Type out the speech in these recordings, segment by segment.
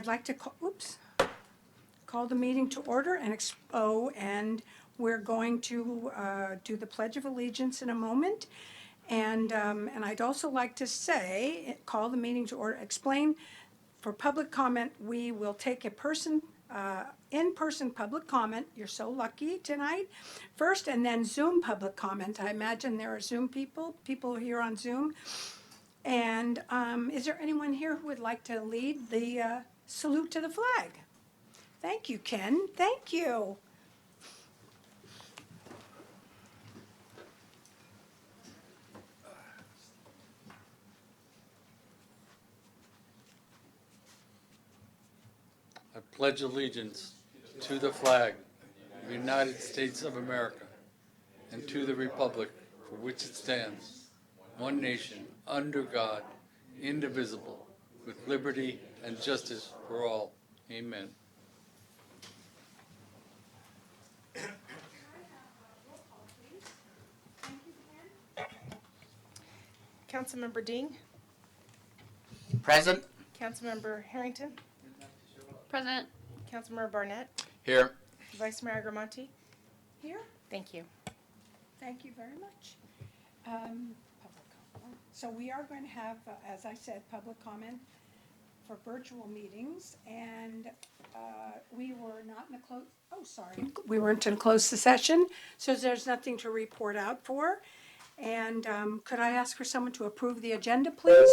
I'd like to call the meeting to order and we're going to do the Pledge of Allegiance in a moment. And I'd also like to say, call the meeting to order, explain for public comment, we will take a in-person public comment. You're so lucky tonight. First, and then Zoom public comment. I imagine there are Zoom people here on Zoom. And is there anyone here who would like to lead the salute to the flag? Thank you, Ken. Thank you. I pledge allegiance to the flag of the United States of America and to the republic for which it stands, one nation, under God, indivisible, with liberty and justice for all. Amen. Councilmember Ding, Present. Councilmember Harrington, Present. Councilmember Barnett, Here. Vice Mayor Agramonte. Here. Thank you. Thank you very much. Public comment. So we are going to have, as I said, public comment for virtual meetings, and we were not in a we weren't in closed session, so there's nothing to report out for. And could I ask for someone to approve the agenda, please?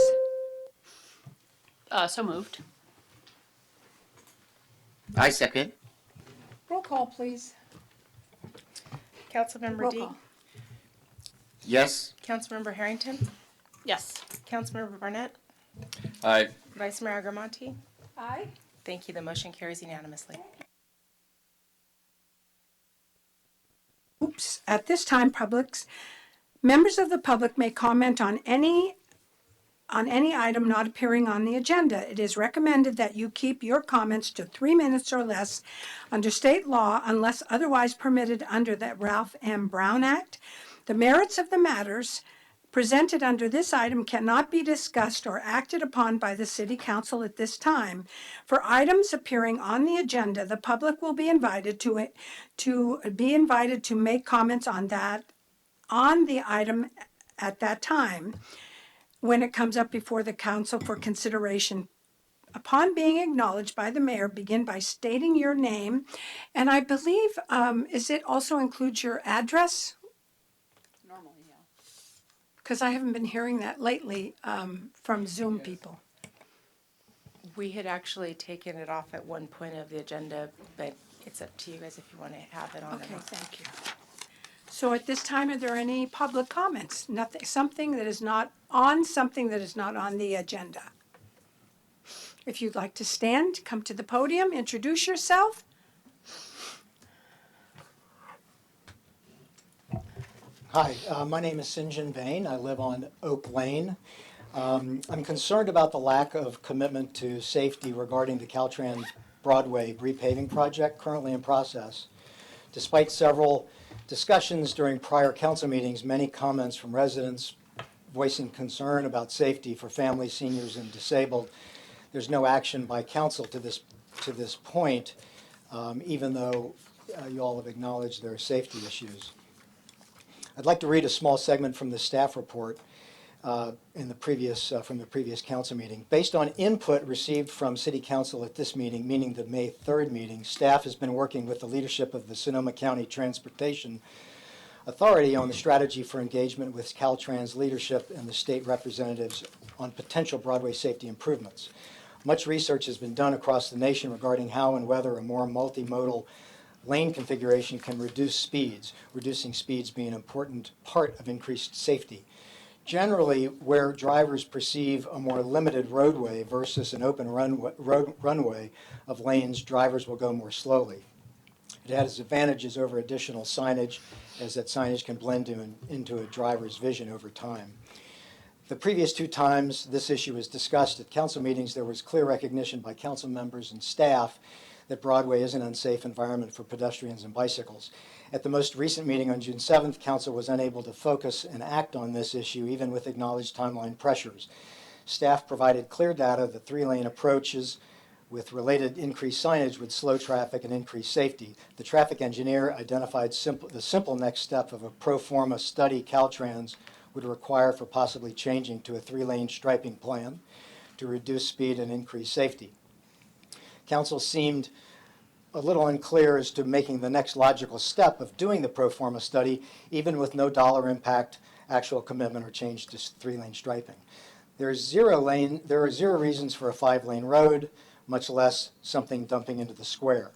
So moved. I second. Roll call, please. Councilmember Roll Ding, call. Yes. Councilmember Harrington, Yes. Councilmember Barnett, Aye. Vice Mayor Agramonte. Aye. Thank you. The motion carries unanimously. Oops. At this time, members of the public may comment on any item not appearing on the agenda. It is recommended that you keep your comments to 3 minutes or less under state law unless otherwise permitted under the Ralph M. Brown Act. The merits of the matters presented under this item cannot be discussed or acted upon by the City Council at this time. For items appearing on the agenda, the public will be invited to make comments on the item at that time when it comes up before the council for consideration. Upon being acknowledged by the mayor, begin by stating your name, and I believe, it also includes your address? Normally, yeah. Because I haven't been hearing that lately from Zoom people. We had actually taken it off at one point of the agenda, but it's up to you guys if you want to have it on or Okay, not. thank you. So at this time, are there any public comments? Something that is not on the agenda. If you'd like to stand, come to the podium, introduce yourself. Hi, my name is Sinjin Bain. I live on Oak Lane. I'm concerned about the lack of commitment to safety regarding the Caltrans Broadway repaving project currently in process. Despite several discussions during prior council meetings, many comments from residents voicing concern about safety for families, seniors, and disabled, there's no action by council to this point, even though you all have acknowledged there are safety issues. I'd like to read a small segment from the staff report from the previous council meeting. Based on input received from City Council at this meeting, meaning the May 3rd meeting, staff has been working with the leadership of the Sonoma County Transportation Authority on the strategy for engagement with Caltrans leadership and the state representatives on potential Broadway safety improvements. Much research has been done across the nation regarding how and whether a more multimodal lane configuration can reduce speeds, reducing speeds being an important part of increased safety. Generally, where drivers perceive a more limited roadway versus an open runway of lanes, drivers will go more slowly. It has advantages over additional signage, as that signage can blend into a driver's vision over time. The previous 2 times this issue was discussed at council meetings, there was clear recognition by council members and staff that Broadway is an unsafe environment for pedestrians and bicycles. At the most recent meeting on June 7th, council was unable to focus and act on this issue, even with acknowledged timeline pressures. Staff provided clear data that 3-lane approaches with related increased signage would slow traffic and increase safety. The traffic engineer identified the simple next step of a pro forma study Caltrans would require for possibly changing to a 3-lane striping plan to reduce speed and increase safety. Council seemed a little unclear as to making the next logical step of doing the pro forma study, even with no dollar impact, actual commitment, or change to 3-lane striping. There are zero reasons for a 5-lane road, much less something dumping into the square.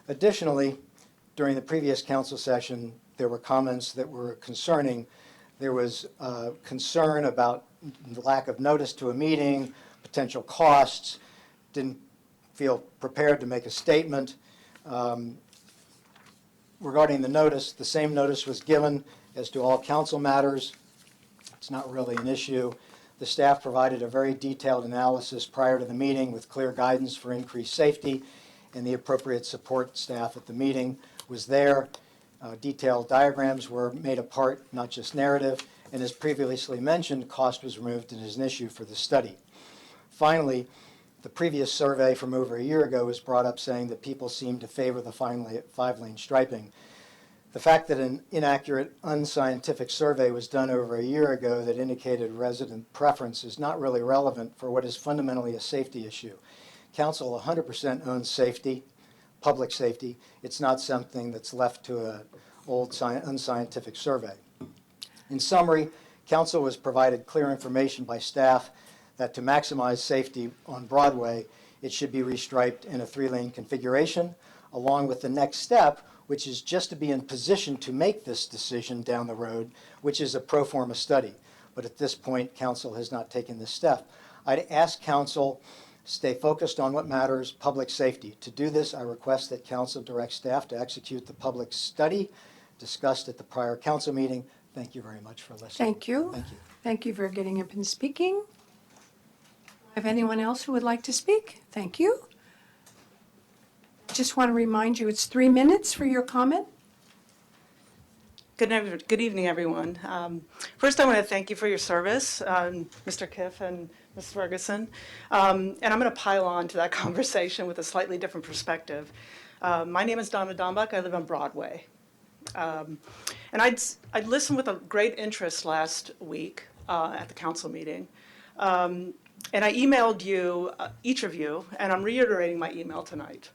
Additionally, during the previous council session, there were comments that were concerning. There was concern about the lack of notice to a meeting, potential costs, didn't feel prepared to make a statement. Regarding the notice, the same notice was given as to all council matters. It's not really an issue. The staff provided a very detailed analysis prior to the meeting with clear guidance for increased safety, and the appropriate support staff at the meeting was there. Detailed diagrams were made a part, not just narrative, and as previously mentioned, cost was removed and is an issue for the study. Finally, the previous survey from over a year ago was brought up saying that people seemed to favor the 5-lane striping. The fact that an inaccurate, unscientific survey was done over a year ago that indicated resident preference is not really relevant for what is fundamentally a safety issue. Council 100% owns safety, public safety. It's not something that's left to an old unscientific survey. In summary, Council was provided clear information by staff that to maximize safety on Broadway, it should be restriped in a 3-lane configuration, along with the next step, which is just to be in position to make this decision down the road, which is a pro forma study. But at this point, Council has not taken this step. I'd ask Council stay focused on what matters, public safety. To do this, I request that Council direct staff to execute the public study discussed at the prior Council meeting. Thank you very much for listening. Thank you. Thank you. Thank you for getting up and speaking. Have anyone else who would like to speak? Thank you. Just want to remind you, it's 3 minutes for your comment. Good evening, everyone. First, I want to thank you for your service, Mr. Kiff and Ms. Ferguson. And I'm going to pile on to that conversation with a slightly different perspective. My name is Donna Dombach. I live on Broadway. And I'd listened with a great interest last week at the council meeting. And I emailed you, each of you, and I'm reiterating my email tonight.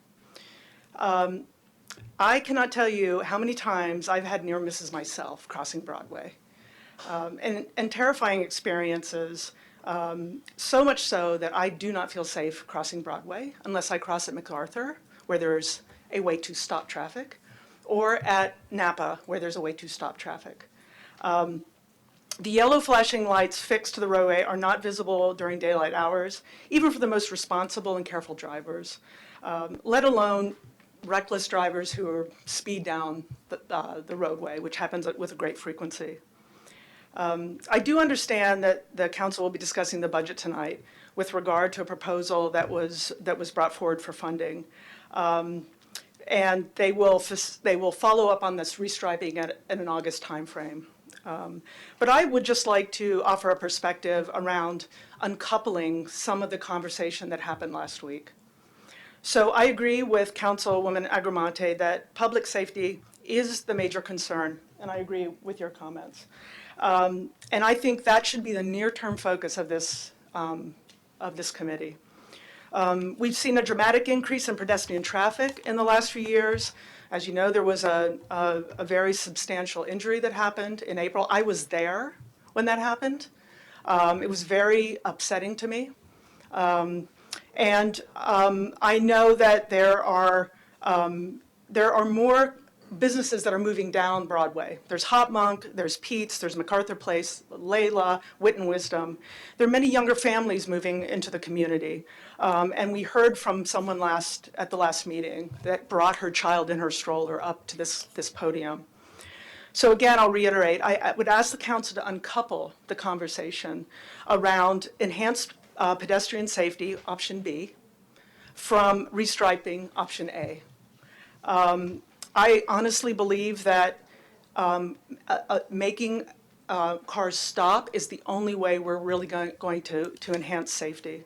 I cannot tell you how many times I've had near misses myself crossing Broadway. And terrifying experiences, so much so that I do not feel safe crossing Broadway unless I cross at MacArthur, where there's a way to stop traffic, or at Napa, where there's a way to stop traffic. The yellow flashing lights fixed to the roadway are not visible during daylight hours, even for the most responsible and careful drivers, let alone reckless drivers who are speed down the roadway, which happens with a great frequency. I do understand that the council will be discussing the budget tonight with regard to a proposal that was brought forward for funding. And they will follow up on this restriping at an August timeframe. But I would just like to offer a perspective around uncoupling some of the conversation that happened last week. So I agree with Councilwoman Agramante that public safety is the major concern, and I agree with your comments. And I think that should be the near-term focus of this committee. We've seen a dramatic increase in pedestrian traffic in the last few years. As you know, there was a very substantial injury that happened in April. I was there when that happened. It was very upsetting to me. And I know that there are more businesses that are moving down Broadway. There's Hot Monk, there's Pete's, there's MacArthur Place, Layla, Wit and Wisdom. There are many younger families moving into the community. And we heard from someone at the last meeting that brought her child in her stroller up to this podium. So again, I'll reiterate, I would ask the council to uncouple the conversation around enhanced pedestrian safety, option B, from restriping, option A. I honestly believe that making cars stop is the only way we're really going to enhance safety.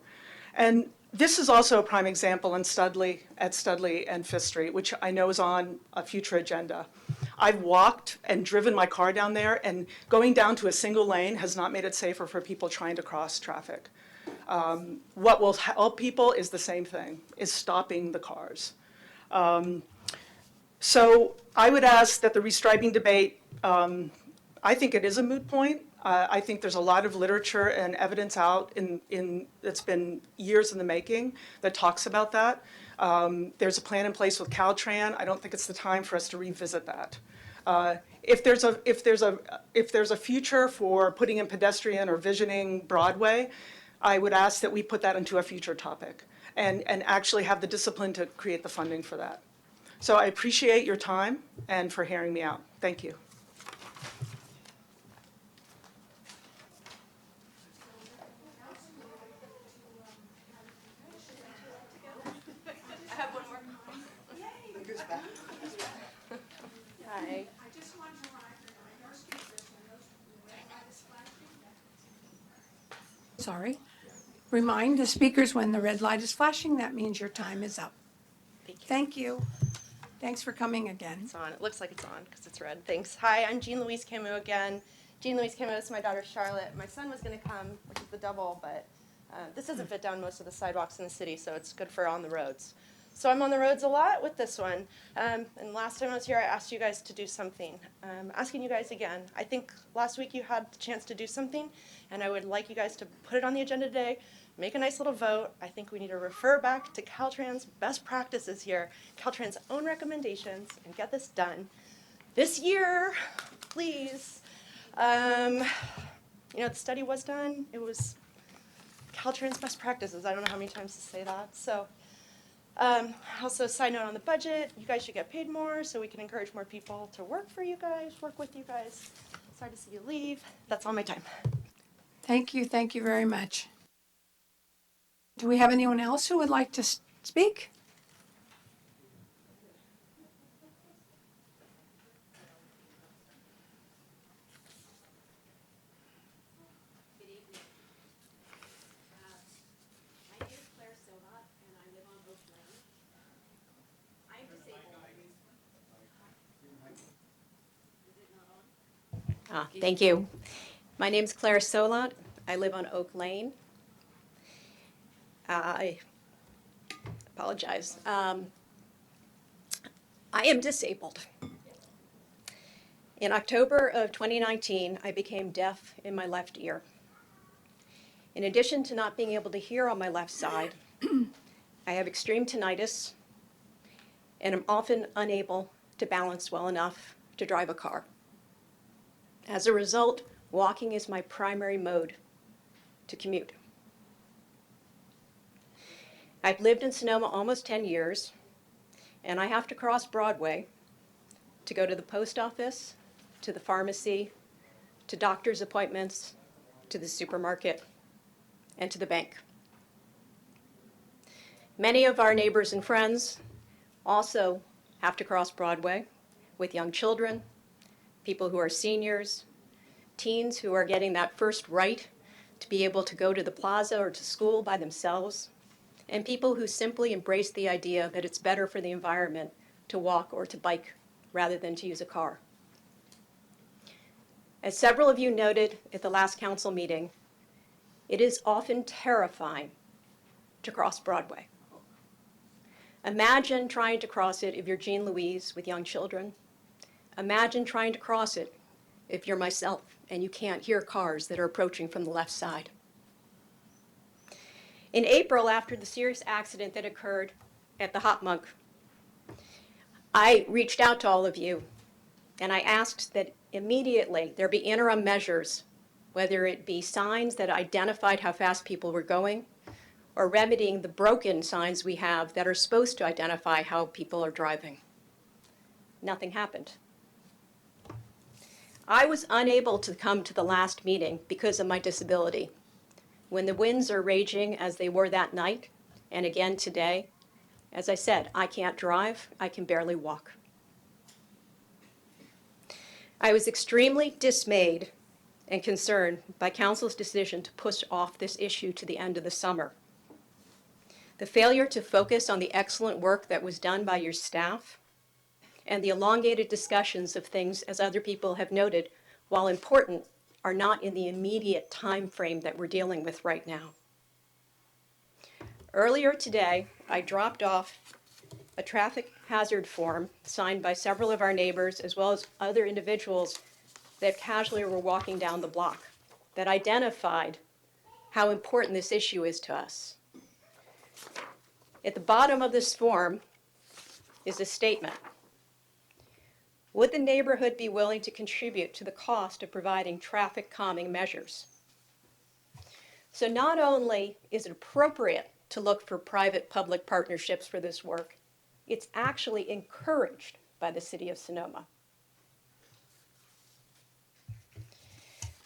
And This is also a prime example in Studley, at Studley and Fifth Street, which I know is on a future agenda. I've walked and driven my car down there, and going down to a single lane has not made it safer for people trying to cross traffic. What will help people is the same thing, is stopping the cars. So I would ask that the restriping debate, I think it is a moot point. I think there's a lot of literature and evidence out that's been years in the making that talks about that. There's a plan in place with Caltrans. I don't think it's the time for us to revisit that. If there's a future for putting in pedestrian or visioning Broadway, I would ask that we put that into a future topic and actually have the discipline to create the funding for that. So I appreciate your time and for hearing me out. Thank you. Hi. Sorry. Remind the speakers when the red light is flashing, that means your time is up. Thank you. Thanks for coming again. It's on. It looks like it's on because it's red. Thanks. Hi, I'm Jean Louise Camus again. Jean Louise Camus is my daughter Charlotte. My son was going to come, which is the double, but this doesn't fit down most of the sidewalks in the city, so it's good for on the roads. So I'm on the roads a lot with this one. And last time I was here, I asked you guys to do something. I'm asking you guys again. I think last week you had the chance to do something, and I would like you guys to put it on the agenda today, make a nice little vote. I think we need to refer back to Caltrans' best practices here, Caltrans' own recommendations, and get this done this year, please. You know, the study was done. It was Caltrans' best practices. I don't know how many times to say that. So. Also, a side note on the budget, you guys should get paid more so we can encourage more people to work for you guys, work with you guys. Sorry to see you leave. That's all my time. Thank you very much. Do we have anyone else who would like to speak? My name is Claire Silvat, and I live on Oak Lane. I'm disabled. Is it not on? Thank you. My name's Claire Solat. I live on Oak Lane. I apologize. I am disabled. In October of 2019, I became deaf in my left ear. In addition to not being able to hear on my left side, I have extreme tinnitus and am often unable to balance well enough to drive a car. As a result, walking is my primary mode to commute. I've lived in Sonoma almost 10 years, and I have to cross Broadway to go to the post office, to the pharmacy, to doctor's appointments, to the supermarket, and to the bank. Many of our neighbors and friends also have to cross Broadway with young children, people who are seniors, teens who are getting that first right to be able to go to the plaza or to school by themselves, and people who simply embrace the idea that it's better for the environment to walk or to bike rather than to use a car. As several of you noted at the last council meeting, it is often terrifying to cross Broadway. Imagine trying to cross it if you're Jean Louise with young children. Imagine trying to cross it if you're myself and you can't hear cars that are approaching from the left side. In April, after the serious accident that occurred at the Hot Monk, I reached out to all of you and I asked that immediately there be interim measures, whether it be signs that identified how fast people were going or remedying the broken signs we have that are supposed to identify how people are driving. Nothing happened. I was unable to come to the last meeting because of my disability. When the winds are raging as they were that night, and again today, as I said, I can't drive, I can barely walk. I was extremely dismayed and concerned by council's decision to push off this issue to the end of the summer. The failure to focus on the excellent work that was done by your staff and the elongated discussions of things, as other people have noted, while important, are not in the immediate time frame that we're dealing with right now. Earlier today, I dropped off a traffic hazard form signed by several of our neighbors as well as other individuals that casually were walking down the block that identified how important this issue is to us. At the bottom of this form is a statement. Would the neighborhood be willing to contribute to the cost of providing traffic calming measures? So not only is it appropriate to look for private-public partnerships for this work, it's actually encouraged by the City of Sonoma.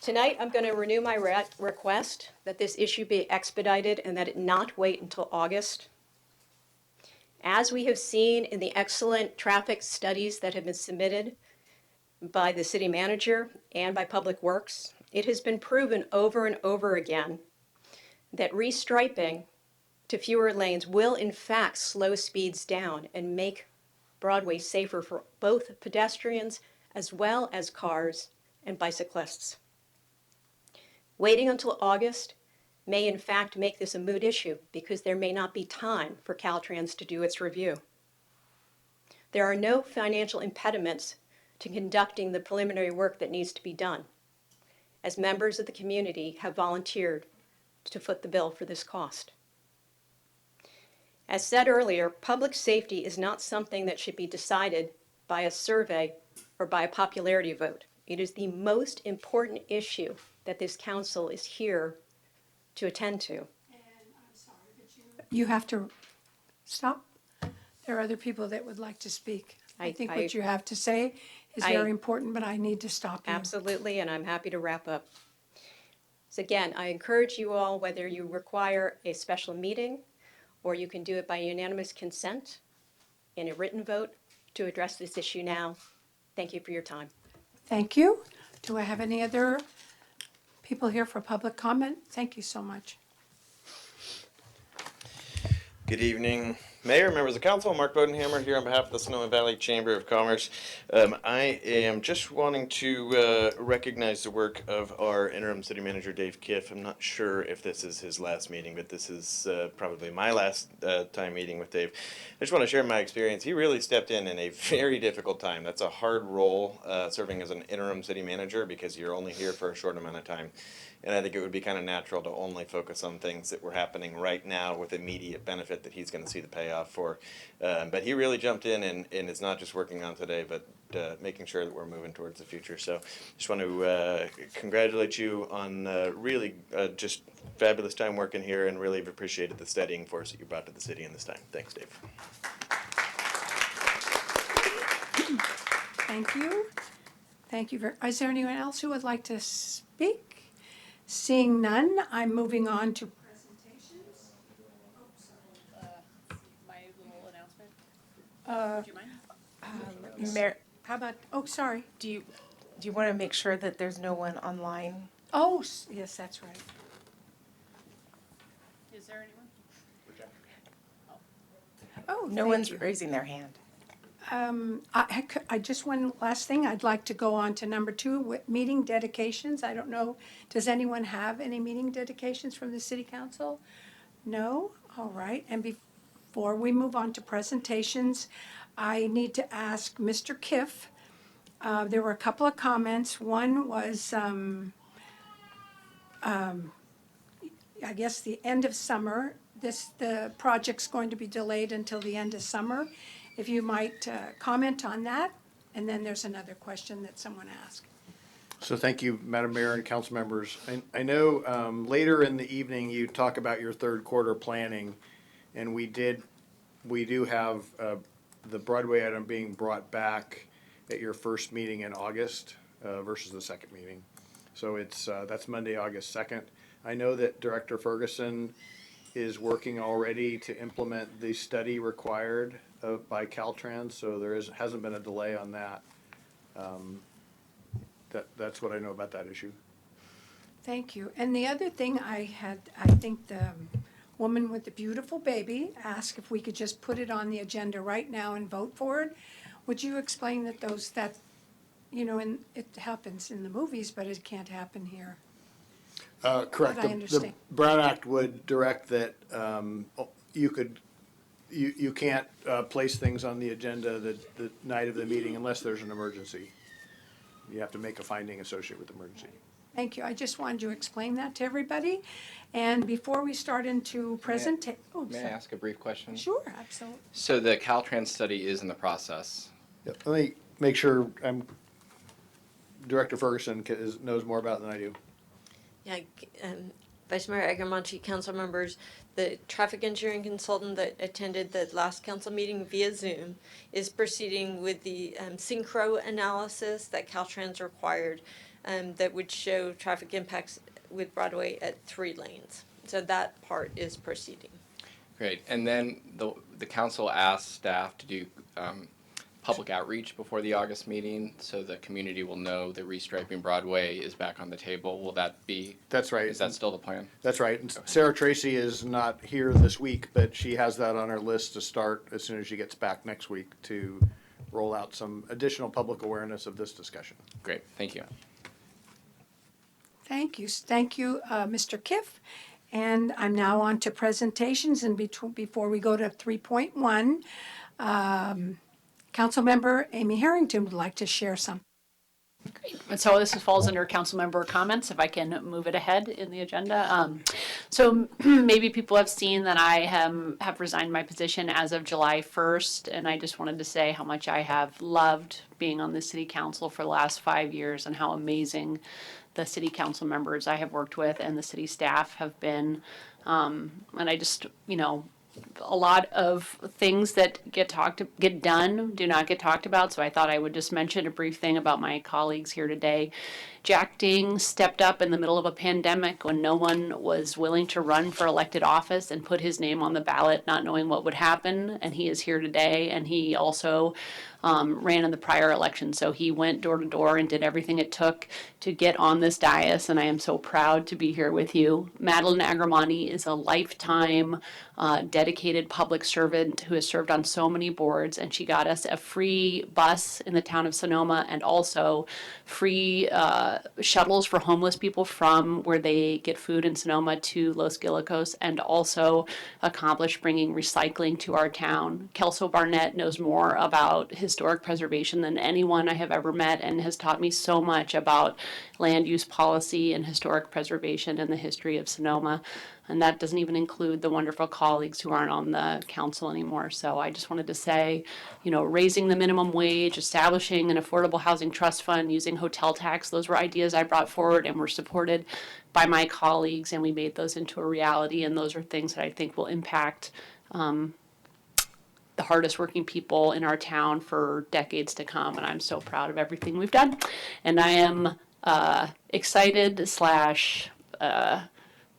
Tonight, I'm going to renew my request that this issue be expedited and that it not wait until August. As we have seen in the excellent traffic studies that have been submitted by the city manager and by Public Works, it has been proven over and over again that restriping to fewer lanes will in fact slow speeds down and make Broadway safer for both pedestrians as well as cars and bicyclists. Waiting until August may in fact make this a moot issue because there may not be time for Caltrans to do its review. There are no financial impediments to conducting the preliminary work that needs to be done, as members of the community have volunteered to foot the bill for this cost. As said earlier, public safety is not something that should be decided by a survey or by a popularity vote. It is the most important issue that this council is here to attend to. You have to stop. There are other people that would like to speak. I think what you have to say is very important, but I need to stop you. Absolutely, and I'm happy to wrap up. So again, I encourage you all, whether you require a special meeting or you can do it by unanimous consent in a written vote, to address this issue now. Thank you for your time. Thank you. Do I have any other people here for public comment? Thank you so much. Good evening, Mayor, members of council. Mark Bodenhammer here on behalf of the Sonoma Valley Chamber of Commerce. I am just wanting to recognize the work of our interim city manager, Dave Kiff. I'm not sure if this is his last meeting, but this is probably my last time meeting with Dave. I just want to share my experience. He really stepped in a very difficult time. That's a hard role, serving as an interim city manager, because you're only here for a short amount of time. And I think it would be kind of natural to only focus on things that were happening right now with immediate benefit that he's going to see the payoff for. But he really jumped in and is not just working on today, but making sure that we're moving towards the future. So just want to congratulate you on really just fabulous time working here, and really have appreciated the steadying force that you brought to the city in this time. Thanks, Dave. Thank you. Thank you. Is there anyone else who would like to speak? Seeing none, I'm moving on to presentations. My little announcement. Do you mind? Mayor, How about, oh, sorry. do you want to make sure that there's no one online? Oh, yes, that's right. Is there anyone? Oh, No thank one's you. raising their hand. I just, one last thing, I'd like to go on to number 2, meeting dedications. I don't know, does anyone have any meeting dedications from the city council? No? All right. And before we move on to presentations, I need to ask Mr. Kiff. There were a couple of comments. One was, I guess, the end of summer. The project's going to be delayed until the end of summer. If you might comment on that, and then there's another question that someone asked. So thank you, Madam Mayor and council members. I know later in the evening you talk about your third quarter planning, and we do have the Broadway item being brought back at your first meeting in August versus the second meeting. So it's that's Monday, August 2nd. I know that Director Ferguson is working already to implement the study required by Caltrans, so there hasn't been a delay on that. That's what I know about that issue. Thank you. And the other thing I think woman with the beautiful baby asked if we could just put it on the agenda right now and vote for it. Would you explain that, and it happens in the movies, but it can't happen here? Correct. But I The understand. Brown Act would direct that you can't place things on the agenda the night of the meeting unless there's an emergency. You have to make a finding associated with emergency. Thank you. I just wanted to explain that to everybody. And before we start into presentation, May I ask a brief question? Sure, absolutely. So the Caltrans study is in the process. Yeah, let me make sure Director Ferguson knows more about it than I do. Yeah, Vice Mayor Agramonte, council members, the traffic engineering consultant that attended the last council meeting via Zoom is proceeding with the synchro analysis that Caltrans required that would show traffic impacts with Broadway at 3 lanes. So that part is proceeding. Great. And then the council asked staff to do public outreach before the August meeting so the community will know that restriping Broadway is back on the table. Will that be? That's right. Is that still the plan? That's right. And Sarah Tracy is not here this week, but she has that on her list to start as soon as she gets back next week to roll out some additional public awareness of this discussion. Great. Thank you. Thank you. Thank you, Mr. Kiff. And I'm now on to presentations. And before we go to 3.1, Councilmember Amy Harrington would like to share something. And so this falls under council member comments, if I can move it ahead in the agenda. So maybe people have seen that I have resigned my position as of July 1st, and I just wanted to say how much I have loved being on the city council for the last 5 years and how amazing the city council members I have worked with and the city staff have been. And I just, a lot of things that get done do not get talked about. So I thought I would just mention a brief thing about my colleagues here today. Jack Ding stepped up in the middle of a pandemic when no one was willing to run for elected office and put his name on the ballot, not knowing what would happen. And he is here today. And he also ran in the prior election. So he went door to door and did everything it took to get on this dais. And I am so proud to be here with you. Madeline Agramonte is a lifetime dedicated public servant who has served on so many boards. And she got us a free bus in the town of Sonoma and also free shuttles for homeless people from where they get food in Sonoma to Los Guilicos, and also accomplished bringing recycling to our town. Kelso Barnett knows more about historic preservation than anyone I have ever met and has taught me so much about land use policy and historic preservation and the history of Sonoma. And that doesn't even include the wonderful colleagues who aren't on the council anymore. So I just wanted to say, raising the minimum wage, establishing an affordable housing trust fund, using hotel tax, those were ideas I brought forward and were supported by my colleagues, and we made those into a reality. And those are things that I think will impact the hardest working people in our town for decades to come. And I'm so proud of everything we've done. And I am excited /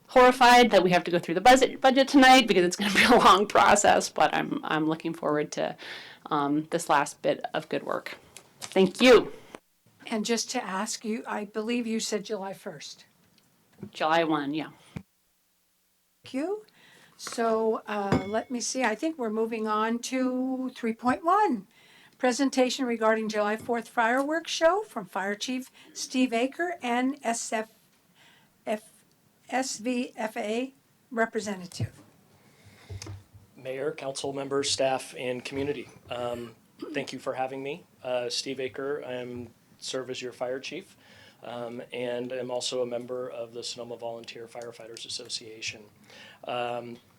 horrified that we have to go through the budget tonight because it's going to be a long process, but I'm looking forward to this last bit of good work. Thank you. And just to ask you, I believe you said July 1st. July 1, yeah. Thank you. So let me see. I think we're moving on to 3.1. Presentation regarding July 4th fireworks show from Fire Chief Steve Aker and SVFA representative. Mayor, council members, staff, and community. Thank you for having me. Steve Aker, I serve as your fire chief, and I'm also a member of the Sonoma Volunteer Firefighters Association.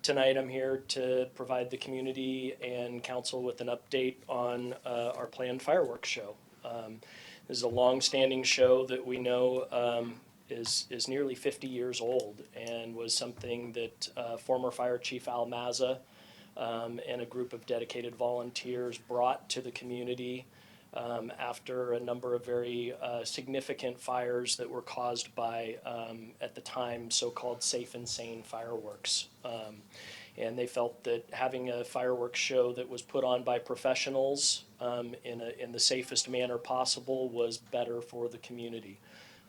Tonight I'm here to provide the community and council with an update on our planned fireworks show. This is a long-standing show that we know is nearly 50 years old and was something that former Fire Chief Al Mazza and a group of dedicated volunteers brought to the community after a number of very significant fires that were caused by, at the time, so-called safe and sane fireworks. And they felt that having a fireworks show that was put on by professionals in the safest manner possible was better for the community.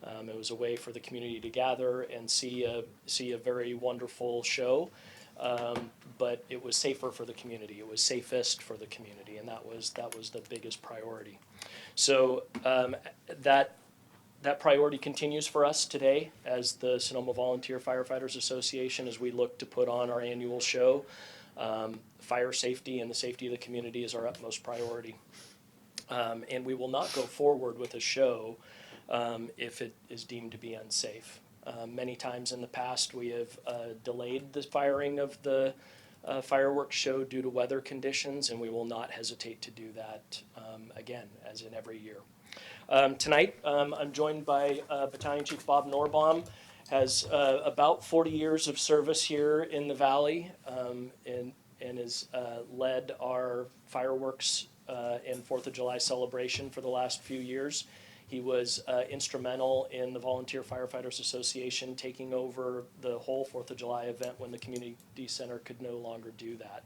It was a way for the community to gather and see a very wonderful show but it was safer for the community. It was safest for the community, and that was the biggest priority. So that priority continues for us today as the Sonoma Volunteer Firefighters Association as we look to put on our annual show. Fire safety and the safety of the community is our utmost priority. And we will not go forward with a show if it is deemed to be unsafe. Many times in the past, we have delayed the firing of the fireworks show due to weather conditions, and we will not hesitate to do that again, as in every year. Tonight, I'm joined by Battalion Chief Bob Norbaum, has about 40 years of service here in the Valley, and has led our fireworks and 4th of July celebration for the last few years. He was instrumental in the Volunteer Firefighters Association taking over the whole 4th of July event when the community center could no longer do that.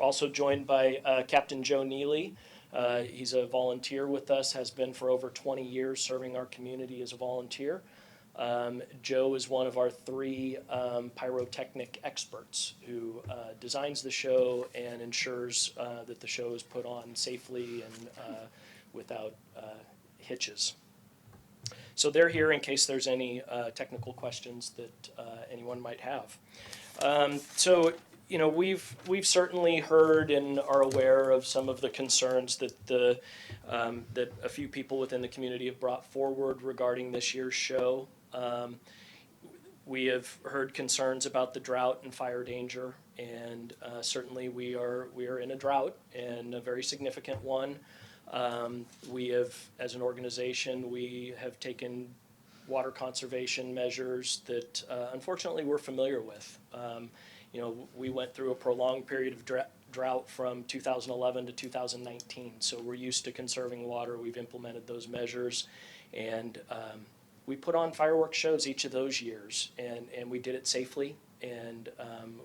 Also joined by Captain Joe Neely. He's a volunteer with us, has been for over 20 years serving our community as a volunteer. Joe is one of our 3 pyrotechnic experts who designs the show and ensures that the show is put on safely and without hitches. So they're here in case there's any technical questions that anyone might have. So you know, we've certainly heard and are aware of some of the concerns that that a few people within the community have brought forward regarding this year's show. We have heard concerns about the drought and fire danger, and certainly we are in a drought, and a very significant one. We have, as an organization, we have taken water conservation measures that unfortunately we're familiar with. You know, we went through a prolonged period of drought from 2011 to 2019, so we're used to conserving water. We've implemented those measures, and we put on fireworks shows each of those years, and we did it safely, and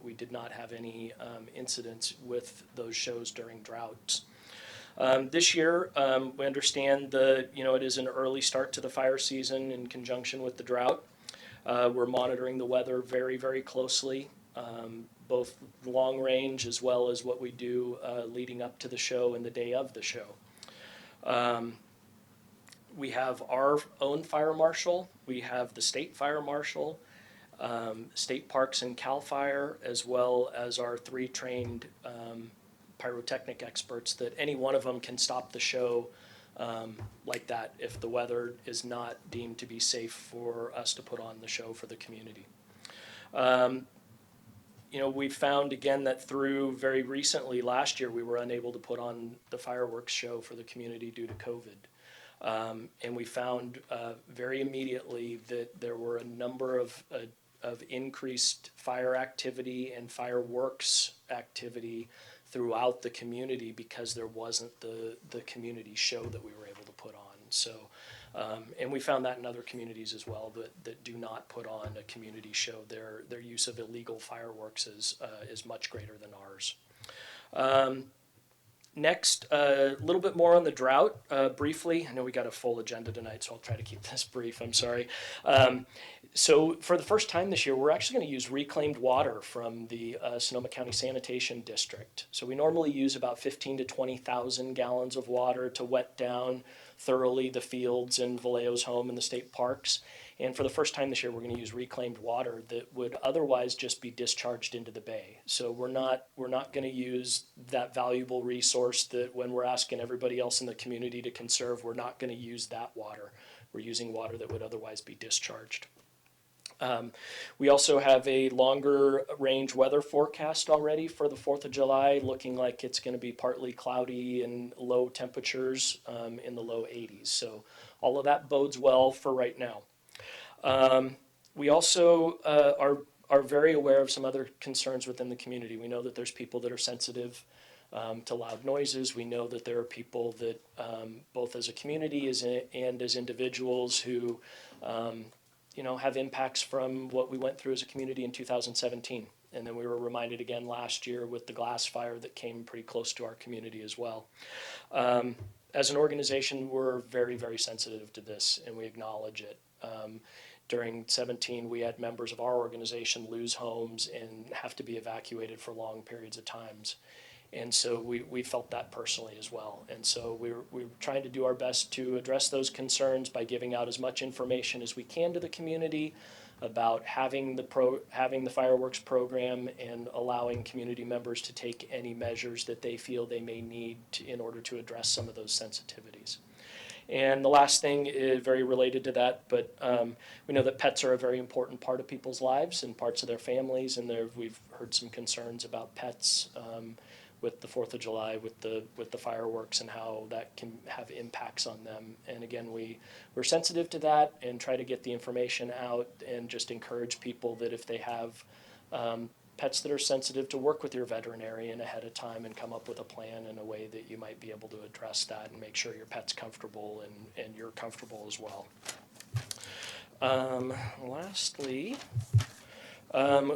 we did not have any incidents with those shows during droughts. This year, we understand that, you know, it is an early start to the fire season in conjunction with the drought. We're monitoring the weather very, very closely, both long range as well as what we do leading up to the show and the day of the show. We have our own fire marshal, we have the state fire marshal, state parks and CAL FIRE, as well as our 3 trained pyrotechnic experts that any one of them can stop the show like that if the weather is not deemed to be safe for us to put on the show for the community. You know, we found again that through very recently, last year, we were unable to put on the fireworks show for the community due to COVID. And we found very immediately that there were a number of increased fire activity and fireworks activity throughout the community because there wasn't the community show that we were able to put on. So, and we found that in other communities as well that do not put on a community show. Their use of illegal fireworks is much greater than ours. Next, a little bit more on the drought, briefly. I know we got a full agenda tonight, so I'll try to keep this brief, I'm sorry. So for the first time this year, we're actually going to use reclaimed water from the Sonoma County Sanitation District. So we normally use about 15 to 20,000 gallons of water to wet down thoroughly the fields in Vallejo's home and the state parks. And for the first time this year, we're going to use reclaimed water that would otherwise just be discharged into the bay. So we're not going to use that valuable resource that when we're asking everybody else in the community to conserve, we're not going to use that water. We're using water that would otherwise be discharged. We also have a longer range weather forecast already for the 4th of July, looking like it's going to be partly cloudy and low temperatures in the low 80s. So all of that bodes well for right now. We also are very aware of some other concerns within the community. We know that there's people that are sensitive to loud noises. We know that there are people that, both as a community and as individuals who, you know, have impacts from what we went through as a community in 2017. And then we were reminded again last year with the glass fire that came pretty close to our community as well. As an organization, we're very, very sensitive to this, and we acknowledge it. during 17, we had members of our organization lose homes and have to be evacuated for long periods of times. And so we felt that personally as well. And so we're trying to do our best to address those concerns by giving out as much information as we can to the community about having the fireworks program and allowing community members to take any measures that they feel they may need in order to address some of those sensitivities. And the last thing is very related to that, but we know that pets are a very important part of people's lives and parts of their families, and we've heard some concerns about pets with the 4th of July, with the fireworks, and how that can have impacts on them. And again, we're sensitive to that and try to get the information out and just encourage people that if they have pets that are sensitive, to work with your veterinarian ahead of time and come up with a plan in a way that you might be able to address that and make sure your pet's comfortable and you're comfortable as well. Lastly,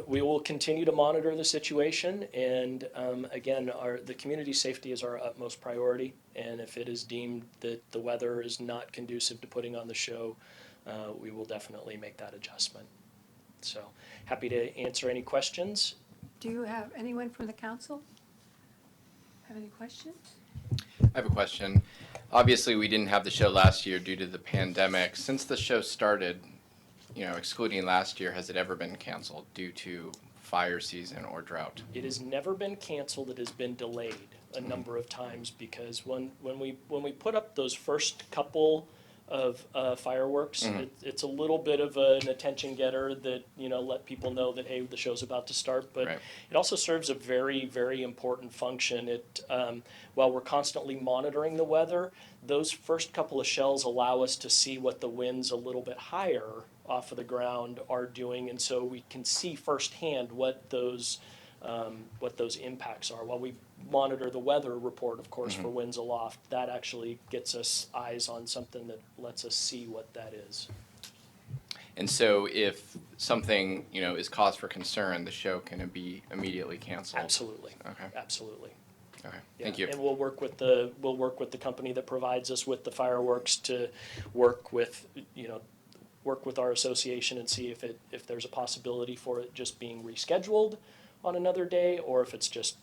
we will continue to monitor the situation, and again, the community safety is our utmost priority, and if it is deemed that the weather is not conducive to putting on the show, we will definitely make that adjustment. So happy to answer any questions. Do you have anyone from the council? Have any questions? I have a question. Obviously, we didn't have the show last year due to the pandemic. Since the show started, excluding last year, has it ever been canceled due to fire season or drought? It has never been canceled. It has been delayed a number of times because when we put up those first couple of fireworks, it's a little bit of an attention getter that let people know that, hey, the show's about to start. But it also serves a very, very important function. While we're constantly monitoring the weather, those first couple of shells allow us to see what the winds a little bit higher off of the ground are doing, and so we can see firsthand what those impacts are. While we monitor the weather report, of course, for winds aloft, that actually gets us eyes on something that lets us see what that is. And so if something, is cause for concern, the show can be immediately canceled? Absolutely. Okay. Absolutely. Okay, Yeah. thank you. And we'll work with the company that provides us with the fireworks to work with our association and see if there's a possibility for it just being rescheduled on another day, or if it just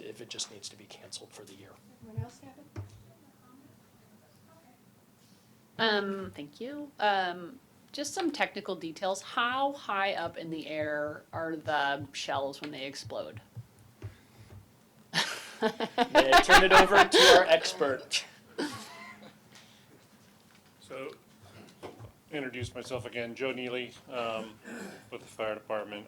needs to be canceled for the year. Anyone else have it? Thank you. Just some technical details. How high up in the air are the shells when they explode? May I turn it over to our expert? So, introduce myself again, Joe Neely with the fire department.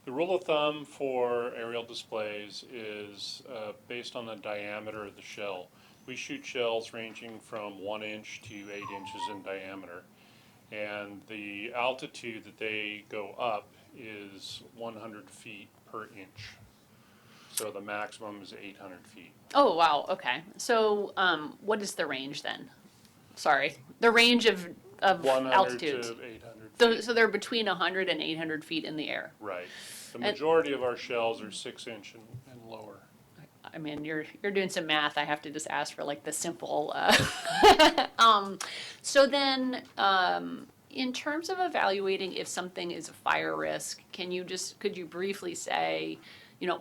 The rule of thumb for aerial displays is based on the diameter of the shell. We shoot shells ranging from 1 inch to 8 inches in diameter. And the altitude that they go up is 100 feet per inch. So the maximum is 800 feet. Oh, wow, okay. So, what is the range then? Sorry, the range of 100 altitudes. to 800 feet. So they're between 100 and 800 feet in the air. Right. The majority of our shells are 6 inch and lower. I mean, you're doing some math. I have to just ask for like the simple. So then, in terms of evaluating if something is a fire risk, could you briefly say,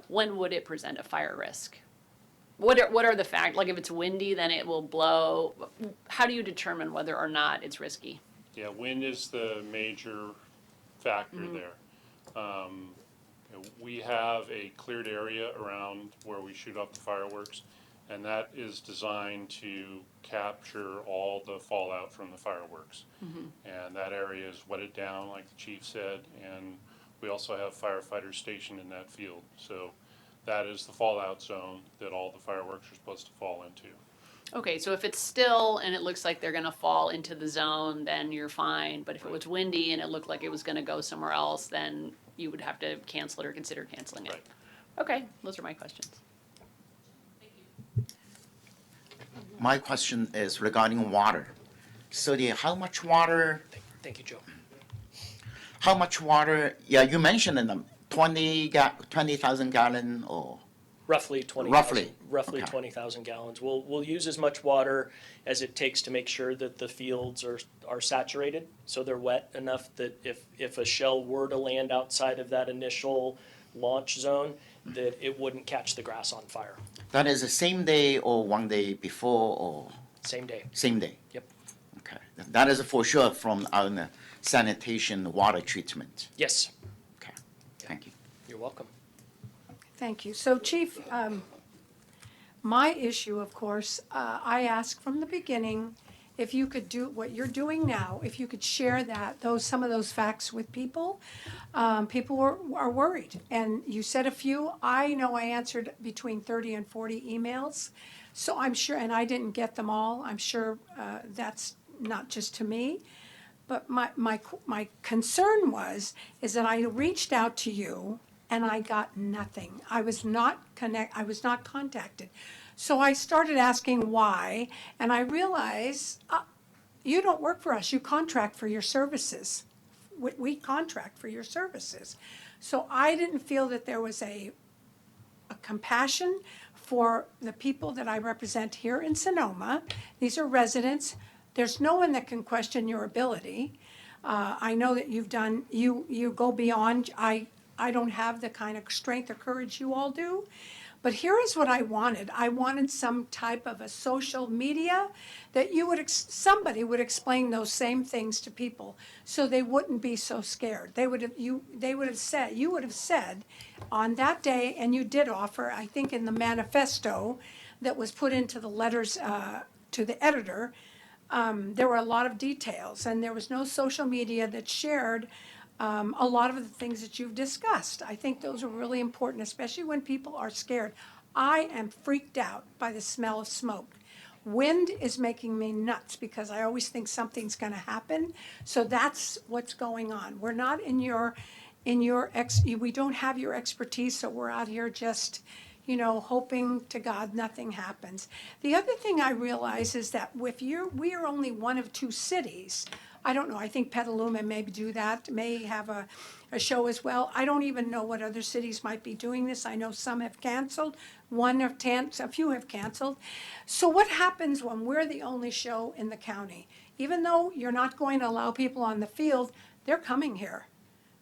when would it present a fire risk? What are the facts? Like if it's windy, then it will blow. How do you determine whether or not it's risky? Yeah, wind is the major factor there. We have a cleared area around where we shoot off the fireworks, and that is designed to capture all the fallout from the fireworks. And that area is wetted down, like the chief said, and we also have firefighters stationed in that field. So that is the fallout zone that all the fireworks are supposed to fall into. Okay, so if it's still and it looks like they're going to fall into the zone, then you're fine. But if it was windy and it looked like it was going to go somewhere else, then you would have to cancel it or consider canceling it. Right. Okay, those are my questions. My question is regarding water. So how much water, Thank you, Joe. how much water, yeah, you mentioned in them, 20,000 gallon or Roughly 20,000. Roughly? Okay. 20,000 gallons. We'll use as much water as it takes to make sure that the fields are saturated, so they're wet enough that if a shell were to land outside of that initial launch zone, that it wouldn't catch the grass on fire. That is the same day or one day before or? Same day. Same day? Yep. Okay. That is for sure from our sanitation water treatment. Yes. Okay. Thank you. You're welcome. Thank you. So Chief, my issue, of course, I asked from the beginning if you could do what you're doing now, if you could share some of those facts with people. People are worried, and you said a few. I know I answered between 30 and 40 emails, so I'm sure, and I didn't get them all. I'm sure that's not just to me. But my concern is that I reached out to you and I got nothing. I was not contacted. So I started asking why, and I realized you don't work for us. You contract for your services. We contract for your services. So I didn't feel that there was a compassion for the people that I represent here in Sonoma. These are residents. There's no one that can question your ability. I know that you go beyond. I don't have the kind of strength or courage you all do. But here is what I wanted. I wanted some type of a social media that somebody would explain those same things to people so they wouldn't be so scared. You would have said on that day, and you did offer, I think in the manifesto that was put into the letters to the editor, there were a lot of details, and there was no social media that shared a lot of the things that you've discussed. I think those are really important, especially when people are scared. I am freaked out by the smell of smoke. Wind is making me nuts because I always think something's going to happen. So that's what's going on. We're not we don't have your expertise, so we're out here just, hoping to God nothing happens. The other thing I realize is that we are only one of two cities. I don't know, I think Petaluma may do that, may have a show as well. I don't even know what other cities might be doing this. I know some have canceled, a few have canceled. So what happens when we're the only show in the county? Even though you're not going to allow people on the field, they're coming here.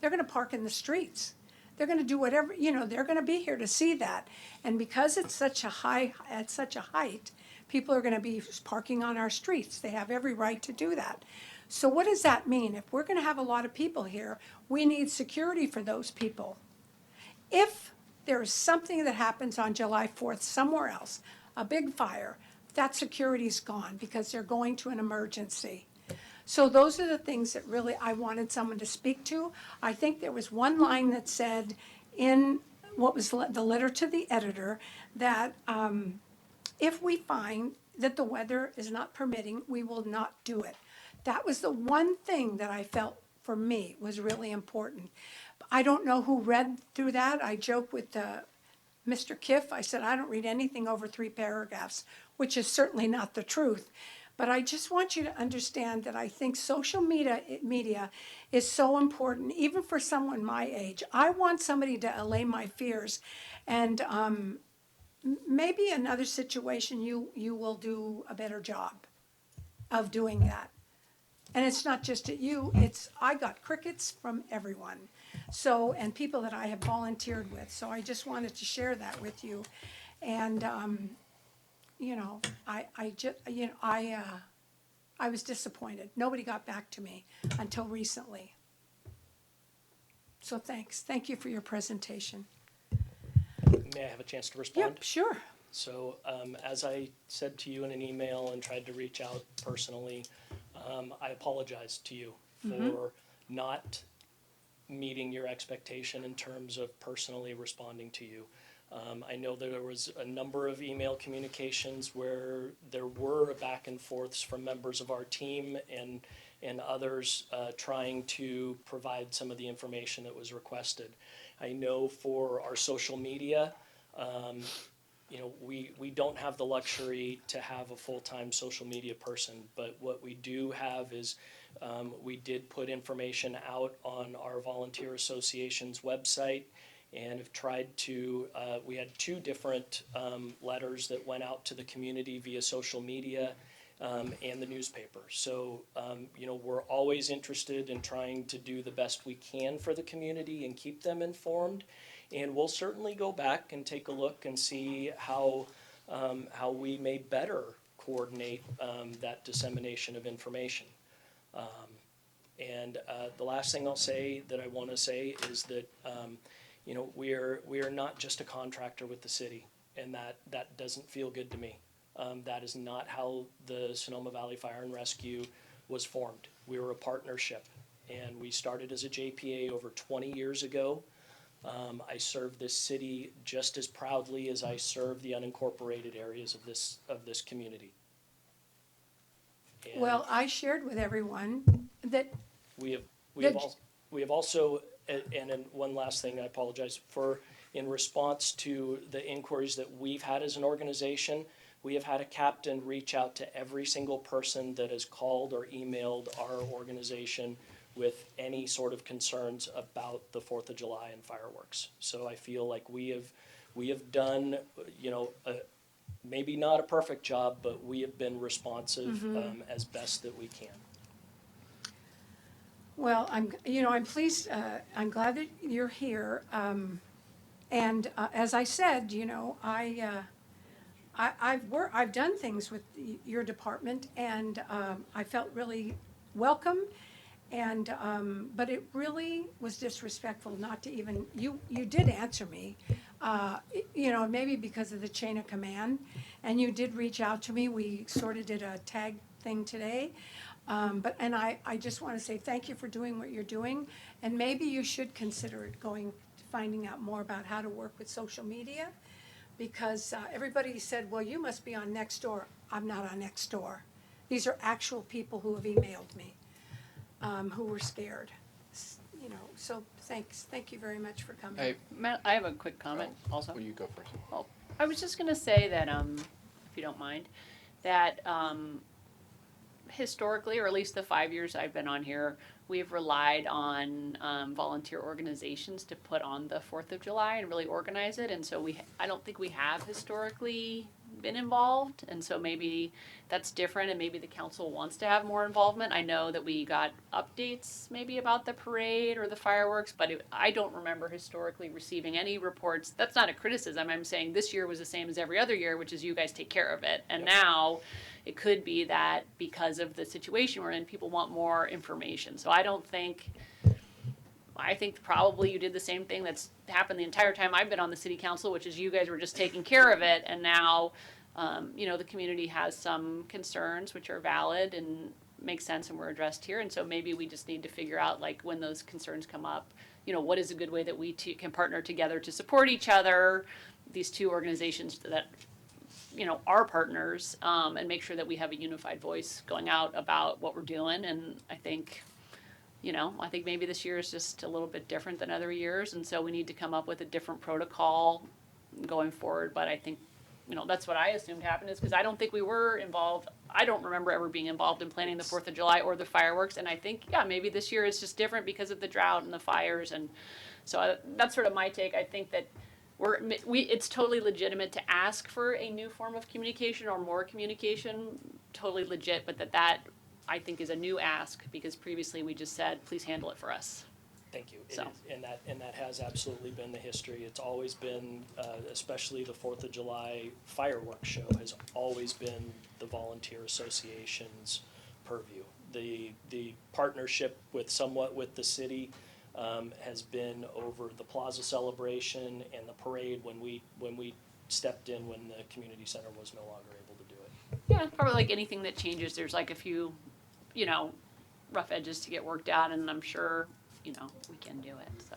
They're gonna park in the streets. They're gonna do whatever, they're gonna be here to see that. And because it's such a height, people are gonna be parking on our streets. They have every right to do that. So what does that mean? If we're gonna have a lot of people here, we need security for those people. If there is something that happens on July 4th somewhere else, a big fire, that security's gone because they're going to an emergency. So those are the things that really I wanted someone to speak to. I think there was one line that said in what was the letter to the editor that if we find that the weather is not permitting, we will not do it. That was the one thing that I felt for me was really important. I don't know who read through that. I joked with Mr. Kiff. I said, I don't read anything over 3 paragraphs, which is certainly not the truth. But I just want you to understand that I think social media is so important, even for someone my age. I want somebody to allay my fears. And maybe another situation you will do a better job of doing that. And it's not just at you, I got crickets from everyone. So, and people that I have volunteered with. So I just wanted to share that with you. And, I was disappointed. Nobody got back to me until recently. So thanks. Thank you for your presentation. May I have a chance to respond? Yep, sure. So as I said to you in an email and tried to reach out personally, I apologize to you for not meeting your expectation in terms of personally responding to you. I know there was a number of email communications where there were back and forths from members of our team and others trying to provide some of the information that was requested. I know for our social media, we don't have the luxury to have a full-time social media person, but what we do have is we did put information out on our volunteer association's website and have tried to, we had 2 different letters that went out to the community via social media and the newspaper. So, you know, we're always interested in trying to do the best we can for the community and keep them informed. And we'll certainly go back and take a look and see how we may better coordinate that dissemination of information. And the last thing I'll say that I want to say is that, you know, we are not just a contractor with the city, and that doesn't feel good to me. That is not how the Sonoma Valley Fire and Rescue was formed. We were a partnership, and we started as a JPA over 20 years ago. I serve this city just as proudly as I serve the unincorporated areas of this community. And Well, I shared with everyone that we have Did- also, and then one last thing, I apologize for, in response to the inquiries that we've had as an organization, we have had a captain reach out to every single person that has called or emailed our organization with any sort of concerns about the 4th of July and fireworks. So I feel like we have done, you know, maybe not a perfect job, but we have been responsive as best that we can. Well, I'm pleased, I'm glad that you're here. And as I said, you know, I've done things with your department, and I felt really welcome. And, but it really was disrespectful not to even, you did answer me, you know, maybe because of the chain of command. And you did reach out to me. We sort of did a tag thing today. And I just want to say thank you for doing what you're doing. And maybe you should consider finding out more about how to work with social media. Because everybody said, well, you must be on Nextdoor. I'm not on Nextdoor. These are actual people who have emailed me, who were scared. You know, so thanks. Thank you very much for coming. Hey, Matt, I have a quick comment also. will you go first? Well, I was just gonna say that, if you don't mind, that, historically, or at least the 5 years I've been on here, we've relied on volunteer organizations to put on the 4th of July and really organize it. And so I don't think we have historically been involved. And so maybe that's different, and maybe the council wants to have more involvement. I know that we got updates maybe about the parade or the fireworks, but I don't remember historically receiving any reports. That's not a criticism. I'm saying this year was the same as every other year, which is you guys take care of it. And now it could be that because of the situation we're in, people want more information. So I think probably you did the same thing that's happened the entire time I've been on the city council, which is you guys were just taking care of it. And now, you know, the community has some concerns which are valid and make sense and were addressed here. And so maybe we just need to figure out, like, when those concerns come up, you know, what is a good way that we can partner together to support each other, these 2 organizations that, you know, are partners, and make sure that we have a unified voice going out about what we're doing. And I think maybe this year is just a little bit different than other years, and so we need to come up with a different protocol going forward. But I think, you know, that's what I assumed happened, is because I don't think we were involved. I don't remember ever being involved in planning the 4th of July or the fireworks, and I think, yeah, maybe this year is just different because of the drought and the fires. And so that's sort of my take. I think that it's totally legitimate to ask for a new form of communication or more communication, totally legit, but that I think is a new ask, because previously we just said, please handle it for us. Thank you. So. And that has absolutely been the history. It's always been, especially the 4th of July fireworks show, has always been the volunteer association's purview. The partnership with the city has been over the plaza celebration and the parade when we stepped in when the community center was no longer able to do it. Yeah, probably like anything that changes, there's like a few, you know, rough edges to get worked out, and I'm sure, you know, we can do it, so.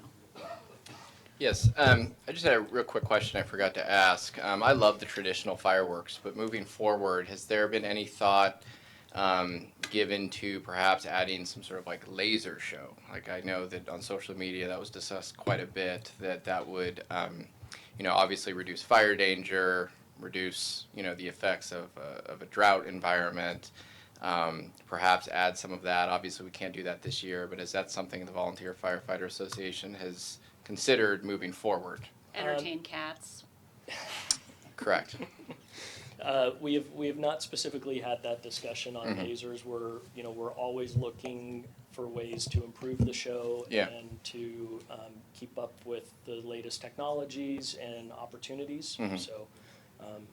Yes, I just had a real quick question I forgot to ask. I love the traditional fireworks, but moving forward, has there been any thought given to perhaps adding some sort of like laser show? Like, I know that on social media that was discussed quite a bit, that would, you know, obviously reduce fire danger, reduce, you know, the effects of a drought environment. Perhaps add some of that. Obviously, we can't do that this year, but is that something the Volunteer Firefighter Association has considered moving forward. Entertain cats. Correct. We have not specifically had that discussion on tasers. We're always looking for ways to improve the show Yeah. and to keep up with the latest technologies and opportunities. So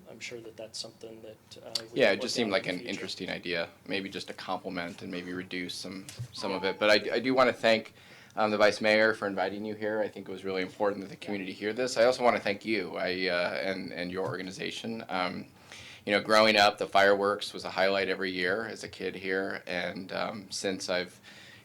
I'm sure that that's something that we Yeah, can it just look seemed at like in an the future. interesting idea, maybe just a compliment and maybe reduce some of it. But I do want to thank the Vice Mayor for inviting you here. I think it was really important that the community hear this. I also want to thank you and your organization. Growing up, the fireworks was a highlight every year as a kid here, and since I've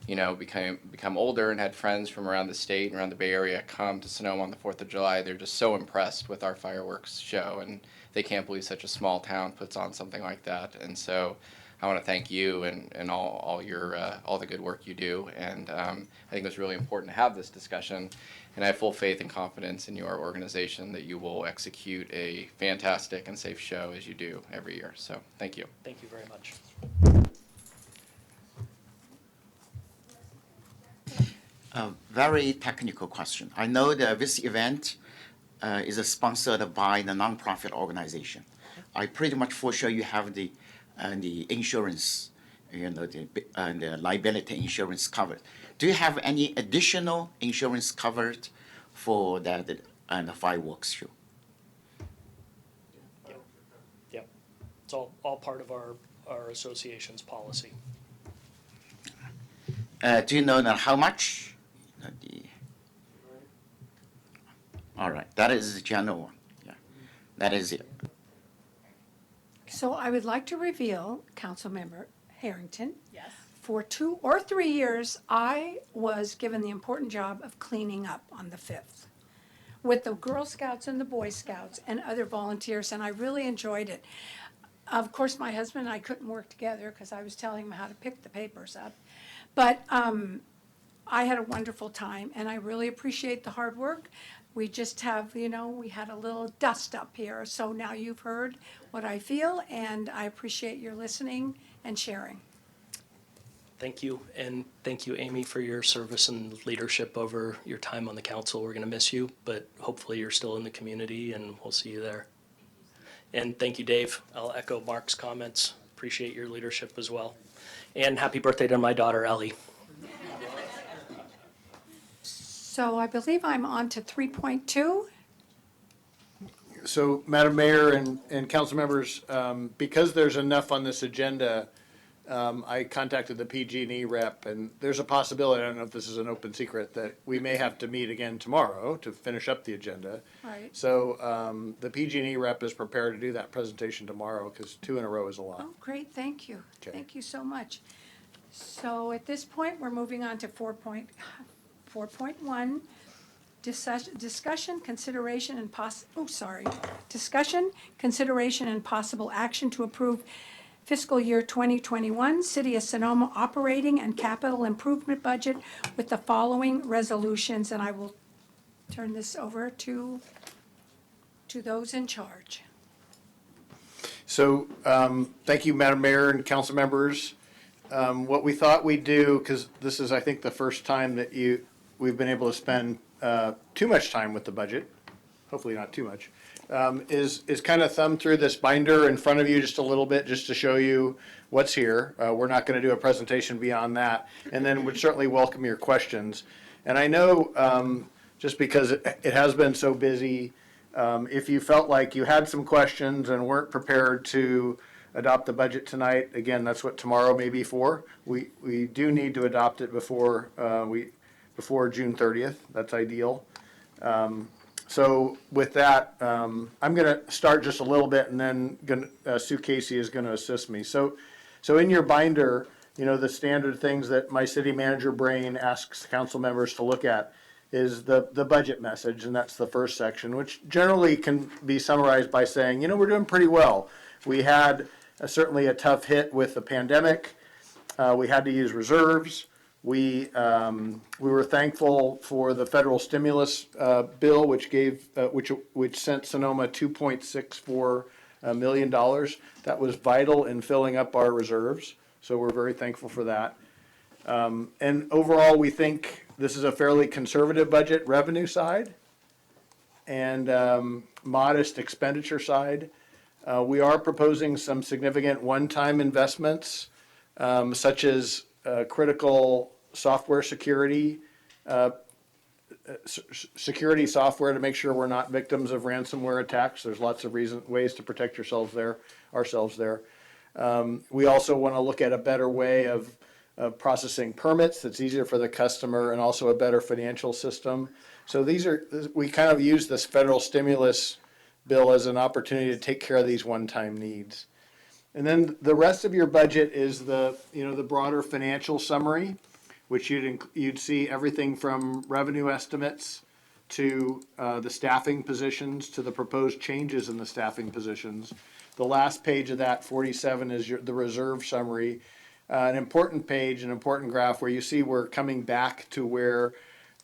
become older and had friends from around the state and around the Bay Area come to Sonoma on the 4th of July, they're just so impressed with our fireworks show, and they can't believe such a small town puts on something like that. And so I want to thank you and all the good work you do. And I think it was really important to have this discussion. And I have full faith and confidence in your organization that you will execute a fantastic and safe show as you do every year. So thank you. Thank you very much. A very technical question. I know that this event is sponsored by the nonprofit organization. I pretty much for sure you have the insurance, the liability insurance covered. Do you have any additional insurance covered for the fireworks show? Yep. It's all part of our association's policy. Do you know how much? All right, that is the general one. Yeah, that is it. So I would like to reveal, Councilmember Harrington, Yes. for 2 or 3 years, I was given the important job of cleaning up on the 5th with the Girl Scouts and the Boy Scouts and other volunteers, and I really enjoyed it. Of course, my husband and I couldn't work together because I was telling him how to pick the papers up. But I had a wonderful time, and I really appreciate the hard work. We just have, we had a little dust up here, so now you've heard what I feel, and I appreciate your listening and sharing. Thank you, and thank you, Amy, for your service and leadership over your time on the council. We're going to miss you, but hopefully you're still in the community, and we'll see you there. And thank you, Dave. I'll echo Mark's comments. Appreciate your leadership as well. And happy birthday to my daughter, Ellie. So I believe I'm on to 3.2. So, Madam Mayor and council members, because there's enough on this agenda, I contacted the PG&E rep, and there's a possibility, I don't know if this is an open secret, that we may have to meet again tomorrow to finish up the agenda. Right. So the PG&E rep is prepared to do that presentation tomorrow, because 2 in a row is a lot. Oh, great, thank you. Okay. Thank you so much. So at this point, we're moving on to 4.1, discussion, consideration, and discussion, consideration, and possible action to approve fiscal year 2021 City of Sonoma operating and capital improvement budget with the following resolutions, and I will turn this over to those in charge. So, thank you, Madam Mayor and council members. What we thought we'd do, because this is, I think, the first time that we've been able to spend too much time with the budget, hopefully not too much, is kind of thumb through this binder in front of you just a little bit, just to show you what's here. We're not going to do a presentation beyond that, and then would certainly welcome your questions. And I know, just because it has been so busy, if you felt like you had some questions and weren't prepared to adopt the budget tonight, again, that's what tomorrow may be for. We do need to adopt it before June 30th. That's ideal. So with that, I'm going to start just a little bit, and then Sue Casey is going to assist me. So in your binder, the standard things that my city manager brain asks council members to look at is the budget message, and that's the first section, which generally can be summarized by saying, we're doing pretty well. We had certainly a tough hit with the pandemic. We had to use reserves. We were thankful for the federal stimulus bill, which sent Sonoma $2.64 million. That was vital in filling up our reserves. So we're very thankful for that. And overall, we think This is a fairly conservative budget revenue side and modest expenditure side. We are proposing some significant one-time investments, such as critical software security, security software to make sure we're not victims of ransomware attacks. There's lots of ways to protect ourselves there. We also want to look at a better way of processing permits that's easier for the customer, and also a better financial system. So we kind of use this federal stimulus bill as an opportunity to take care of these one-time needs. And then the rest of your budget is the broader financial summary, which you'd see everything from revenue estimates to the staffing positions to the proposed changes in the staffing positions. The last page of that, 47, is the reserve summary. An important page, an important graph where you see we're coming back to where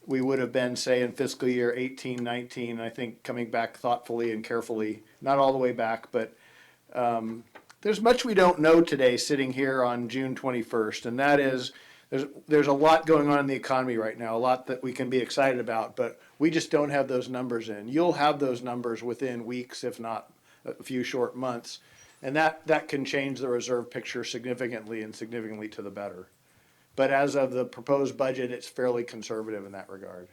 we would have been, say, in fiscal year 18-19. I think coming back thoughtfully and carefully, not all the way back, but there's much we don't know today sitting here on June 21st, and that is there's a lot going on in the economy right now, a lot that we can be excited about, but we just don't have those numbers in. You'll have those numbers within weeks, if not a few short months, and that can change the reserve picture significantly, and significantly to the better. But as of the proposed budget, it's fairly conservative in that regard.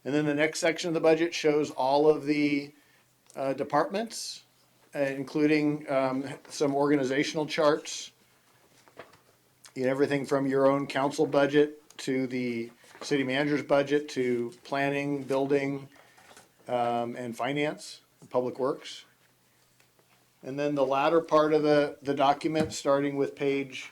And then the next section of the budget shows all of the departments, including some organizational charts. Everything from your own council budget to the city manager's budget to planning, building, and finance, public works. And then the latter part of the document, starting with page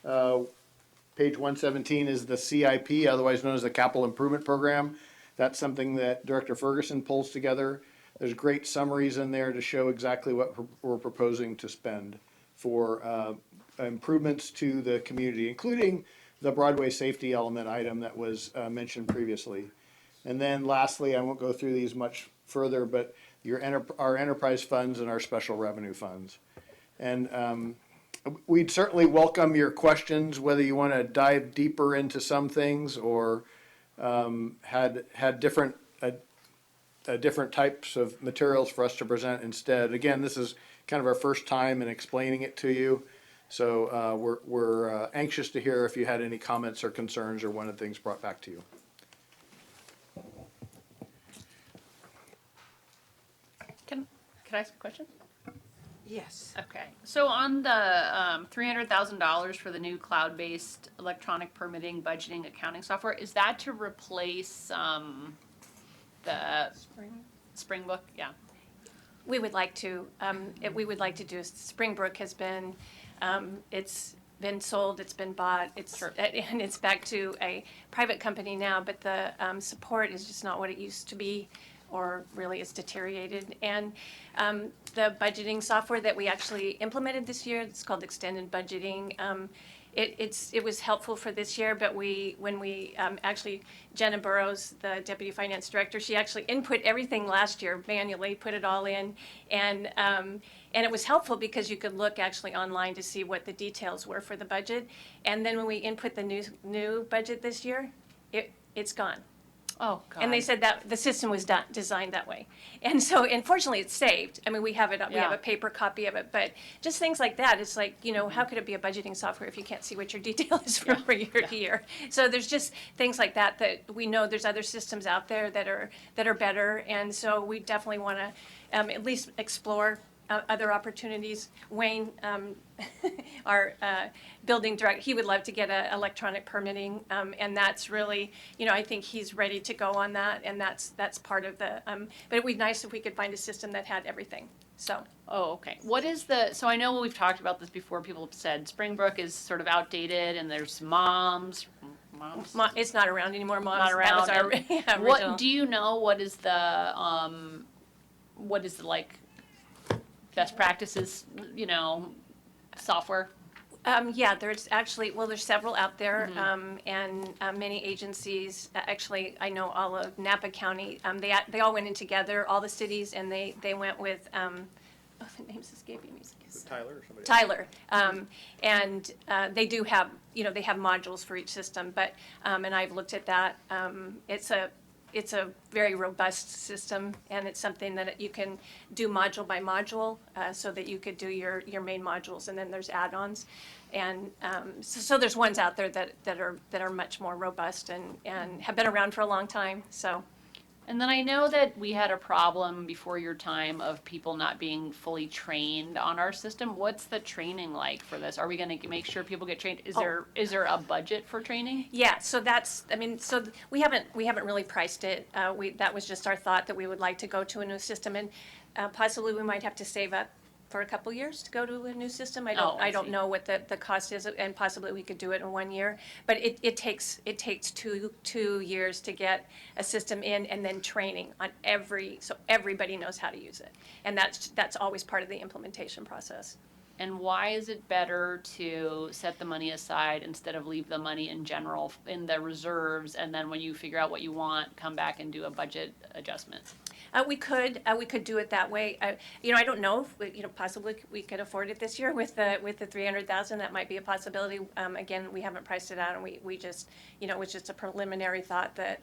117, is the CIP, otherwise known as the Capital Improvement Program. That's something that Director Ferguson pulls together. There's great summaries in there to show exactly what we're proposing to spend for improvements to the community, including the Broadway safety element item that was mentioned previously. And then lastly, I won't go through these much further, but our enterprise funds and our special revenue funds. And we'd certainly welcome your questions, whether you want to dive deeper into some things or had different types of materials for us to present instead. Again, this is kind of our first time in explaining it to you, so we're anxious to hear if you had any comments or concerns or wanted things brought back to you. Can I ask a question? Yes. Okay, so on the $300,000 for the new cloud-based electronic permitting, budgeting, accounting software, is that to replace the Springbrook? Yeah. We would like to. Springbrook has been, it's been sold, it's been bought, and it's back to a private company now. But the support is just not what it used to be, or really it's deteriorated. And the budgeting software that we actually implemented this year, it's called Extended Budgeting. It was helpful for this year, but when we actually, Jenna Burrows, the Deputy Finance Director, she actually input everything last year manually, put it all in, and it was helpful because you could look actually online to see what the details were for the budget. And then when we input the new budget this year, it's gone. Oh, God. And they said that the system was designed that way. And so, unfortunately, it's saved. I mean, we have it. We have a paper copy of it. But just things like that. It's like, how could it be a budgeting software if you can't see what your detail is from year to year? So there's just things like that we know there's other systems out there that are better. And so we definitely want to at least explore other opportunities. Wayne, our building director, he would love to get a electronic permitting, and that's really, I think he's ready to go on that, and that's part of the. But it'd be nice if we could find a system that had everything. So. Oh, okay. What is so I know we've talked about this before. People have said Springbrook is sort of outdated, and there's moms. It's not around anymore. Moms. Not around. That was our what do you know? What is the best practices, software? Yeah, there's actually, there's several out there, and many agencies. Actually, I know all of Napa County. They all went in together, all the cities, and they went with oh, the name's escaping me. Tyler or somebody? Tyler. And they do have, they have modules for each system, but, and I've looked at that. It's a very robust system, and it's something that you can do module by module, so that you could do your main modules, and then there's add-ons. And so there's ones out there that are much more robust and have been around for a long time, so. And then I know that we had a problem before your time of people not being fully trained on our system. What's the training like for this? Are we going to make sure people get trained? Is there a budget for training? Yeah, so that's, we haven't really priced it. That was just our thought that we would like to go to a new system, and possibly we might have to save up for a couple years to go to a new system. I don't see. know what the cost is, and possibly we could do it in 1 year. But it takes 2 years to get a system in, and then training on so everybody knows how to use it. And that's always part of the implementation process. And why is it better to set the money aside instead of leave the money in general in the reserves, and then when you figure out what you want, come back and do a budget adjustment? We could do it that way. I don't know if possibly we could afford it this year with the 300,000. That might be a possibility. Again, we haven't priced it out, and we just it was just a preliminary thought that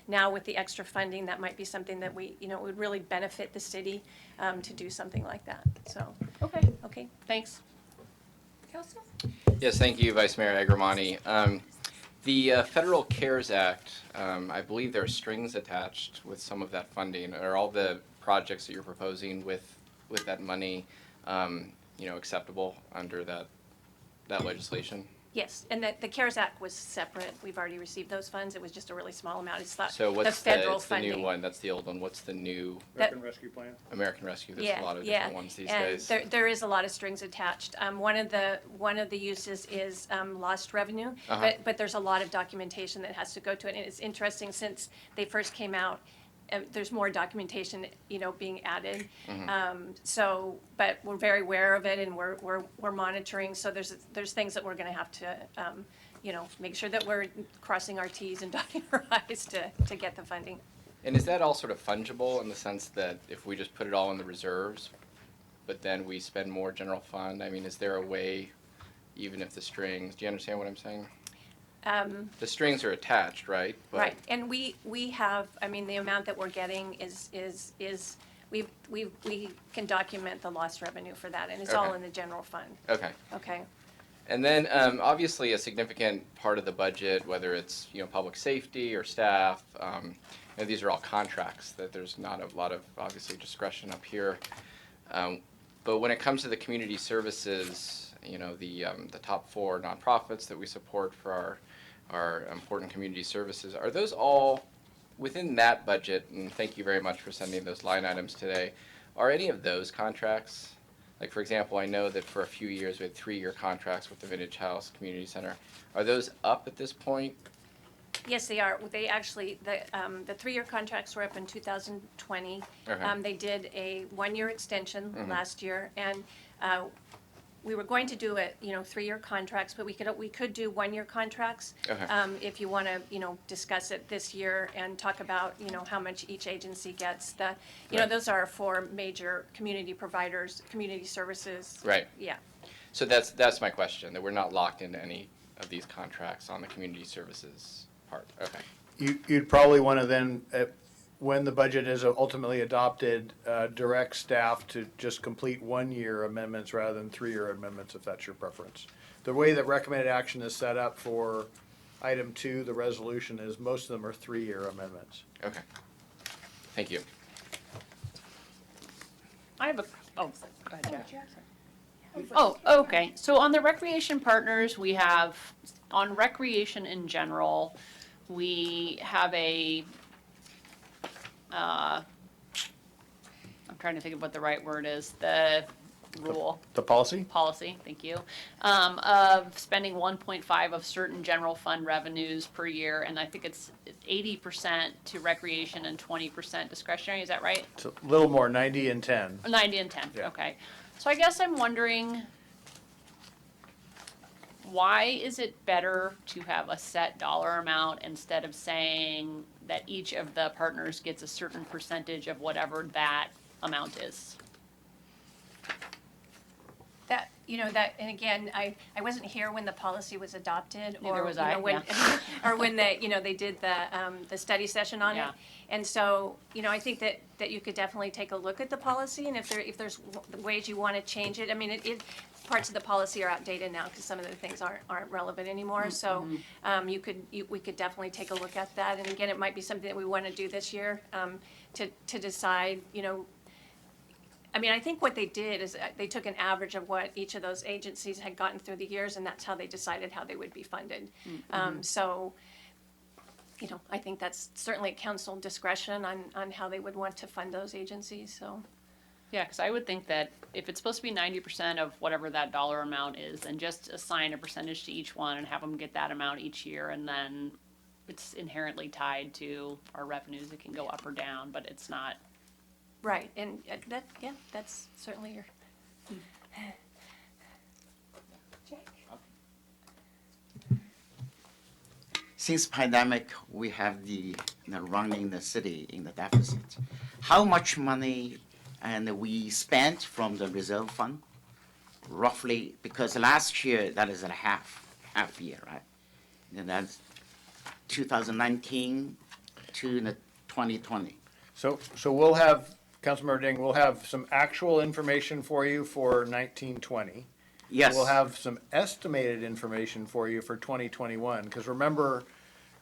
now with the extra funding, that might be something that it would really benefit the city to do something like that. So okay, thanks. Council? Yes, thank you, Vice Mayor Agramani. The Federal CARES Act, I believe there are strings attached with some of that funding. Are all the projects that you're proposing with that money, acceptable under that legislation? Yes, and the CARES Act was separate. We've already received those funds. It was just a really small amount. It's So the what's federal it's funding. the new one? That's the old one. What's the new American Rescue Plan? American Rescue? There's a lot of different ones these and days. there is a lot of strings attached. One of the uses is lost revenue, but there's a lot of documentation that has to go to it. And it's interesting, since they first came out, there's more documentation, being added. But we're very aware of it, and we're monitoring. So there's things that we're going to have to, make sure that we're crossing our T's and dotting our I's to get the funding. And is that all sort of fungible in the sense that if we just put it all in the reserves, but then we spend more general fund? I mean, is there a way, even if the strings? Do you understand what I'm saying? The strings are attached, right? But Right, and we have, the amount that we're getting is we can document the lost revenue for that, and it's all Okay. in the general fund. Okay. Okay. And then obviously a significant part of the budget, whether it's public safety or staff, these are all contracts that there's not a lot of obviously discretion up here. But when it comes to the community services, the top 4 nonprofits that we support for our important community services, are those all within that budget? And thank you very much for sending those line items today. Are any of those contracts? Like, for example, I know that for a few years we had 3-year contracts with the Vintage House Community Center. Are those up at this point? Yes, they are. They actually, the 3-year contracts were up in 2020. Okay. They did a 1-year extension last year, and we were going to do it, 3-year contracts, but we could do 1-year contracts. Okay. If you want to, discuss it this year and talk about, how much each agency gets. Right. Those are 4 major community providers, community services. Right. Yeah. So that's my question, that we're not locked into any of these contracts on the community services part. Okay. You'd probably want to then, when the budget is ultimately adopted, direct staff to just complete 1-year amendments rather than 3-year amendments, if that's your preference. The way that recommended action is set up for item 2, the resolution, is most of them are 3-year amendments. Okay. Thank you. I have go ahead, Jack. Oh, okay. So on the recreation partners, we have, on recreation in general, we have I'm trying to think of what the right word is, the rule. The policy? Policy, thank you, of spending 1.5 of certain general fund revenues per year, and I think it's 80% to recreation and 20% discretionary, is that right? It's a little more, 90 and 10. 90 and 10, Yeah. okay. So I guess I'm wondering, why is it better to have a set dollar amount instead of saying that each of the partners gets a certain percentage of whatever that amount is? you know, that, and again, I wasn't here when the policy was adopted. Neither or was you know, I, when, or when they did the study session on it. Yeah. And so, I think that you could definitely take a look at the policy, and if there's ways you want to change it. I mean, parts of the policy are outdated now because some of the things aren't relevant anymore. So, we could definitely take a look at that. And again, it might be something that we want to do this year, to decide, I mean, I think what they did is they took an average of what each of those agencies had gotten through the years, and that's how they decided how they would be funded. So, I think that's certainly at council discretion on how they would want to fund those agencies, so. Yeah, because I would think that if it's supposed to be 90% of whatever that dollar amount is, then just assign a percentage to each one and have them get that amount each year, and then it's inherently tied to our revenues. It can go up or down, but it's not. Right, and that's certainly your. Since pandemic, we have the running the city in the deficit. How much money and we spent from the reserve fund? Roughly, because last year that is a half year, right? And that's 2019 to 2020. So we'll have, Councilmember Ding, we'll have some actual information for you for 1920. Yes. We'll have some estimated information for you for 2021, because remember,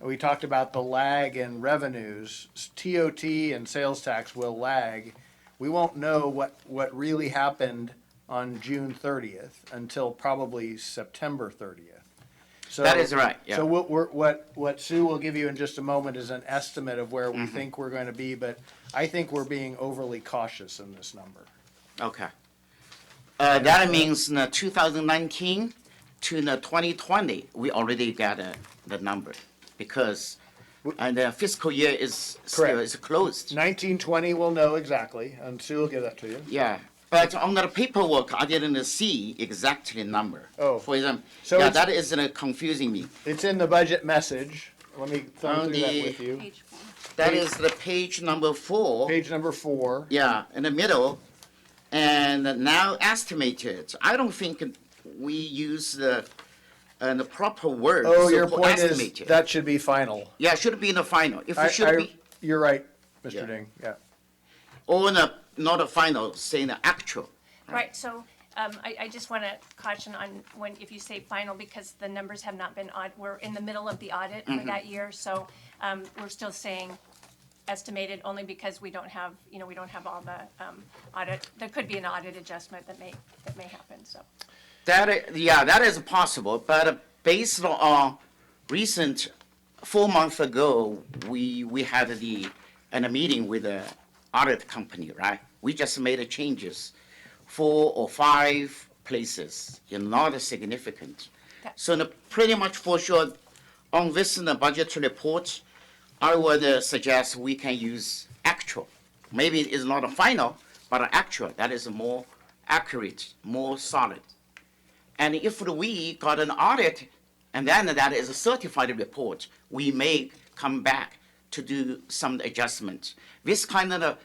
we talked about the lag in revenues. TOT and sales tax will lag. We won't know what really happened on June 30th until probably September 30th. So, that is right, yeah. So what Sue will give you in just a moment is an estimate of where we think we're going to be, but I think we're being overly cautious in this number. Okay. That means 2019 to 2020, we already got the number because the fiscal year is still is closed. 1920 we'll know exactly, and Sue will give that to you. Yeah, but on the paperwork, I didn't see exactly number. Oh. For example, So yeah, it's- that is confusing me. It's in the budget message. Let me thumb On through that the- with you. That is the page number 4. Page number 4. Yeah, in the middle, and now estimated. I don't think we use the proper word. Oh, your for point estimated. is that should be final. Yeah, should be in the final. If it should be, You're right, Mr. Yeah. Ding. Yeah. or not a final, saying the actual. Right, so, I just want to caution on if you say final, because the numbers have not been we're in the middle of the audit for that year, so, we're still saying estimated only because we don't have all the, audit. There could be an audit adjustment that may happen, so. That is possible, but based on recent 4 months ago, we had a meeting with the audit company, right? We just made changes, 4 or 5 places, not significant. So pretty much for sure, on this budget report, I would suggest we can use actual. Maybe it is not a final, but actual. That is more accurate, more solid. And if we got an audit, and then that is a certified report, we may come back to do some adjustments. This kind of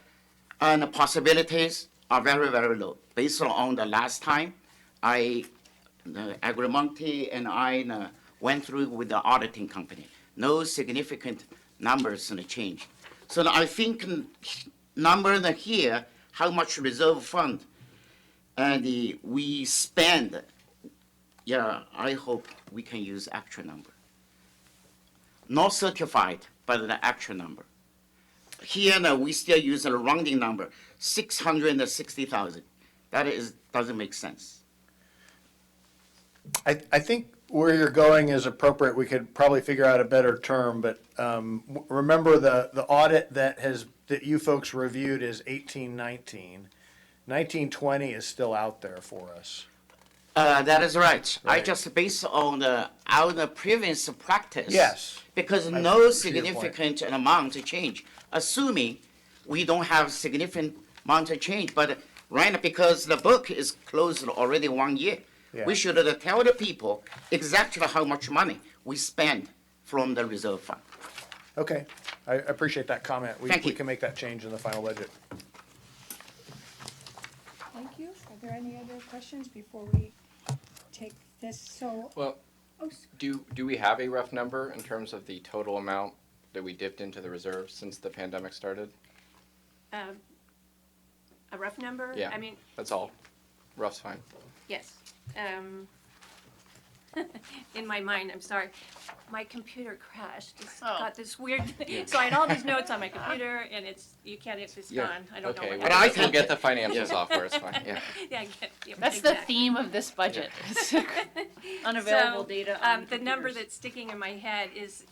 possibilities are very, very low. Based on the last time, Agrimonte and I went through with the auditing company. No significant numbers in the change. So I think number here, how much reserve fund and we spend. Yeah, I hope we can use actual number. Not certified, but the actual number. Here we still use a rounding number, 660,000. That doesn't make sense. I think where you're going is appropriate. We could probably figure out a better term, but remember the audit that you folks reviewed is 1819. 1920 is still out there for us. That is right. I Right. just based on our previous practice. Yes. Because I no see your point. significant amount of change, assuming we don't have significant amount of change. But right, because the book is closed already 1 year, Yeah. we should tell the people exactly how much money we spend from the reserve fund. Okay, I appreciate that comment. Thank We you. can make that change in the final budget. Thank you. Are there any other questions before we take this, so. Well, Oh, do we have a rough number in terms of the total amount that we dipped into the reserves since the pandemic started? A rough number? Yeah. I mean, That's all. Rough's fine. yes. In my mind, I'm sorry, my computer crashed. It's got this weird, so I had all these notes on my computer, and it's Yeah. gone. I don't know Okay, what well, happened. we'll get the financial software, it's fine, yeah. Yeah, That's the exactly. theme of this budget. Unavailable So, data on the number computers. that's sticking in my head is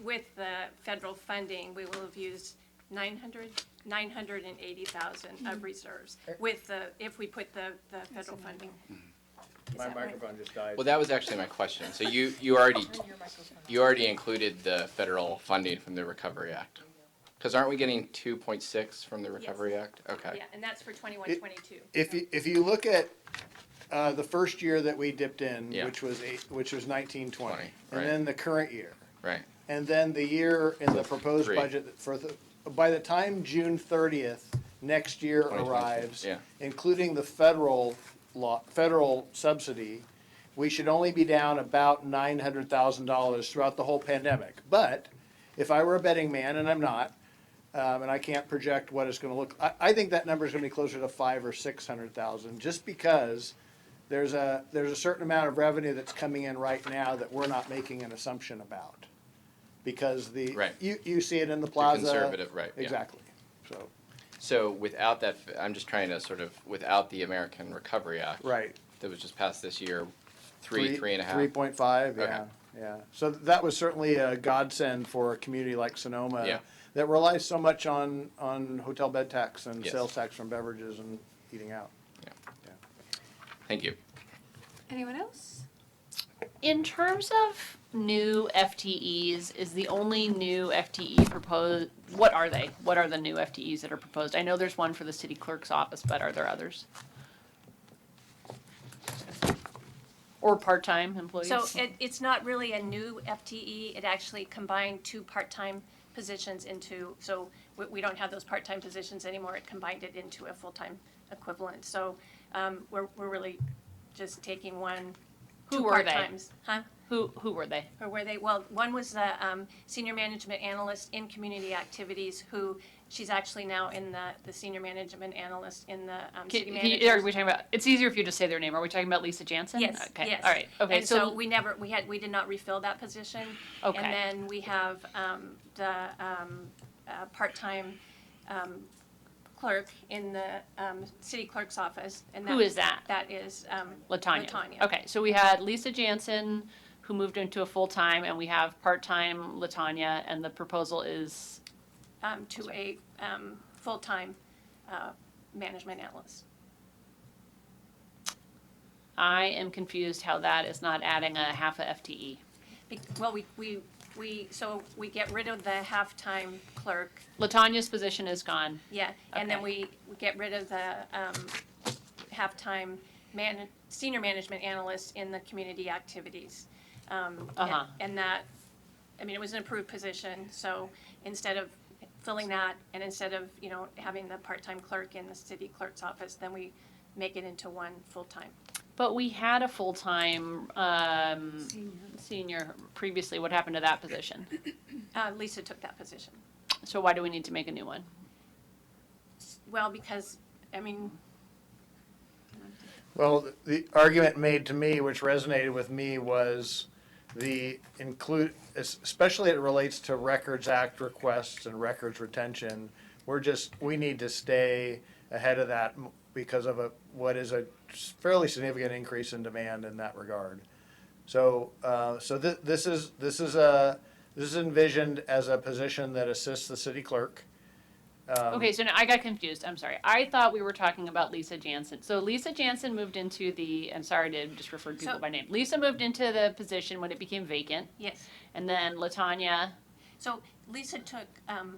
with the federal funding, we will have used 980,000 of reserves with if we put the federal funding. Is My that right? microphone just died. Well, that was actually my question. So you already included the federal funding from the Recovery Act? Because aren't we getting 2.6 from the Recovery Act? Okay. Yeah, and that's for 21, It- 22. If you look at the first year that we dipped in, Yeah. which was 1920, right. and then the current year, Right. and then the year in the proposed Three. budget by the time June 30th next year 2022, arrives, yeah. including the federal subsidy, we should only be down about $900,000 throughout the whole pandemic. But if I were a betting man, and I'm not, and I can't project what it's going to look, I think that number is going to be closer to 500,000 or 600,000, just because there's a certain amount of revenue that's coming in right now that we're not making an assumption about, because Right. you see it in the plaza. conservative, right, yeah. Exactly. So without that, I'm just trying to without the American Recovery Act. Right. That was just passed this year, 3.5. 3.5, yeah, Okay. yeah. So that was certainly a godsend for a community like Sonoma Yeah. that relies so much on hotel bed tax and Yes. sales tax from beverages and eating out. Thank you. Anyone else? In terms of new FTEs, is the only new FTE proposed, what are they? What are the new FTEs that are proposed? I know there's one for the city clerk's office, but are there others? Or part-time employees? So it's not really a new FTE, it actually combined two part-time positions into, so we don't have those part-time positions anymore, it combined it into a full-time equivalent. So we're really just taking Who two were they? part-times. Huh? Who were they? Or were they, well, one was the senior management analyst in community activities, who, she's actually now in the senior management analyst in the city Are manager. we talking about, it's easier if you just say their name. Are we talking about Lisa Jansen? Yes, Okay, yes. all right. Okay, And so we did not refill that position. Okay. And then we have the part-time clerk in the city clerk's office. And Who is that? That is Latanya. Latanya. Okay, so we had Lisa Jansen, who moved into a full-time, and we have part-time Latanya, and the proposal is, To a full-time management analyst. I am confused how that is not adding a half a FTE. Well, so we get rid of the half-time clerk. Latanya's position is gone. Yeah, and then Okay. we get rid of the half-time senior management analyst in the community activities. Uh-huh. And that, I mean, it was an approved position, so instead of filling that, and instead of, having the part-time clerk in the city clerk's office, then we make it into one full-time. But we had a full-time senior previously. What happened to that position? Lisa took that position. So why do we need to make a new one? Well, because, I mean, Well, the argument made to me, which resonated with me, was especially it relates to Records Act requests and records retention. We need to stay ahead of that because of what is a fairly significant increase in demand in that regard. So this is envisioned as a position that assists the city clerk. Okay, so now I got confused. I'm sorry. I thought we were talking about Lisa Jansen. So Lisa Jansen moved into I'm sorry to just refer to people by name. Lisa moved into the position when it became vacant. yes. And then Latanya, So Lisa took, I can't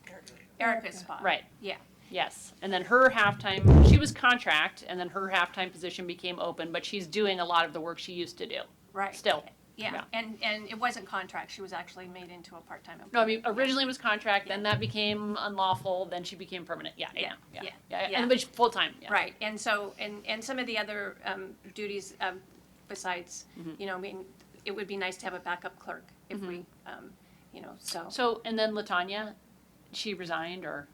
think of Erica's spot. right, Yeah. yes. And then her halftime, she was contract, and then her halftime position became open, but she's doing a lot of the work she used to do. Right. Still. Yeah, and it wasn't contract, she was actually made into a part-time employee. No, I mean, originally it was contract, then that became unlawful, then she became permanent. Yeah, Yeah, yeah. yeah. And which full-time, yeah. Right, and so, and some of the other duties besides, you know, I mean, it would be nice to have a backup clerk if we, you know, so. So, and then Latanya, she resigned or?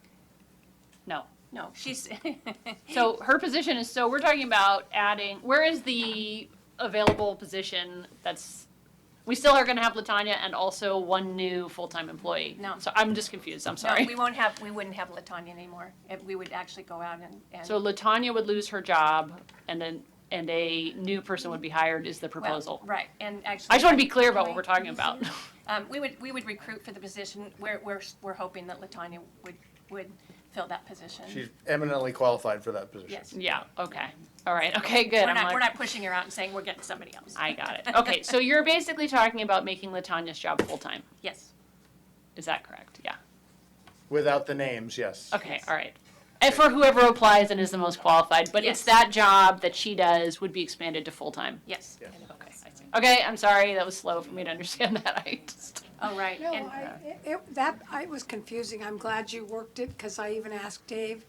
No. No, she's, So her position is, so we're talking about adding, where is the available position that's, we still are gonna have Latanya and also one new full-time employee? No. So I'm just confused, I'm no, sorry. we wouldn't have Latanya anymore. We would actually go out and. So Latanya would lose her job and then, and a new person would be hired is the well, proposal. right, and actually. I just wanna be clear about what we're talking about. We would recruit for the position, we're hoping that Latanya would fill that position. She's eminently qualified for that position. Yes. Yeah, okay. All right, okay, good. We're I'm not, we're like, not pushing her out and saying we're getting somebody else. I got it. Okay, so you're basically talking about making Latanya's job full-time. Yes. Is that correct? Yeah. Without the names, yes. Okay, all right. And for whoever applies and is the most qualified, but it's Yes. that job that she does would be expanded to full-time. Yes. Yes. Okay, I see. Okay, I'm sorry, that was slow for me to understand that. I just, Oh, right. No, And I was confusing. I'm glad you worked it, because I even asked Dave,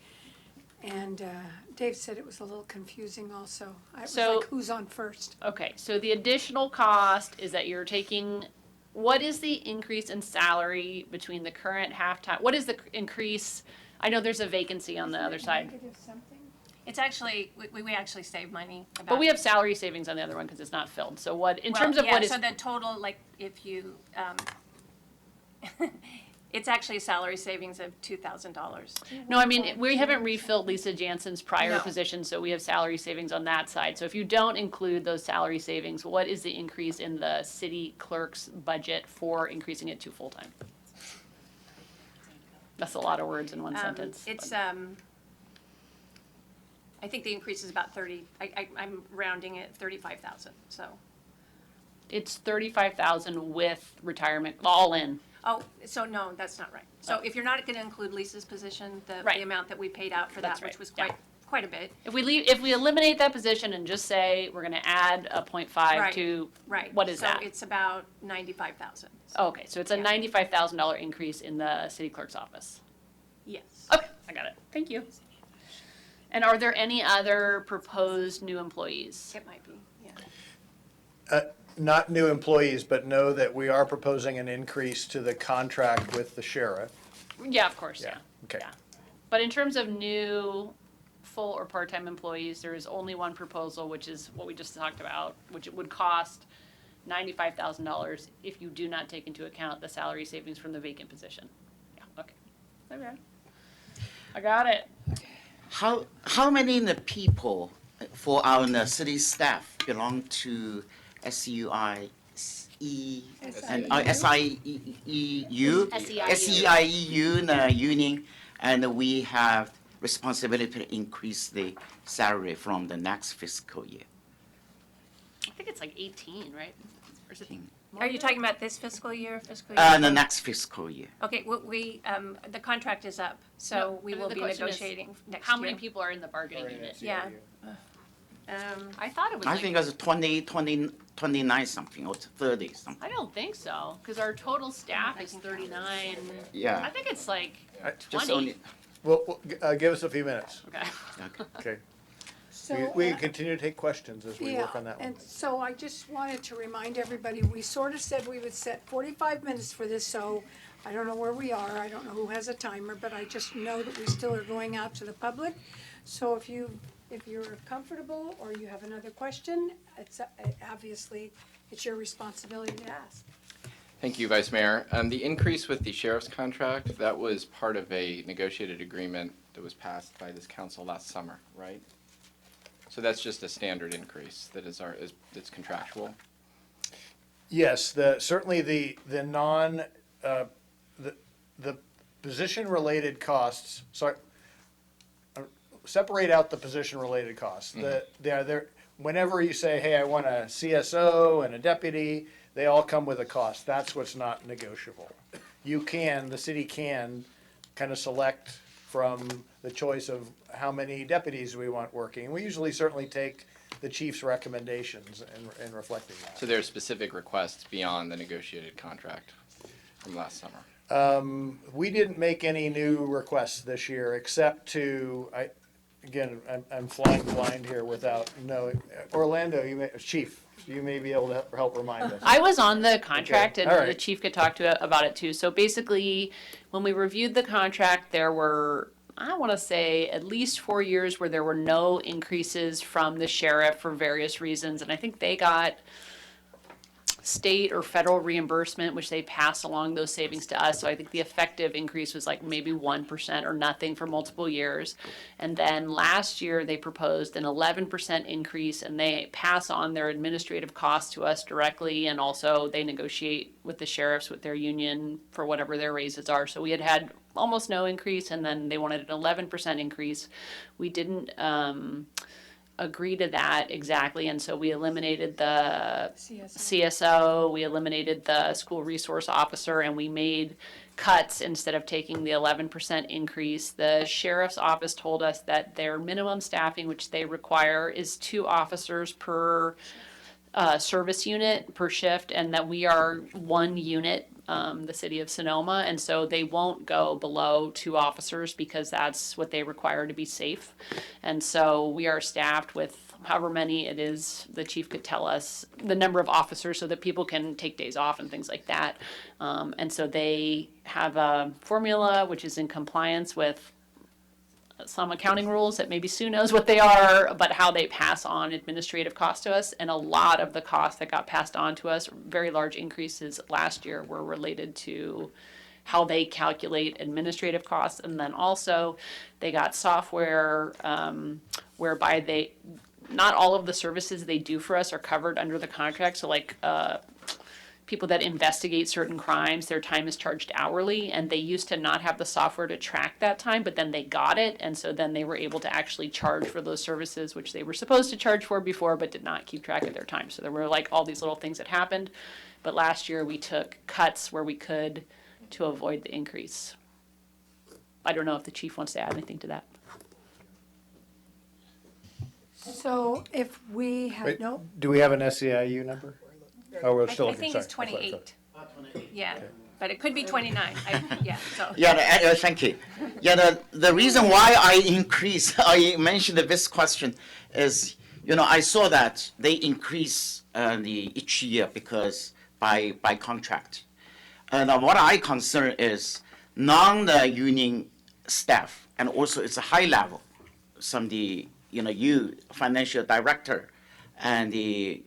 and Dave said it was a little confusing also. I was So- like, who's on first? okay, so the additional cost is that you're taking, what is the increase in salary between the current halftime? What is the increase? I know there's a vacancy on the other side, Negative something? it's actually, we actually save money about. but we have salary savings on the other one because it's not filled. So what, in Well, terms of yeah, what is? So the total, like, if you, it's actually a salary savings of $2,000. No, I mean, we haven't refilled Lisa Jansen's prior No. position, so we have salary savings on that side. So if you don't include those salary savings, what is the increase in the city clerk's budget for increasing it to full-time? That's a lot of words in one sentence. It's, but- I think the increase is about 30, I'm rounding it 35,000, so. It's 35,000 with retirement, all in. Oh, so no, that's not right. So if you're not gonna include Lisa's position, the Right. amount that we paid out for That's that, right, which was yeah. quite a bit. If we eliminate that position and just say we're gonna add a 0.5 Right, to, Right. what is that? So it's about 95,000. Oh, okay, so it's a Yeah. $95,000 increase in the city clerk's office. Yes. Okay, I got it. Thank you. And are there any other proposed new employees? It might be, yeah. Not new employees, but know that we are proposing an increase to the contract with the sheriff. Yeah, of course, yeah. Okay. Yeah. But in terms of new full or part-time employees, there is only one proposal, which is what we just talked about, which it would cost $95,000 if you do not take into account the salary savings from the vacant position. Yeah, okay. Okay. I got it. How many the people for our city staff belong to SUIE and SIEU? SEIEU the union, and we have responsibility to increase the salary from the next fiscal year. I think it's like 18, right? Or is it more Are you than talking about this fiscal year? The next fiscal year. Okay, we, the contract is up, so No, we I mean, will the be question is, negotiating next year. How many people are in the bargaining unit? Yeah. I thought it was I like, think it's 29 something or 30 something. I don't think so, because our total staff is 39. Yeah. I think it's like Just 20. only, Well, give us a few minutes. Okay. Okay. So, We can continue to take questions as we work on that one. and so I just wanted to remind everybody, we sort of said we would set 45 minutes for this, so I don't know where we are, I don't know who has a timer, but I just know that we still are going out to the public. So if you're comfortable or you have another question, it's, obviously, it's your responsibility to ask. Thank you, Vice Mayor. The increase with the sheriff's contract, that was part of a negotiated agreement that was passed by this council last summer, right? So that's just a standard increase that is that's contractual. Yes, certainly the position-related costs, sorry, separate out the position-related costs. Whenever you say, hey, I want a CSO and a deputy, they all come with a cost. That's what's not negotiable. The city can kind of select from the choice of how many deputies we want working. We usually certainly take the chief's recommendations and reflecting that. So there are specific requests beyond the negotiated contract from last summer. We didn't make any new requests this year, except I'm flying blind here without knowing. Orlando, Chief, you may be able to help remind us. I was on the contract, Okay, and all right. the chief could talk to about it too. So basically, when we reviewed the contract, there were, I want to say, at least 4 years where there were no increases from the sheriff for various reasons, and I think they got state or federal reimbursement, which they pass along those savings to us. So I think the effective increase was like maybe 1% or nothing for multiple years. And then last year they proposed an 11% increase, and they pass on their administrative costs to us directly, and also they negotiate with the sheriffs, with their union, for whatever their raises are. So we had almost no increase, and then they wanted an 11% increase. We didn't agree to that exactly, and so we eliminated the CSO, we eliminated the school resource officer, and we made cuts instead of taking the 11% increase. The sheriff's office told us that their minimum staffing, which they require, is 2 officers per service unit per shift, and that we are 1 unit, the city of Sonoma, and so they won't go below 2 officers because that's what they require to be safe. And so we are staffed with however many it is, the chief could tell us the number of officers so that people can take days off and things like that. And so they have a formula which is in compliance with some accounting rules that maybe Sue knows what they are, but how they pass on administrative costs to us. And a lot of the costs that got passed on to us, very large increases last year, were related to how they calculate administrative costs. And then also they got software whereby not all of the services they do for us are covered under the contract. So like people that investigate certain crimes, their time is charged hourly, and they used to not have the software to track that time, but then they got it, and so then they were able to actually charge for those services, which they were supposed to charge for before, but did not keep track of their time. So there were like all these little things that happened, but last year we took cuts where we could to avoid the increase. I don't know if the chief wants to add anything to that. So if we have Wait, no, do we have an SEIU number? Oh, we're still I looking, think sorry. it's 28. Yeah, but it could be 29. Yeah, so. Yeah, thank you. Yeah, the reason why I mentioned this question is, I saw that they increase each year because by contract. And what I concern is non-union staff, and also it's a high level, you financial director, and the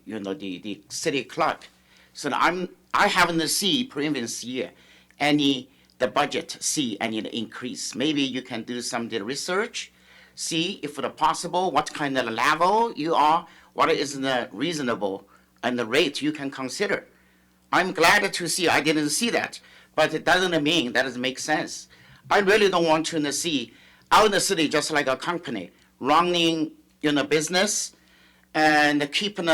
city clerk. So I haven't seen previous year the budget see any increase. Maybe you can do some research, see if it's possible what kind of level you are, what is the reasonable and the rate you can consider. I'm glad to see I didn't see that, but it doesn't mean that it makes sense. I really don't want to see out in the city just like a company running business and keeping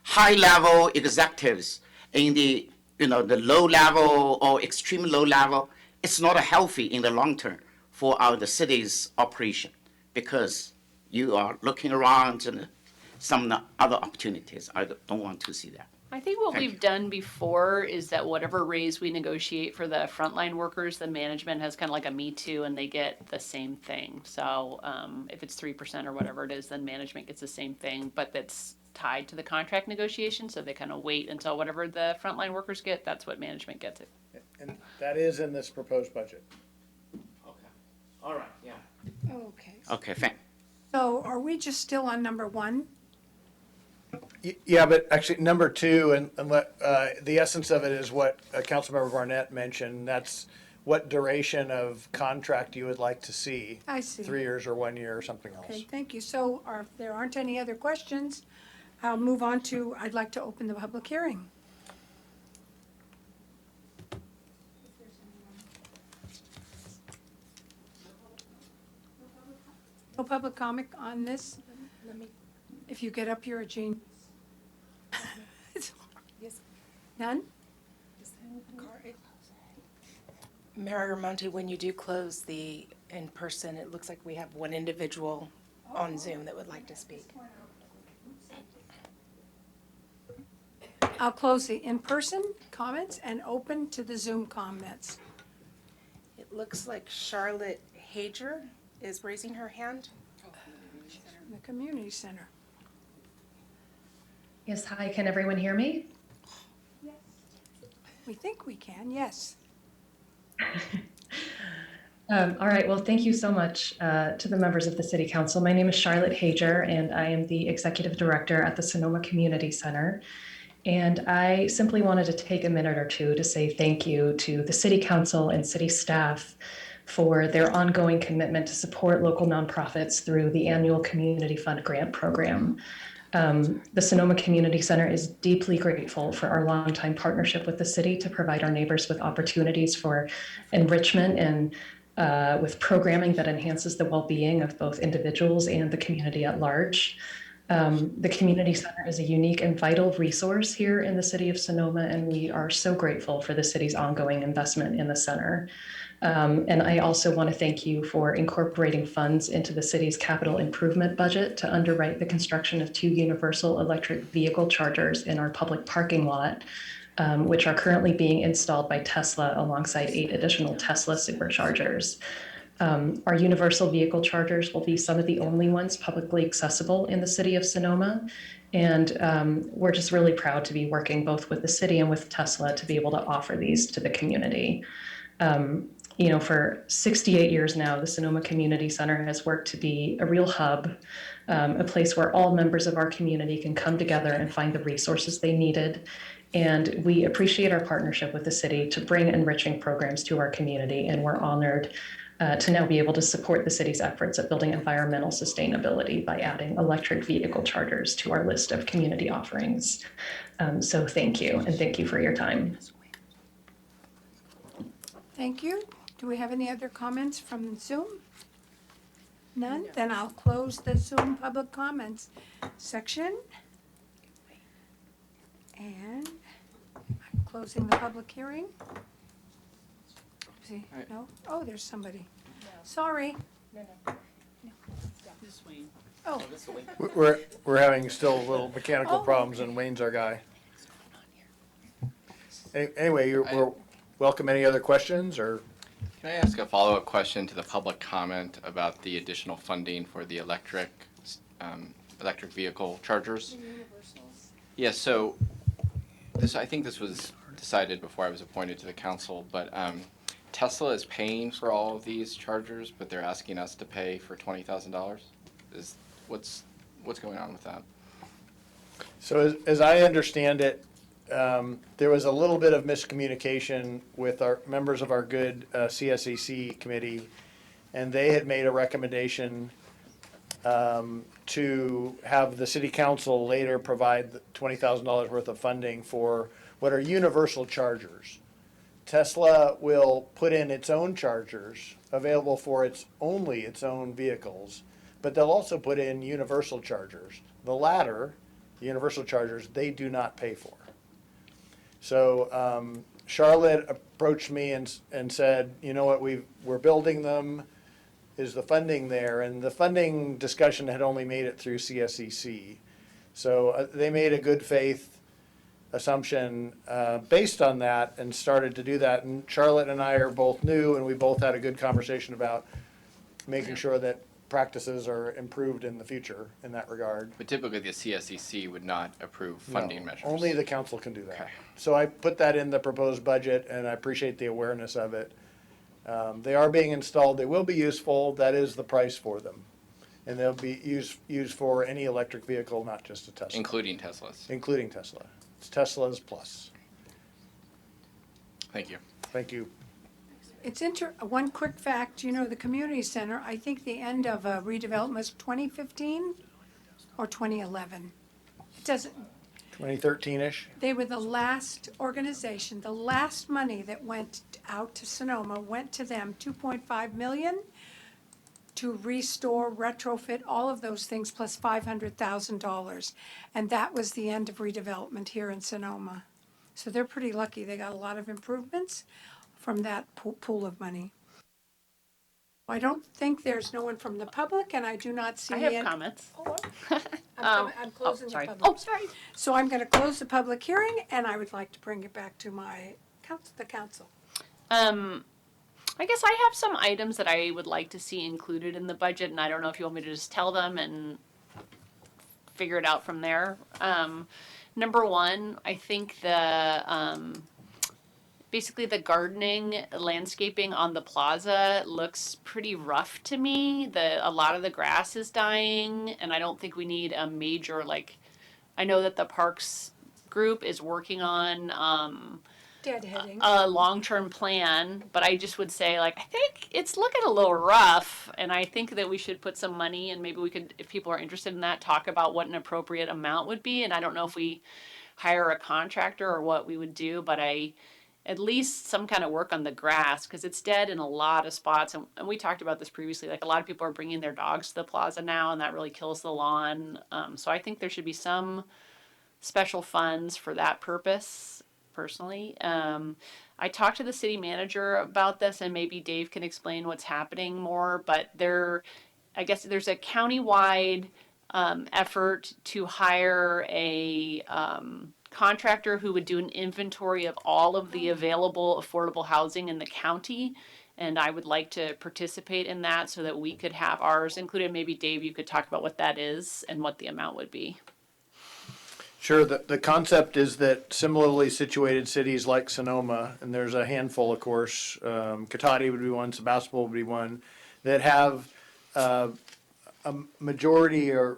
high level executives in the the low level or extreme low level. It's not healthy in the long term for the city's operation, because you are looking around and some other opportunities. I don't want to see that. I think what we've done before is that whatever raise we negotiate for the frontline workers, the management has kind of like a me too, and they get the same thing. So if it's 3% or whatever it is, then management gets the same thing, but that's tied to the contract negotiation. So they kind of wait until whatever the frontline workers get, that's what management gets it. And that is in this proposed budget. Okay. All right. Yeah. okay. Okay. Thanks. So are we just still on number 1? Yeah, but actually, number 2, and the essence of it is what Councilmember Barnett mentioned. That's what duration of contract you would like to see. I see. 3 years or 1 year or something else. Okay, thank you. So if there aren't any other questions, I'll move on to, I'd like to open the public hearing. No public comment on this? If you get up here, Jean. None? Mayor Monty, when you do close the in person. It looks like we have one individual on Zoom that would like to speak. I'll close the in-person comments and open to the Zoom comments. It looks like Charlotte Hager is raising her hand. The community center. Yes, hi, can everyone hear me? We think we can, yes. All right, well, thank you so much to the members of the City Council. My name is Charlotte Hager, and I am the Executive Director at the Sonoma Community Center. And I simply wanted to take a minute or two to say thank you to the City Council and City staff for their ongoing commitment to support local nonprofits through the annual Community Fund Grant Program. The Sonoma Community Center is deeply grateful for our longtime partnership with the city to provide our neighbors with opportunities for enrichment and with programming that enhances the well-being of both individuals and the community at large. The Community Center is a unique and vital resource here in the city of Sonoma, and we are so grateful for the city's ongoing investment in the center. And I also want to thank you for incorporating funds into the city's capital improvement budget to underwrite the construction of 2 universal electric vehicle chargers in our public parking lot, which are currently being installed by Tesla alongside 8 additional Tesla superchargers. Our universal vehicle chargers will be some of the only ones publicly accessible in the city of Sonoma. And we're just really proud to be working both with the city and with Tesla to be able to offer these to the community. For 68 years now, the Sonoma Community Center has worked to be a real hub, a place where all members of our community can come together and find the resources they needed. And we appreciate our partnership with the city to bring enriching programs to our community, and we're honored to now be able to support the city's efforts at building environmental sustainability by adding electric vehicle chargers to our list of community offerings. So thank you, and thank you for your time. Thank you. Do we have any other comments from Zoom? None? Then I'll close the Zoom public comments section. And I'm closing the public hearing. See, no? Oh, there's somebody. Sorry. Oh, We're having still little mechanical problems, and Wayne's our guy. Anyway, we're welcome. Any other questions, or? Can I ask a follow-up question to the public comment about the additional funding for the electric vehicle chargers? Yes, so I think this was decided before I was appointed to the council, but Tesla is paying for all of these chargers, but they're asking us to pay for $20,000. What's going on with that? So as I understand it, there was a little bit of miscommunication with our members of our good CSEC committee, and they had made a recommendation to have the city council later provide $20,000 worth of funding for what are universal chargers. Tesla will put in its own chargers available for its own vehicles, but they'll also put in universal chargers. The latter, the universal chargers, they do not pay for. So Charlotte approached me and said, you know what, we're building them. Is the funding there? And the funding discussion had only made it through CSEC. So they made a good faith assumption based on that and started to do that. And Charlotte and I are both new, and we both had a good conversation about making sure that practices are improved in the future in that regard. But typically the CSEC would not approve funding measures. Only the council can do that. Okay. So I put that in the proposed budget, and I appreciate the awareness of it. They are being installed. They will be useful. That is the price for them. And they'll be used for any electric vehicle, not just a Tesla. Including Teslas. Including Tesla. It's Tesla's plus. Thank you. Thank you. it's one quick fact, the community center, I think the end of redevelopment was 2015 or 2011. It doesn't, 2013-ish? They were the last organization, the last money that went out to Sonoma went to them, 2.5 million to restore, retrofit, all of those things, plus $500,000. And that was the end of redevelopment here in Sonoma. So they're pretty lucky. They got a lot of improvements from that pool of money. I don't think there's no one from the public, and I do not see I have it. comments. I'm closing the sorry. public. Oh, sorry. So I'm going to close the public hearing, and I would like to bring it back to the council. I guess I have some items that I would like to see included in the budget, and I don't know if you want me to just tell them and figure it out from there. Number one, I think basically the gardening, landscaping on the plaza looks pretty rough to me. A lot of the grass is dying, and I don't think we need a major, I know that the parks group is working on Deadheading. a long-term plan, but I just would say, I think it's looking a little rough, and I think that we should put some money, and maybe we could, if people are interested in that, talk about what an appropriate amount would be. And I don't know if we hire a contractor or what we would do, but at least some kind of work on the grass, because it's dead in a lot of spots. And we talked about this previously. A lot of people are bringing their dogs to the plaza now, and that really kills the lawn. So I think there should be some special funds for that purpose, personally. I talked to the city manager about this, and maybe Dave can explain what's happening more. But I guess there's a countywide effort to hire a contractor who would do an inventory of all of the available affordable housing in the county. And I would like to participate in that so that we could have ours included. Maybe Dave, you could talk about what that is and what the amount would be. Sure. The concept is that similarly situated cities like Sonoma, and there's a handful, of course, Cotati would be one, Sebastopol would be one, that have a majority of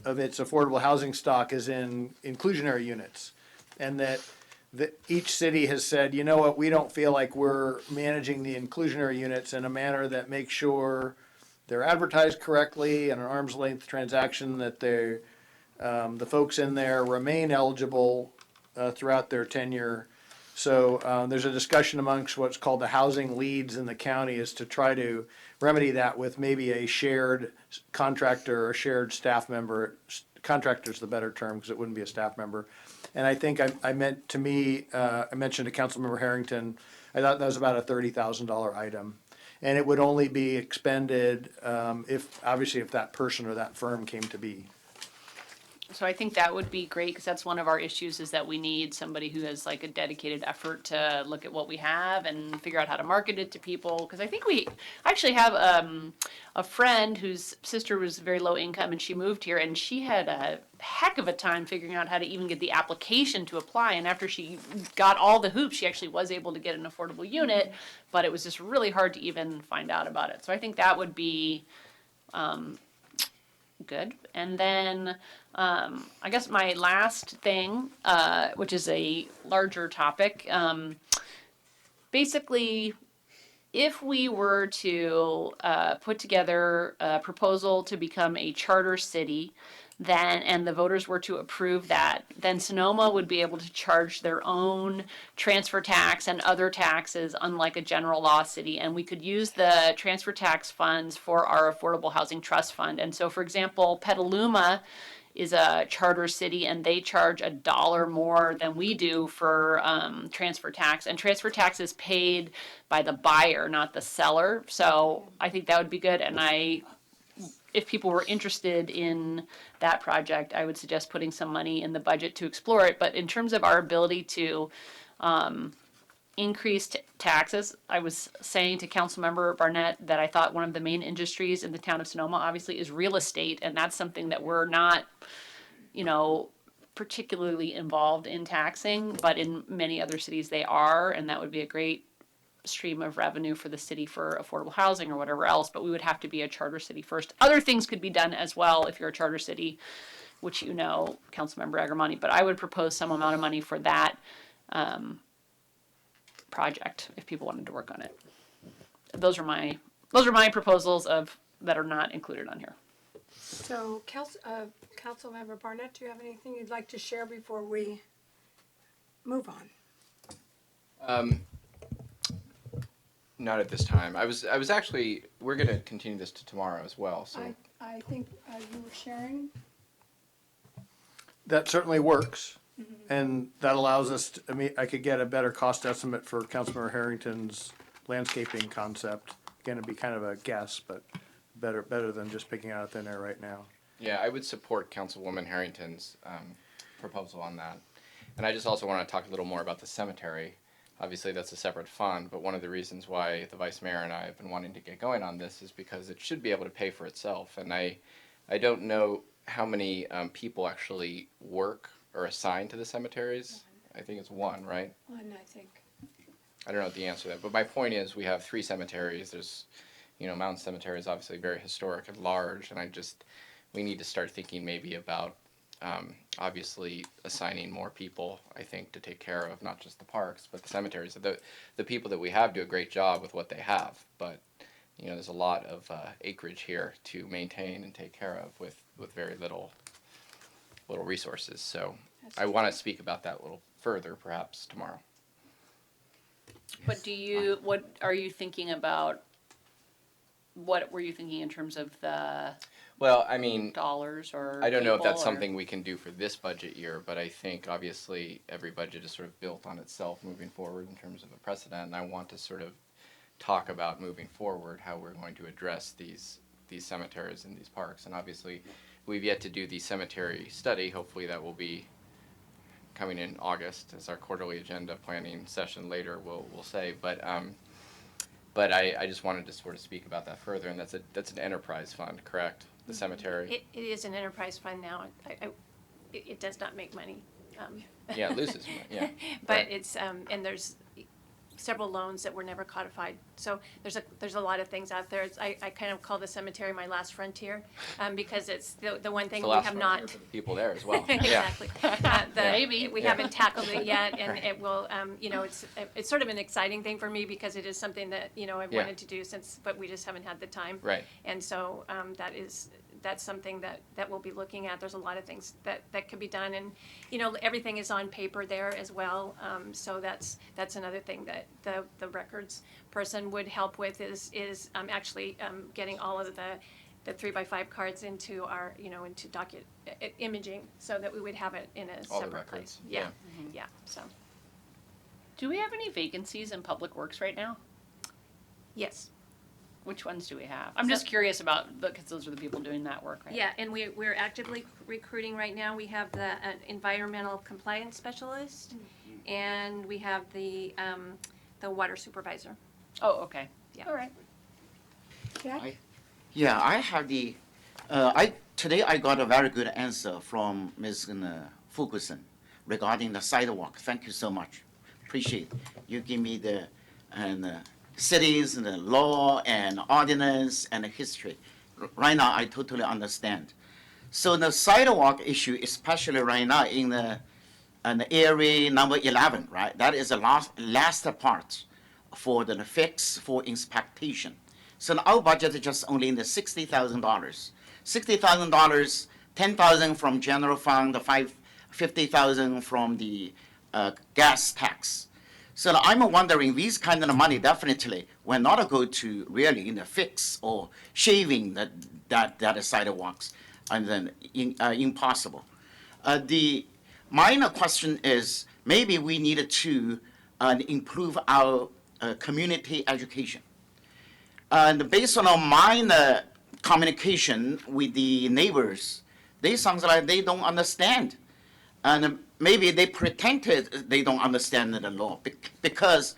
its affordable housing stock is in inclusionary units. And that each city has said, you know what, we don't feel like we're managing the inclusionary units in a manner that makes sure they're advertised correctly and an arm's length transaction, that the folks in there remain eligible throughout their tenure. So there's a discussion amongst what's called the housing leads in the county is to try to remedy that with maybe a shared contractor or shared staff member. Contractor's the better term because it wouldn't be a staff member. And I think I mentioned to Councilmember Harrington, I thought that was about a $30,000 item. And it would only be expended if that person or that firm came to be. So I think that would be great, because that's one of our issues, is that we need somebody who has a dedicated effort to look at what we have and figure out how to market it to people. Because I think we actually have a friend whose sister was very low income, and she moved here, and she had a heck of a time figuring out how to even get the application to apply. And after she got all the hoops, she actually was able to get an affordable unit, but it was just really hard to even find out about it. So I think that would be good. And then I guess my last thing, which is a larger topic, basically, if we were to put together a proposal to become a charter city, and the voters were to approve that, then Sonoma would be able to charge their own transfer tax and other taxes, unlike a general law city. And we could use the transfer tax funds for our Affordable Housing Trust Fund. And so, for example, Petaluma is a charter city, and they charge $1 more than we do for transfer tax. And transfer tax is paid by the buyer, not the seller. So I think that would be good. And if people were interested in that project, I would suggest putting some money in the budget to explore it. But in terms of our ability to increase taxes, I was saying to Councilmember Barnett that I thought one of the main industries in the town of Sonoma, obviously, is real estate. And that's something that we're not, particularly involved in taxing, but in many other cities they are. And that would be a great stream of revenue for the city for affordable housing or whatever else, but we would have to be a charter city first. Other things could be done as well if you're a charter city, which Councilmember Agramonte, but I would propose some amount of money for that project if people wanted to work on it. Those are my proposals that are not included on here. So, Councilmember Barnett, do you have anything you'd like to share before we move on? Not at this time. I was actually, we're going to continue this to tomorrow as well. So I think you were sharing. That certainly works. Mm-hmm. And that allows us I could get a better cost estimate for Councilmember Harrington's landscaping concept going to be kind of a guess, but better than just picking out of thin air right now. Yeah, I would support Councilwoman Harrington's proposal on that. And I just also want to talk a little more about the cemetery. Obviously, that's a separate fund, but one of the reasons why the Vice Mayor and I have been wanting to get going on this is because it should be able to pay for itself. And I don't know how many people actually work or assigned to the cemeteries. I think it's one, right? One, I think. I don't know the answer to that, but my point is we have 3 cemeteries. There's, Mountain Cemetery is obviously very historic and large, and we need to start thinking maybe about obviously assigning more people, I think, to take care of not just the parks, but the cemeteries. The people that we have do a great job with what they have, but there's a lot of acreage here to maintain and take care of with very little resources. So I want to speak about that a little further, perhaps tomorrow. But what are you thinking about? What were you thinking in terms of the Well, I mean, dollars or I don't know if people, that's or- something we can do for this budget year, but I think obviously every budget is sort of built on itself moving forward in terms of a precedent, and I want to sort of talk about moving forward how we're going to address these cemeteries and these parks. And obviously, we've yet to do the cemetery study. Hopefully that will be coming in August as our quarterly agenda planning session later we'll say. But I just wanted to sort of speak about that further, and that's an enterprise fund, correct? The cemetery? It is an enterprise fund now. It does not make money. Yeah, it loses money, yeah. But Right. it's, and there's several loans that were never codified. So there's a lot of things out there. I kind of call the cemetery my last frontier, because it's the one thing The we last have frontier not. for the people there as well. Exactly. Maybe. We Yeah. haven't tackled it yet, and it will, it's sort of an exciting thing for me because it is something that, I've Yeah. wanted to do but we just haven't had the time. Right. And so that's something that we'll be looking at. There's a lot of things that could be done, and, everything is on paper there as well. So that's another thing that the records person would help with is actually getting all of the 3x5 cards into our, into imaging, so that we would have it in a All the separate records, place. yeah. Yeah, so, Do we have any vacancies in Public Works right now? yes. Which ones do we have? I'm just curious about, because those are the people doing that work, right? Yeah, and we're actively recruiting right now. We have the environmental compliance specialist, and we have the water supervisor. Oh, okay. Yeah. All right. Jack? Yeah, I have today I got a very good answer from Ms. Fukuson regarding the sidewalk. Thank you so much. Appreciate you give me the cities and the law and ordinance and the history. Right now, I totally understand. So the sidewalk issue, especially right now in the area number 11, right? That is the last part for the fix for inspection. So our budget is just only in the $60,000. $60,000, $10,000 from general fund, $50,000 from the gas tax. So I'm wondering, these kind of money definitely will not go to really in the fix or shaving that sidewalks, and then impossible. The minor question is maybe we need to improve our community education. And based on our minor communication with the neighbors, they sounds like they don't understand. And maybe they pretended they don't understand the law because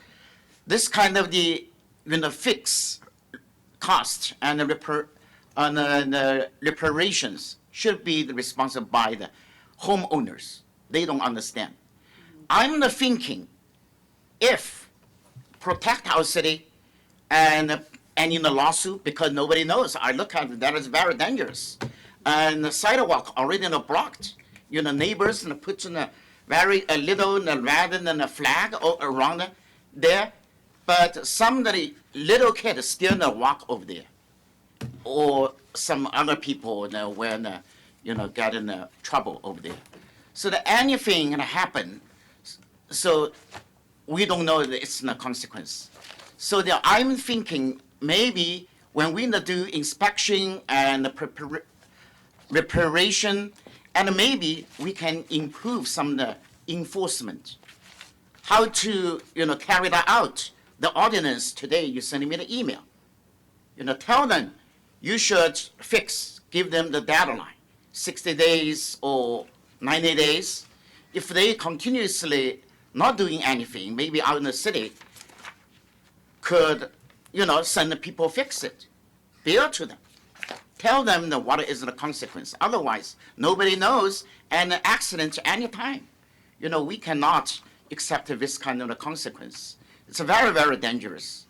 this kind of the fix cost and the reparations should be responsible by the homeowners. They don't understand. I'm thinking if protect our city and in the lawsuit, because nobody knows, I look at it, that is very dangerous. And the sidewalk already blocked. Neighbors and put in a very little rather than a flag around there, but somebody little kid still walk over there, or some other people when get in trouble over there. So that anything can happen, so we don't know that it's no consequence. So I'm thinking maybe when we do inspection and reparation, and maybe we can improve some of the enforcement. How to carry that out. The ordinance today, you send me the email. Tell them you should fix, give them the deadline, 60 days or 90 days. If they continuously not doing anything, maybe out in the city, could, send the people fix it. Bill to them. Tell them what is the consequence. Otherwise, nobody knows, and an accident anytime. We cannot accept this kind of a consequence. It's very, very dangerous.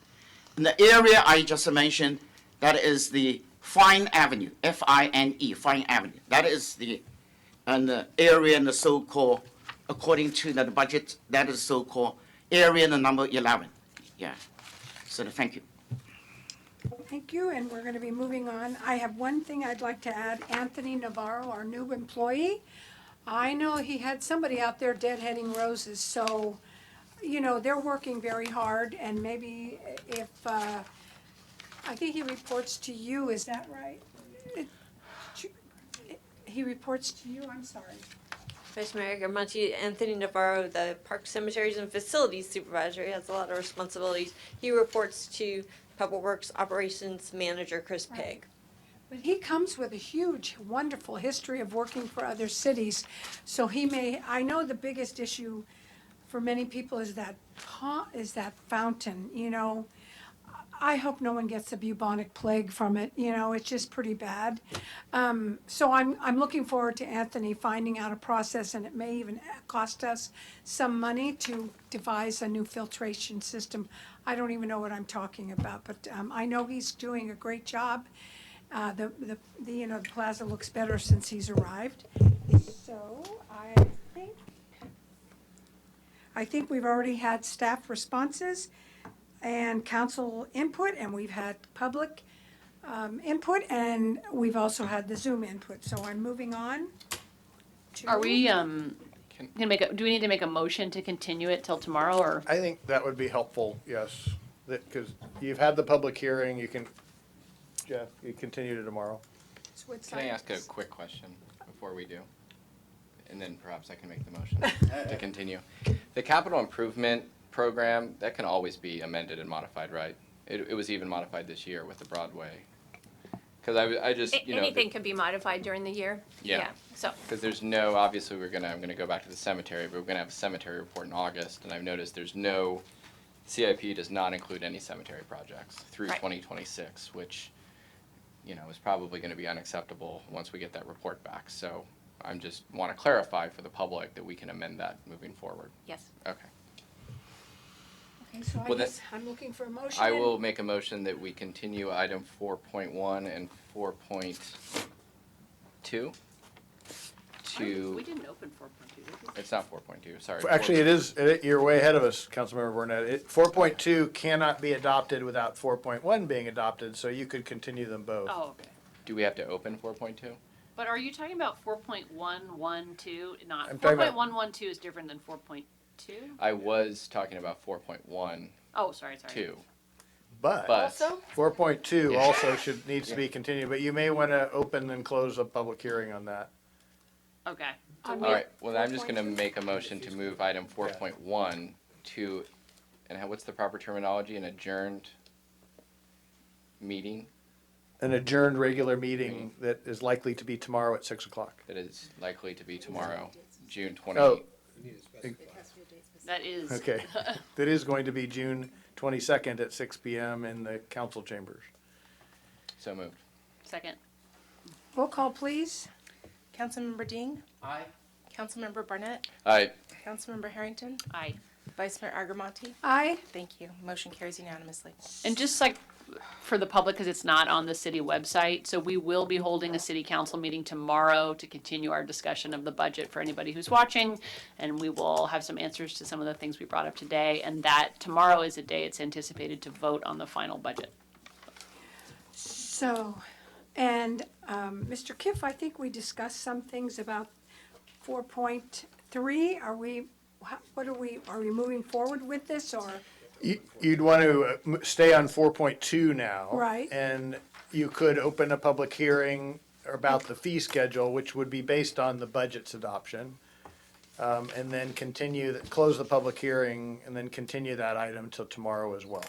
In the area I just mentioned, that is the Fine Avenue, Fine, Fine Avenue. That is the area in the so-called, according to the budget, that is so-called area number 11. Yeah. So thank you. Thank you, and we're going to be moving on. I have one thing I'd like to add. Anthony Navarro, our new employee, I know he had somebody out there deadheading roses, so, they're working very hard, and maybe if, I think he reports to you, is that right? He reports to you, I'm sorry. Vice Mayor Agramonte, Anthony Navarro, the Park Cemeteries and Facilities Supervisor, he has a lot of responsibilities. He reports to Public Works Operations Manager Chris Pegg. But he comes with a huge, wonderful history of working for other cities, so I know the biggest issue for many people is that fountain, I hope no one gets the bubonic plague from it, it's just pretty bad. So I'm looking forward to Anthony finding out a process, and it may even cost us some money to devise a new filtration system. I don't even know what I'm talking about, but I know he's doing a great job. The plaza looks better since he's arrived. So I think we've already had staff responses and council input, and we've had public input, and we've also had the Zoom input. So I'm moving on to. Are we, do we need to make a motion to continue it till tomorrow, or? I think that would be helpful, yes, because you've had the public hearing, Jeff, you continue to tomorrow. Can I ask a quick question before we do? And then perhaps I can make the motion to continue. The capital improvement program, that can always be amended and modified, right? It was even modified this year with the Broadway. Because I just, Anything can be modified during the year. Yeah. So, Because there's no, obviously I'm gonna go back to the cemetery, but we're gonna have a cemetery report in August, and I've noticed there's no, CIP does not include any cemetery projects through Right. 2026, which, is probably gonna be unacceptable once we get that report back. So I just wanna clarify for the public that we can amend that moving forward. yes. Okay. Okay, so I Well, guess I'm looking for a motion. I will make a motion that we continue item 4.1 and 4.2 to, We didn't open 4.2, did we? it's not 4.2, sorry. Actually, you're way ahead of us, Councilmember Burnett. 4.2 cannot be adopted without 4.1 being adopted, so you could continue them both. Oh, okay. Do we have to open 4.2? But are you talking about 4.112? Not, I'm talking about- 4.112 is different than 4.2? I was talking about 4.1, Oh, sorry. 2. But Also, 4.2 also needs to be continued, but you may want to open and close a public hearing on that. Okay. All right, well, I'm just gonna make a motion to move item 4.1 to, and what's the proper terminology, an adjourned meeting An adjourned regular meeting that is likely to be tomorrow at 6 o'clock. that is likely to be tomorrow, June 20. Oh, That is. okay. That is going to be June 22nd at 6 p.m. in the council chambers. So moved. Second. Roll call, please. Councilmember Dean? Aye. Councilmember Barnett? Aye. Councilmember Harrington? Aye. Vice Mayor Agramonte? Aye. Thank you. Motion carries unanimously. And just like for the public, because it's not on the city website, so we will be holding a city council meeting tomorrow to continue our discussion of the budget for anybody who's watching, and we will have some answers to some of the things we brought up today, and that tomorrow is a day it's anticipated to vote on the final budget. So, and Mr. Kiff, I think we discussed some things about 4.3. Are we moving forward with this, or? You'd want to stay on 4.2 now. Right. And you could open a public hearing about the fee schedule, which would be based on the budget's adoption. And then close the public hearing and then continue that item till tomorrow as well.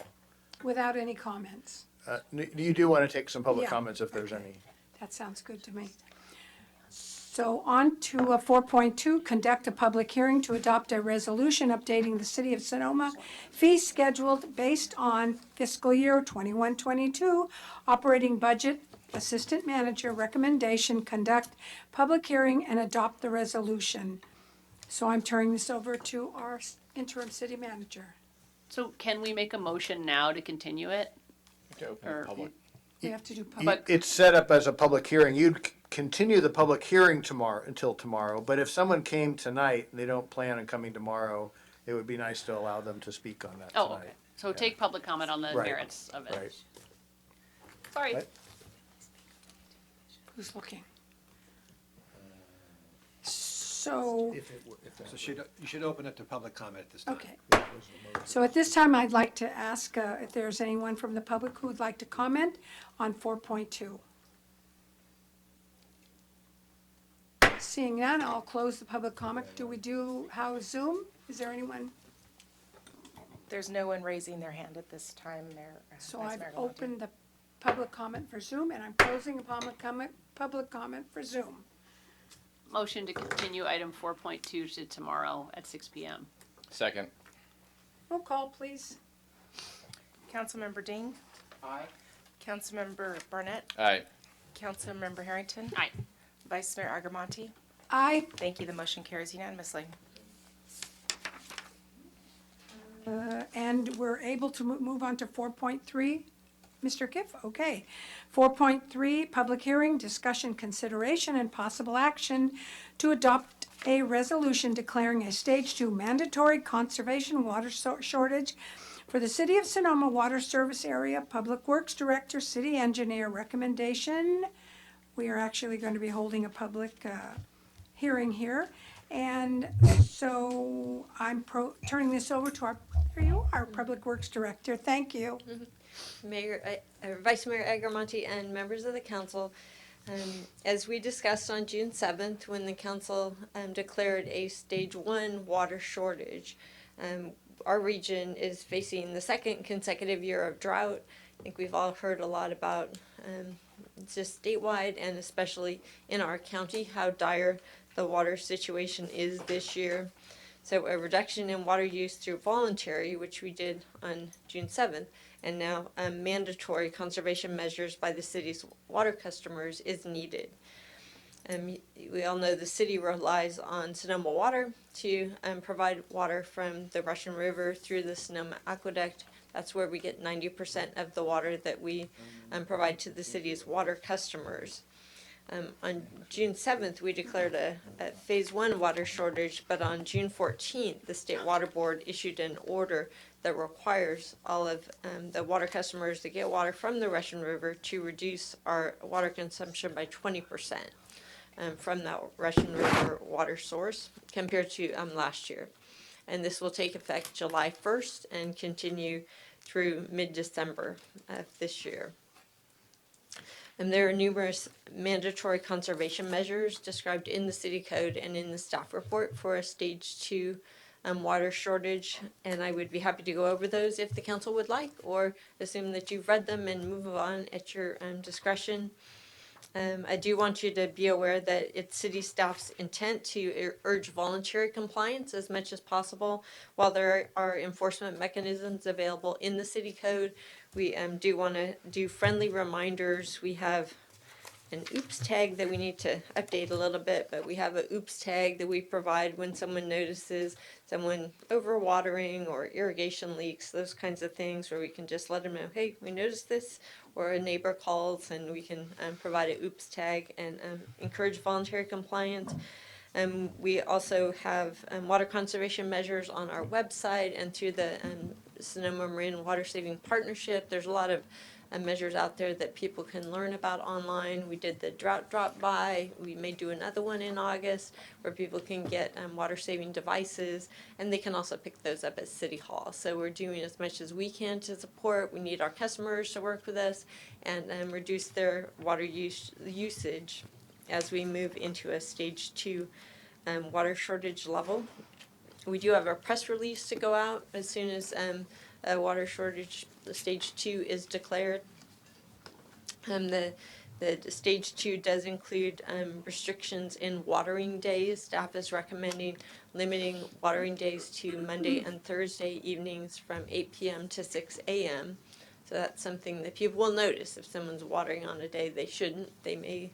Without any comments? You do want to take some public Yeah. comments if there's any. That sounds good to me. So on to 4.2, conduct a public hearing to adopt a resolution updating the City of Sonoma fee schedule based on fiscal year 21-22 operating budget. Assistant Manager recommendation, conduct public hearing and adopt the resolution. So I'm turning this over to our interim city manager. So can we make a motion now to continue it? To open Or- the public. We have to do public. It's set up as a public hearing. You'd continue the public hearing until tomorrow, but if someone came tonight and they don't plan on coming tomorrow, it would be nice to allow them to speak on that Oh, tonight. okay. So take public comment on the Right. merits of it. Right. Sorry. Right. Who's looking? So, So you should open it to public comment at this time. okay. So at this time, I'd like to ask if there's anyone from the public who would like to comment on 4.2. Seeing none, I'll close the public comment. Do we do how Zoom? Is there anyone? There's no one raising their hand at this time, Mayor. So Vice I've Mayor Galante. opened the public comment for Zoom, and I'm closing the public comment for Zoom. Motion to continue item 4.2 to tomorrow at 6 PM. Second. Roll call, please. Councilmember Dean. Aye. Councilmember Barnett. Aye. Councilmember Harrington. Aye. Vice Mayor Agarmonte. Aye. Thank you. The motion carries unanimously. And we're able to move on to 4.3. Mr. Kiff, okay. 4.3, public hearing, discussion, consideration, and possible action to adopt a resolution declaring a Stage 2 mandatory conservation water shortage for the City of Sonoma Water Service Area. Public Works Director, City Engineer recommendation. We are actually going to be holding a public hearing here. And so I'm turning this over to there you are, Public Works Director. Thank you. Vice Mayor Agarmonte and members of the council, as we discussed on June 7th, when the council declared a stage 1 water shortage, our region is facing the second consecutive year of drought. I think we've all heard a lot about just statewide and especially in our county how dire the water situation is this year. So a reduction in water use through voluntary, which we did on June 7th, and now mandatory conservation measures by the city's water customers is needed. We all know the city relies on Sonoma Water to provide water from the Russian River through the Sonoma Aqueduct. That's where we get 90% of the water that we provide to the city's water customers. On June 7th, we declared a Phase 1 water shortage, but on June 14th, the State Water Board issued an order that requires all of the water customers that get water from the Russian River to reduce our water consumption by 20% from that Russian River water source compared to last year. And this will take effect July 1st and continue through mid-December of this year. And there are numerous mandatory conservation measures described in the city code and in the staff report for a stage 2 water shortage. And I would be happy to go over those if the council would like, or assume that you've read them and move on at your discretion. I do want you to be aware that it's city staff's intent to urge voluntary compliance as much as possible. While there are enforcement mechanisms available in the city code, we do want to do friendly reminders. We have an oops tag that we need to update a little bit, but we have a oops tag that we provide when someone notices someone overwatering or irrigation leaks, those kinds of things, where we can just let them know, hey, we noticed this, or a neighbor calls and we can provide a oops tag and encourage voluntary compliance. We also have water conservation measures on our website and through the Sonoma Marine Water Saving Partnership. There's a lot of measures out there that people can learn about online. We did the drought drop by. We may do another one in August where people can get water saving devices, and they can also pick those up at City Hall. So we're doing as much as we can to support. We need our customers to work with us and reduce their water usage as we move into a stage 2 water shortage level. We do have a press release to go out as soon as a water shortage, the stage 2, is declared. The stage 2 does include restrictions in watering days. Staff is recommending limiting watering days to Monday and Thursday evenings from 8 p.m. to 6 a.m. So that's something that people will notice if someone's watering on a day they shouldn't. They may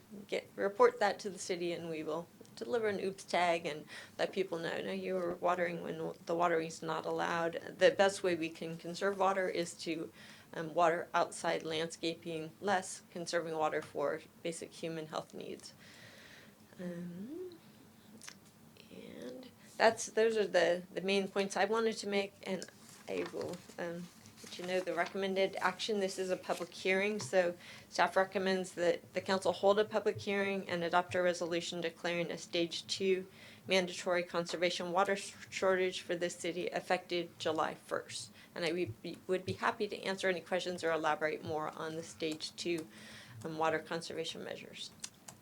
report that to the city, and we will deliver an oops tag and let people know, no, you were watering when the watering is not allowed. The best way we can conserve water is to water outside landscaping less, conserving water for basic human health needs. And those are the main points I wanted to make, and I will let you know the recommended action. This is a public hearing, so staff recommends that the council hold a public hearing and adopt a resolution declaring a stage 2 mandatory conservation water shortage for the city effective July 1st. And I would be happy to answer any questions or elaborate more on the stage 2 water conservation measures.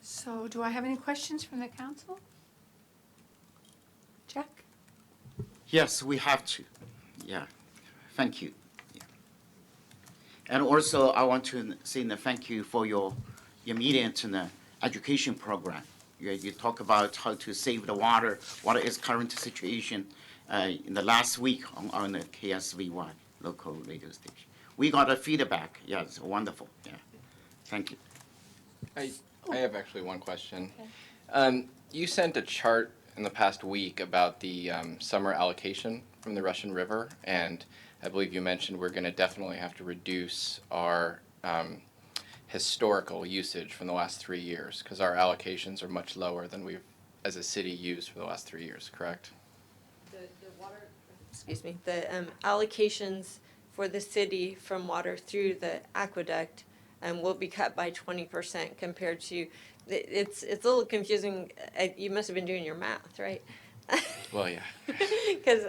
So do I have any questions from the council? Jack? Yes, we have to. Yeah, thank you. Yeah. And also, I want to say thank you for your immediate education program. You talk about how to save the water, what is current situation in the last week on the KSVY local radio station. We got a feedback. Yeah, it's wonderful. Yeah, thank you. I have actually one question. You sent a chart in the past week about the summer allocation from the Russian River, and I believe you mentioned we're going to definitely have to reduce our historical usage from the last 3 years because our allocations are much lower than we've, as a city, used for the last 3 years, correct? The allocations for the city from water through the aqueduct will be cut by 20% compared to, it's a little confusing. You must have been doing your math, right? Well, yeah. Because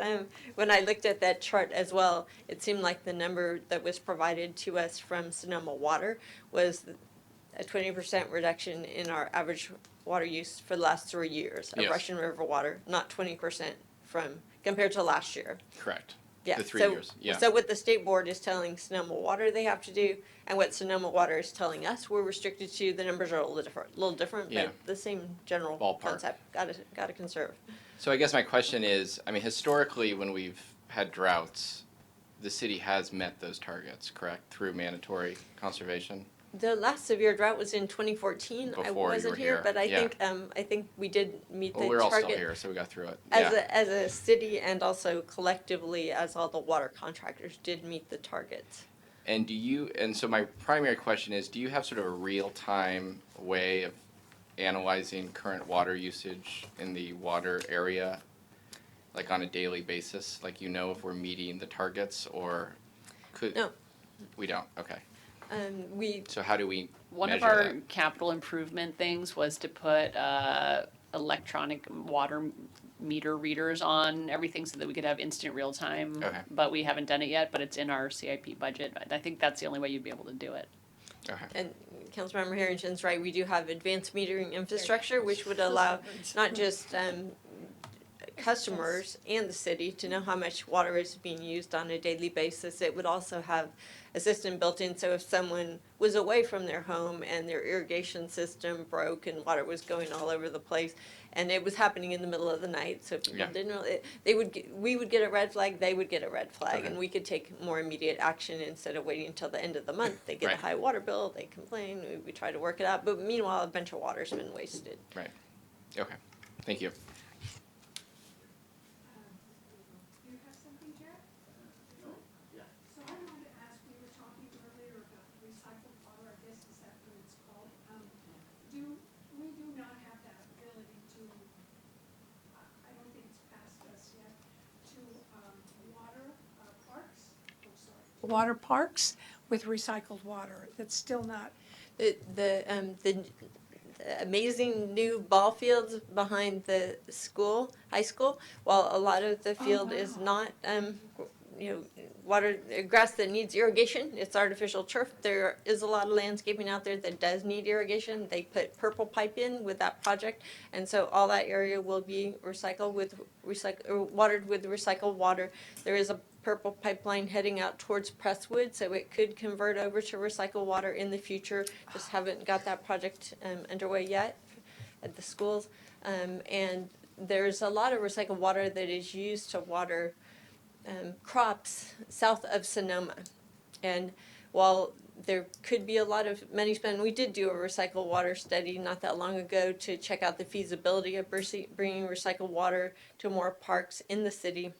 when I looked at that chart as well, it seemed like the number that was provided to us from Sonoma Water was a 20% reduction in our average water use for the last 3 years of Yes. Russian River water, not 20% from compared to last year. Correct. Yeah. The 3 so, years. Yeah. So what the state board is telling Sonoma Water they have to do, and what Sonoma Water is telling us we're restricted to, the numbers are a little different, Yeah. but the same general Ballpark. concept. Gotta conserve. So I guess my question is, I mean, historically, when we've had droughts, the city has met those targets, correct, through mandatory conservation? The last severe drought was in 2014. Before I you wasn't were here, here, but I yeah. think we did meet the Well, we're all target. still here, so we got through it. As Yeah. as a city and also collectively as all the water contractors did meet the targets. And so my primary question is, do you have sort of a real-time way of analyzing current water usage in the water area, like on a daily basis? Like, if we're meeting the targets, or No. We don't, okay. So how do we One of measure our that? capital improvement things was to put electronic water meter readers on everything so that we could have instant real time. Okay. But we haven't done it yet, but it's in our CIP budget. I think that's the only way you'd be able to do it. Okay. And Councilmember Harrington's right, we do have advanced metering infrastructure, which would allow not just customers and the city to know how much water is being used on a daily basis. It would also have a system built in, so if someone was away from their home and their irrigation system broke and water was going all over the place, and it was happening in the middle of the night, so people Yeah. didn't know, we would get a red flag, they would get a red flag, Okay. and we could take more immediate action instead of waiting until the end of the month. They get Right. a high water bill, they complain, we try to work it out, but meanwhile, a bunch of water's been wasted. Right. Okay. Thank you. You have something, Jack? So I wanted to ask, we were talking earlier about recycled water, I guess is that what it's called? We do not have that ability to, I don't think it's passed us yet, to water parks, water parks with recycled water. That's still not. The amazing new ball fields behind the high school, while a lot of the field is not, water, grass that needs irrigation, it's artificial turf. There is a lot of landscaping out there that does need irrigation. They put purple pipe in with that project, and so all that area will be watered with recycled water. There is a purple pipeline heading out towards Presswood, so it could convert over to recycled water in the future. Just haven't got that project underway yet at the schools. And there's a lot of recycled water that is used to water crops south of Sonoma. And while there could be a lot of money spent, we did do a recycled water study not that long ago to check out the feasibility of bringing recycled water to more parks in the city.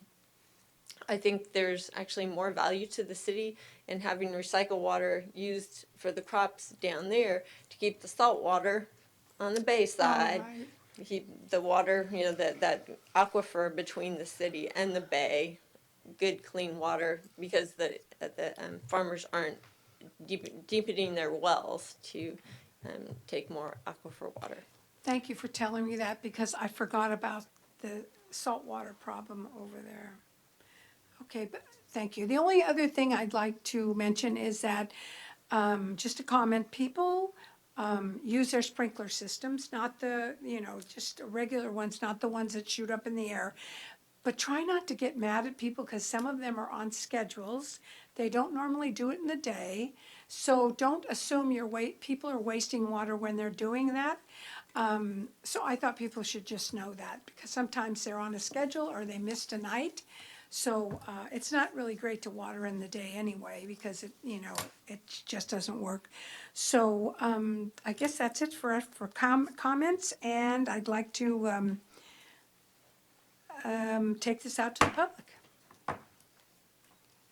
I think there's actually more value to the city in having recycled water used for the crops down there to keep the salt water on the bay side. Keep the water, you know, that aquifer between the city and the bay, good clean water, because the farmers aren't deepening their wells to take more aquifer water. Thank you for telling me that, because I forgot about the saltwater problem over there. Okay, but thank you. The only other thing I'd like to mention is that, just a comment, people use their sprinkler systems, not the, just regular ones, not the ones that shoot up in the air. But try not to get mad at people, because some of them are on schedules. They don't normally do it in the day. So don't assume people are wasting water when they're doing that. So I thought people should just know that, because sometimes they're on a schedule or they missed a night. So it's not really great to water in the day anyway, because it just doesn't work. So I guess that's it for comments, and I'd like to take this out to the public.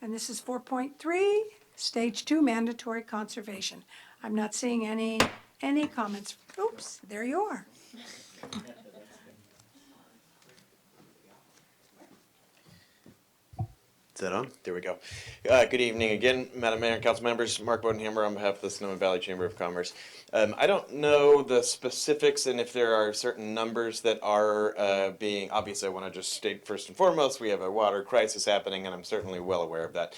And this is 4.3, Stage 2, mandatory conservation. I'm not seeing any comments. Oops, there you are. Is that on? There we go. Good evening again, Madam Mayor and council members. Mark Bodenhammer on behalf of the Sonoma Valley Chamber of Commerce. I don't know the specifics and if there are certain numbers that are being, obviously I want to just state first and foremost, we have a water crisis happening, and I'm certainly well aware of that.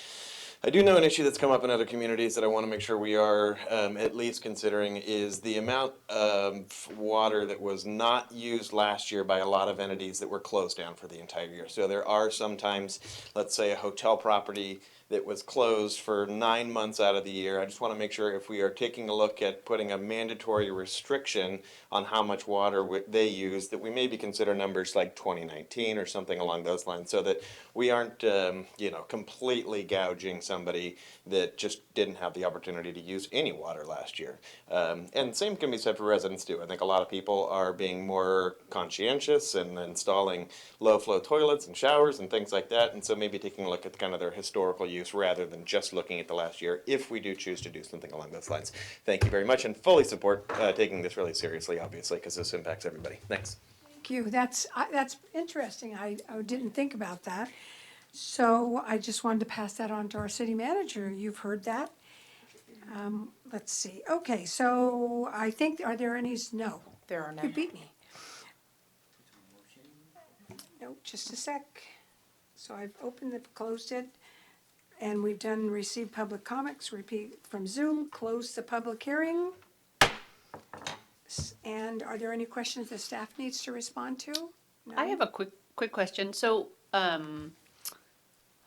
I do know an issue that's come up in other communities that I want to make sure we are at least considering is the amount of water that was not used last year by a lot of entities that were closed down for the entire year. So there are sometimes, let's say, a hotel property that was closed for 9 months out of the year. I just want to make sure if we are taking a look at putting a mandatory restriction on how much water they use, that we maybe consider numbers like 2019 or something along those lines, so that we aren't, completely gouging somebody that just didn't have the opportunity to use any water last year. And same can be said for residents too. I think a lot of people are being more conscientious and installing low flow toilets and showers and things like that. And so maybe taking a look at kind of their historical use rather than just looking at the last year, if we do choose to do something along those lines. Thank you very much, and fully support taking this really seriously, obviously, because this impacts everybody. Thanks. Thank you. That's interesting. I didn't think about that. So I just wanted to pass that on to our city manager. You've heard that. Let's see. Okay, so I think, are there any? No. There are You none. beat me. No, just a sec. So I've opened it, closed it, and we've done receive public comments, repeat from Zoom, close the public hearing. And are there any questions the staff needs to respond to? No? I have a quick question. So,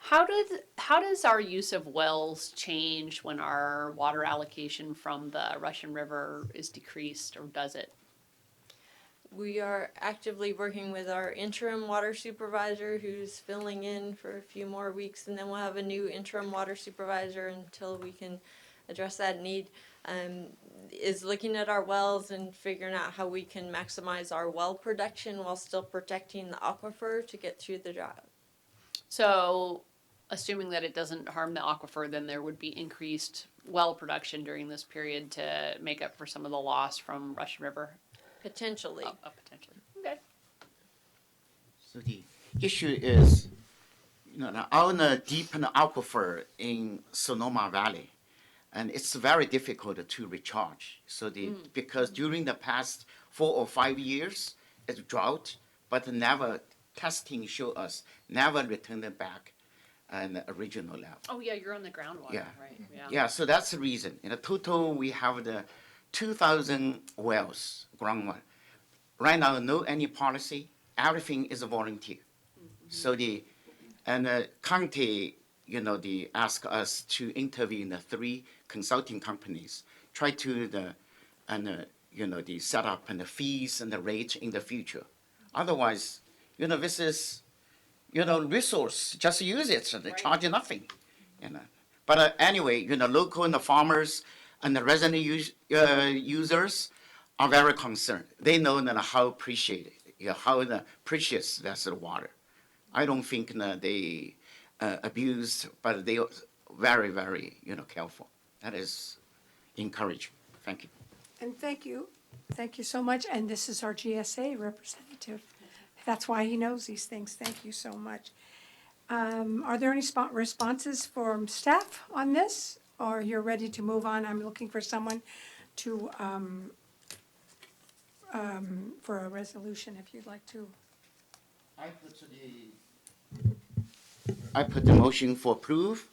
how does our use of wells change when our water allocation from the Russian River is decreased, or does it? We are actively working with our interim water supervisor, who's filling in for a few more weeks, and then we'll have a new interim water supervisor until we can address that need. Is looking at our wells and figuring out how we can maximize our well production while still protecting the aquifer to get through the drought. So, assuming that it doesn't harm the aquifer, then there would be increased well production during this period to make up for some of the loss from Russian River? Potentially. Potentially. Okay. So the issue is, on the deep aquifer in Sonoma Valley, and it's very difficult to recharge. So because during the past 4 or 5 years, it's drought, but never testing show us never returned it back at the original level. Oh yeah, you're on the groundwater, Yeah. right? Yeah, so that's the reason. In a total, we have the 2,000 wells, groundwater. Right now, no any policy. Everything is volunteer. So the county ask us to interview the 3 consulting companies, try to the set up and the fees and the rate in the future. Otherwise, this is, resource, just use it, so they charge you nothing. But anyway, local and the farmers and the resident users are very concerned. They know how how precious that's the water. I don't think they abuse, but they are very, very, careful. That is encouraging. Thank you. And thank you so much, and this is our GSA representative. That's why he knows these things. Thank you so much. Are there any responses from staff on this, or you're ready to move on? I'm looking for someone to, for a resolution, if you'd like to. I put the motion for approve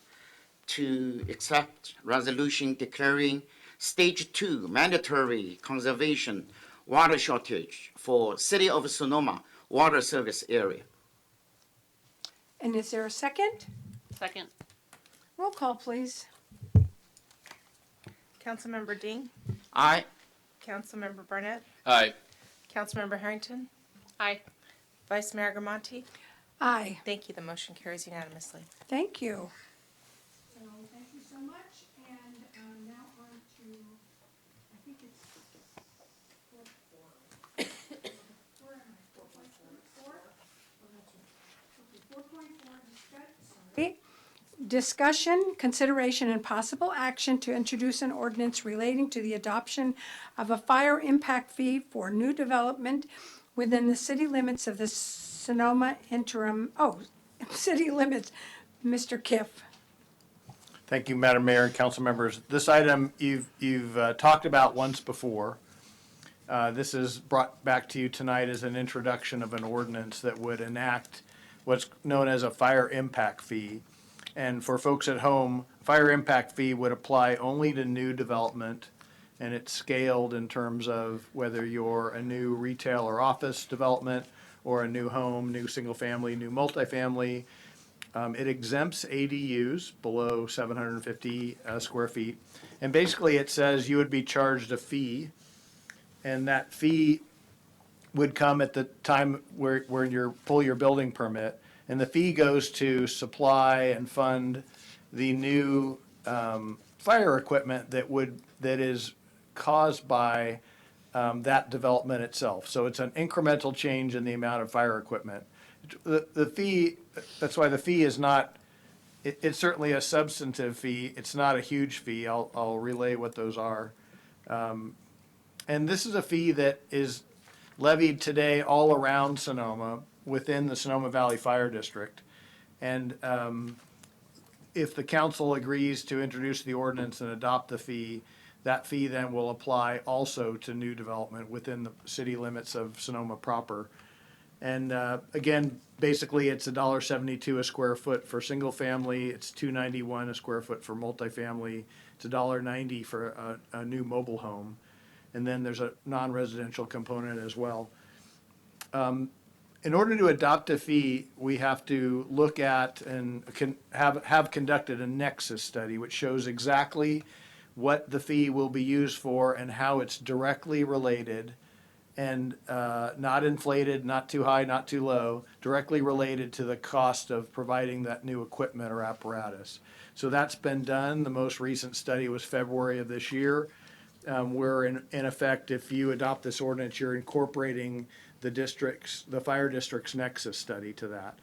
to accept resolution declaring stage 2 mandatory conservation water shortage for City of Sonoma water service area. And is there a second? Second. Roll call, please. Councilmember Ding, Aye. Councilmember Barnett, Aye. Councilmember Harrington, Aye. Vice Mayor Agramonte. Aye. Thank you. The motion carries unanimously. Thank you. So, thank you so much, and now on to, I think it's 4.4. Where am I? 4.4? Okay, 4.4, discussion, consideration, and possible action to introduce an ordinance relating to the adoption of a fire impact fee for new development within the city limits of the Sonoma interim, city limits. Mr. Kiff. Thank you, Madam Mayor and council members. This item you've talked about once before. This is brought back to you tonight as an introduction of an ordinance that would enact what's known as a fire impact fee. And for folks at home, fire impact fee would apply only to new development, and it's scaled in terms of whether you're a new retail or office development or a new home, new single family, new multifamily. It exempts ADUs below 750 square feet. And basically it says you would be charged a fee, and that fee would come at the time where you pull your building permit. And the fee goes to supply and fund the new fire equipment that is caused by that development itself. So it's an incremental change in the amount of fire equipment. The fee, that's why the fee is not, it's certainly a substantive fee. It's not a huge fee. I'll relay what those are. And this is a fee that is levied today all around Sonoma within the Sonoma Valley Fire District. And if the council agrees to introduce the ordinance and adopt the fee, that fee then will apply also to new development within the city limits of Sonoma proper. And again, basically it's $1.72 a square foot for single family. It's $2.91 a square foot for multifamily. It's $1.90 for a new mobile home. And then there's a non-residential component as well. In order to adopt a fee, we have to look at and have conducted a nexus study, which shows exactly what the fee will be used for and how it's directly related and not inflated, not too high, not too low, directly related to the cost of providing that new equipment or apparatus. So that's been done. The most recent study was February of this year. Where in effect, if you adopt this ordinance, you're incorporating the fire district's nexus study to that.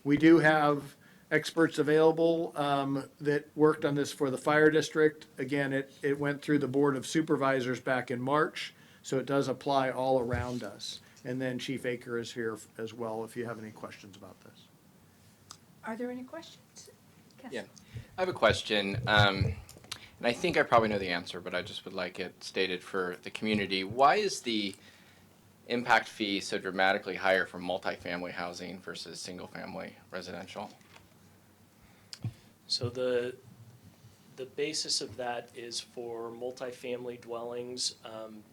We do have experts available that worked on this for the fire district. Again, it went through the Board of Supervisors back in March, so it does apply all around us. And then Chief Aker is here as well if you have any questions about this. Are there any questions? Yes. Yeah, I have a question. And I think I probably know the answer, but I just would like it stated for the community. Why is the impact fee so dramatically higher for multifamily housing versus single-family residential? So the basis of that is for multifamily dwellings.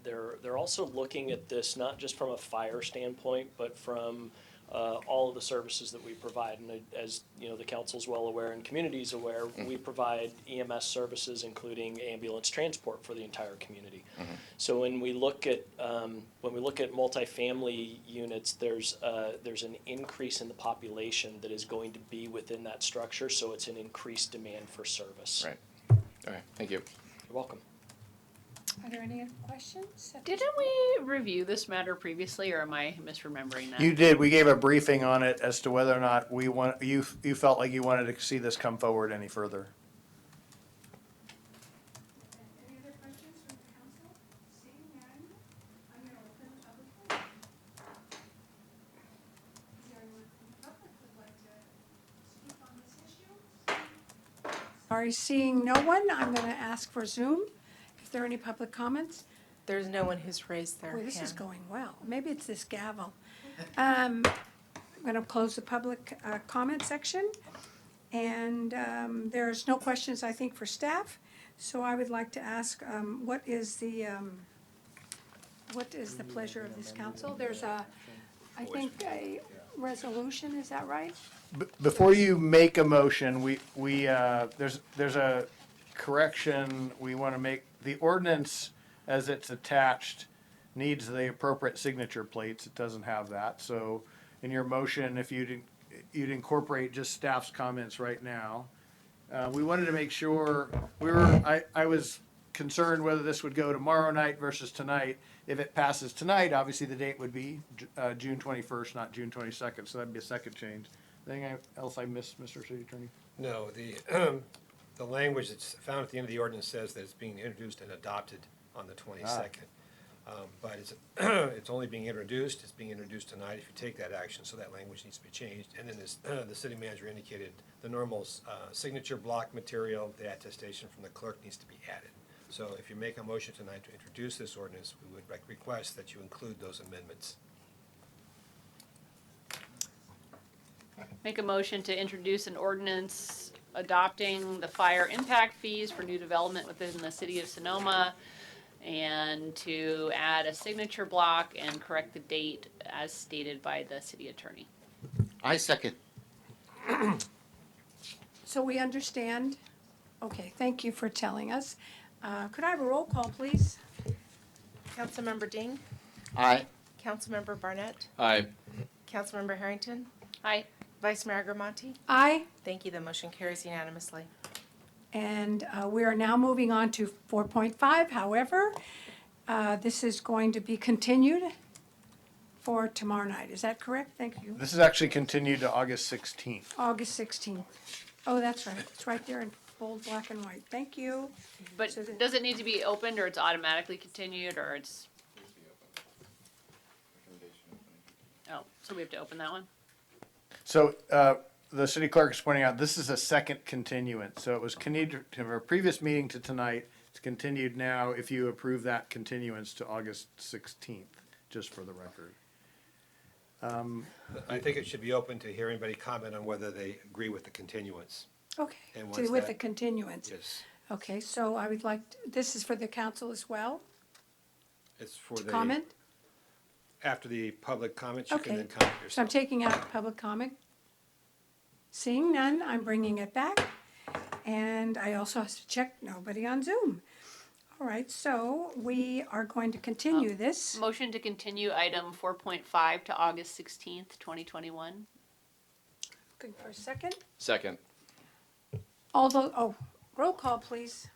They're also looking at this not just from a fire standpoint, but from all of the services that we provide. And as you know, the council's well aware and community's aware, we provide EMS services, including ambulance transport for the entire community. So when we look at multifamily units, there's an increase in the population that is going to be within that structure. So it's an increased demand for service. Right. Okay, thank you. You're welcome. Are there any other questions? Didn't we review this matter previously, or am I misremembering that? You did. We gave a briefing on it as to whether or not you felt like you wanted to see this come forward any further. Any other questions from the council? Seeing none, I'm going to open the public hearing. Is there anyone from the public who would like to speak on this issue? Sorry, seeing no one, I'm going to ask for Zoom. Is there any public comments? There's no one who's raised their Boy, hand. this is going well. Maybe it's this gavel. I'm going to close the public comment section. And there's no questions, I think, for staff. So I would like to ask, what is the pleasure of this council? There's I think, a resolution, is that right? Before you make a motion, there's a correction we want to make. The ordinance, as it's attached, needs the appropriate signature plates. It doesn't have that. So in your motion, if you'd incorporate just staff's comments right now. We wanted to make sure, I was concerned whether this would go tomorrow night versus tonight. If it passes tonight, obviously the date would be June 21st, not June 22nd, so that'd be a second change. Anything else I missed, Mr. City Attorney? No, the language that's found at the end of the ordinance says that it's being introduced and adopted on the 22nd. But it's only being introduced, it's being introduced tonight if you take that action, so that language needs to be changed. And then the city manager indicated the normal signature block material, the attestation from the clerk needs to be added. So if you make a motion tonight to introduce this ordinance, we would request that you include those amendments. Make a motion to introduce an ordinance adopting the fire impact fees for new development within the city of Sonoma, and to add a signature block and correct the date as stated by the city attorney. I second. So we understand? Okay, thank you for telling us. Could I have a roll call, please? Councilmember Ding, Aye. Councilmember Barnett, Aye. Councilmember Harrington, Aye. Vice Mayor Agramonte. Aye. Thank you. The motion carries unanimously. And we are now moving on to 4.5. However, this is going to be continued for tomorrow night. Is that correct? Thank you. This is actually continued to August 16th. August 16th. Oh, that's right. It's right there in bold black and white. Thank you. But So the- does it need to be opened, or it's automatically continued, or it's? Oh, so we have to open that one? So the city clerk is pointing out, this is a second continuance. So it was continued to our previous meeting to tonight. It's continued now if you approve that continuance to August 16th, just for the record. I think it should be open to hear anybody comment on whether they agree with the continuance. Okay, And to- once with the that- continuance. Yes, Okay, so I would like, this is for the council as well, it's for to the. comment? After the public comments, you can Okay, then comment so I'm yourself. taking out public comment. Seeing none, I'm bringing it back. And I also have to check nobody on Zoom. All right, so we are going to continue this. Motion to continue item 4.5 to August 16th, 2021. Looking for a second. Second. Roll call, please.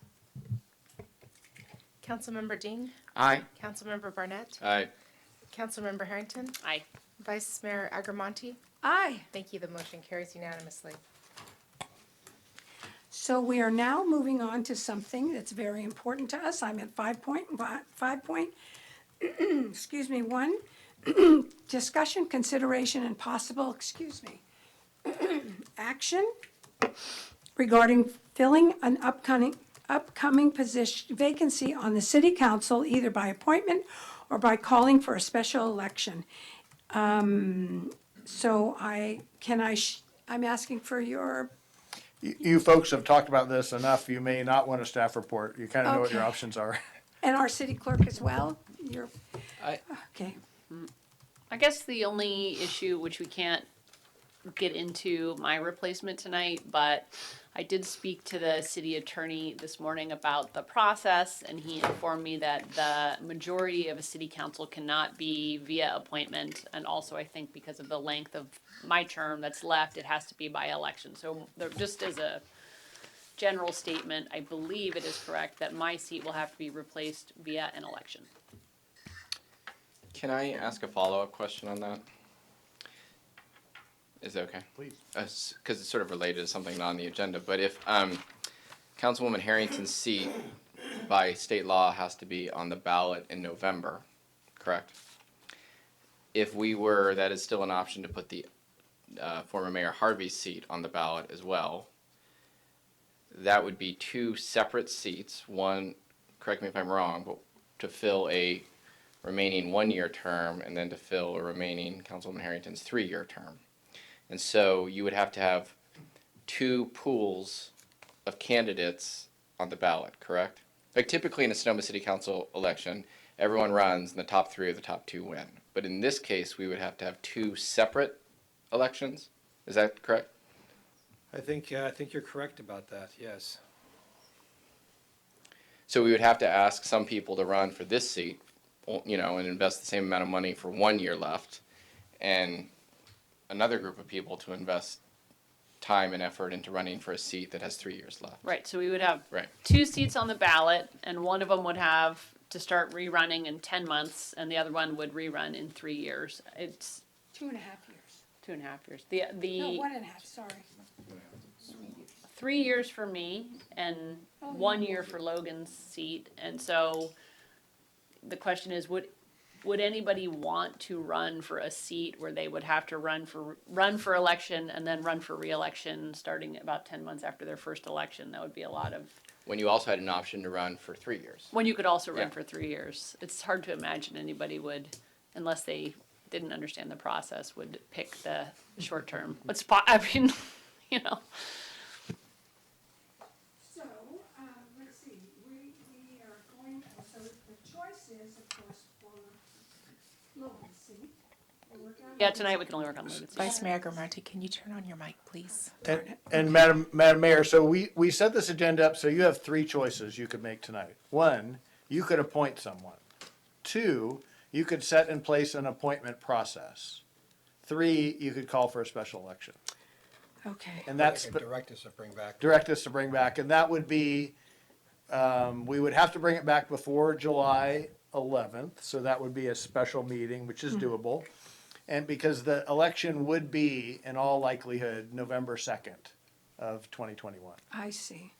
Councilmember Ding, Aye. Councilmember Barnett, Aye. Councilmember Harrington, Aye. Vice Mayor Agramonte. Aye. Thank you. The motion carries unanimously. So we are now moving on to something that's very important to us. I'm at 5.1, discussion, consideration, and possible, action regarding filling an upcoming position, vacancy on the city council, either by appointment or by calling for a special election. So I'm asking for your, You folks have talked about this enough. You may not want a staff report. You kind of know what your Okay. options are. and our city clerk as well, I- okay. I guess the only issue, which we can't get into my replacement tonight, but I did speak to the city attorney this morning about the process, and he informed me that the majority of a city council cannot be via appointment, and also I think because of the length of my term that's left, it has to be by election. So there, just as a general statement, I believe it is correct that my seat will have to be replaced via an election. Can I ask a follow-up question on that? Is that okay? Please. Because it's sort of related to something not on the agenda, but if Councilwoman Harrington's seat by state law has to be on the ballot in November, correct? If we were, that is still an option to put the former Mayor Harvey's seat on the ballot as well. That would be two separate seats, one, correct me if I'm wrong, but to fill a remaining one-year term and then to fill a remaining Councilwoman Harrington's three-year term. And so you would have to have two pools of candidates on the ballot, correct? Like typically in a Sonoma City Council election, everyone runs and the top three or the top two win. But in this case, we would have to have two separate elections. Is that correct? I think you're correct about that, yes. So we would have to ask some people to run for this seat, you know, and invest the same amount of money for 1 year left, and another group of people to invest time and effort into running for a seat that has 3 years left. Right, so we would have Right. two seats on the ballot, and one of them would have to start rerunning in 10 months, and the other one would rerun in 3 years. It's 2.5 years. 2.5 years. No, The 1.5, sorry. 3 years for me and 1 year for Logan's seat, and so the question is, would anybody want to run for a seat where they would have to run for election and then run for re-election starting about 10 months after their first election? That would be a lot of, When you also had an option to run for 3 years. when you could also run Yeah. for 3 years. It's hard to imagine anybody would, unless they didn't understand the process, would pick the short term. I mean, you know. So, let's see, we are going, so the choice is, of course, for Logan's seat. We're working on Yeah, Logan's tonight we seat. can only work on Logan's seat. Vice Mayor Agramonte, can you turn on your mic, please? And Madam Mayor, so we set this agenda up, so you have three choices you could make tonight. One, you could appoint someone. Two, you could set in place an appointment process. Three, you could call for a special election. Okay. And that's Direct us to bring back. direct us to bring back, and that would be, we would have to bring it back before July 11th, so that would be a special meeting, which is doable. And because the election would be, in all likelihood, November 2nd of 2021. I see.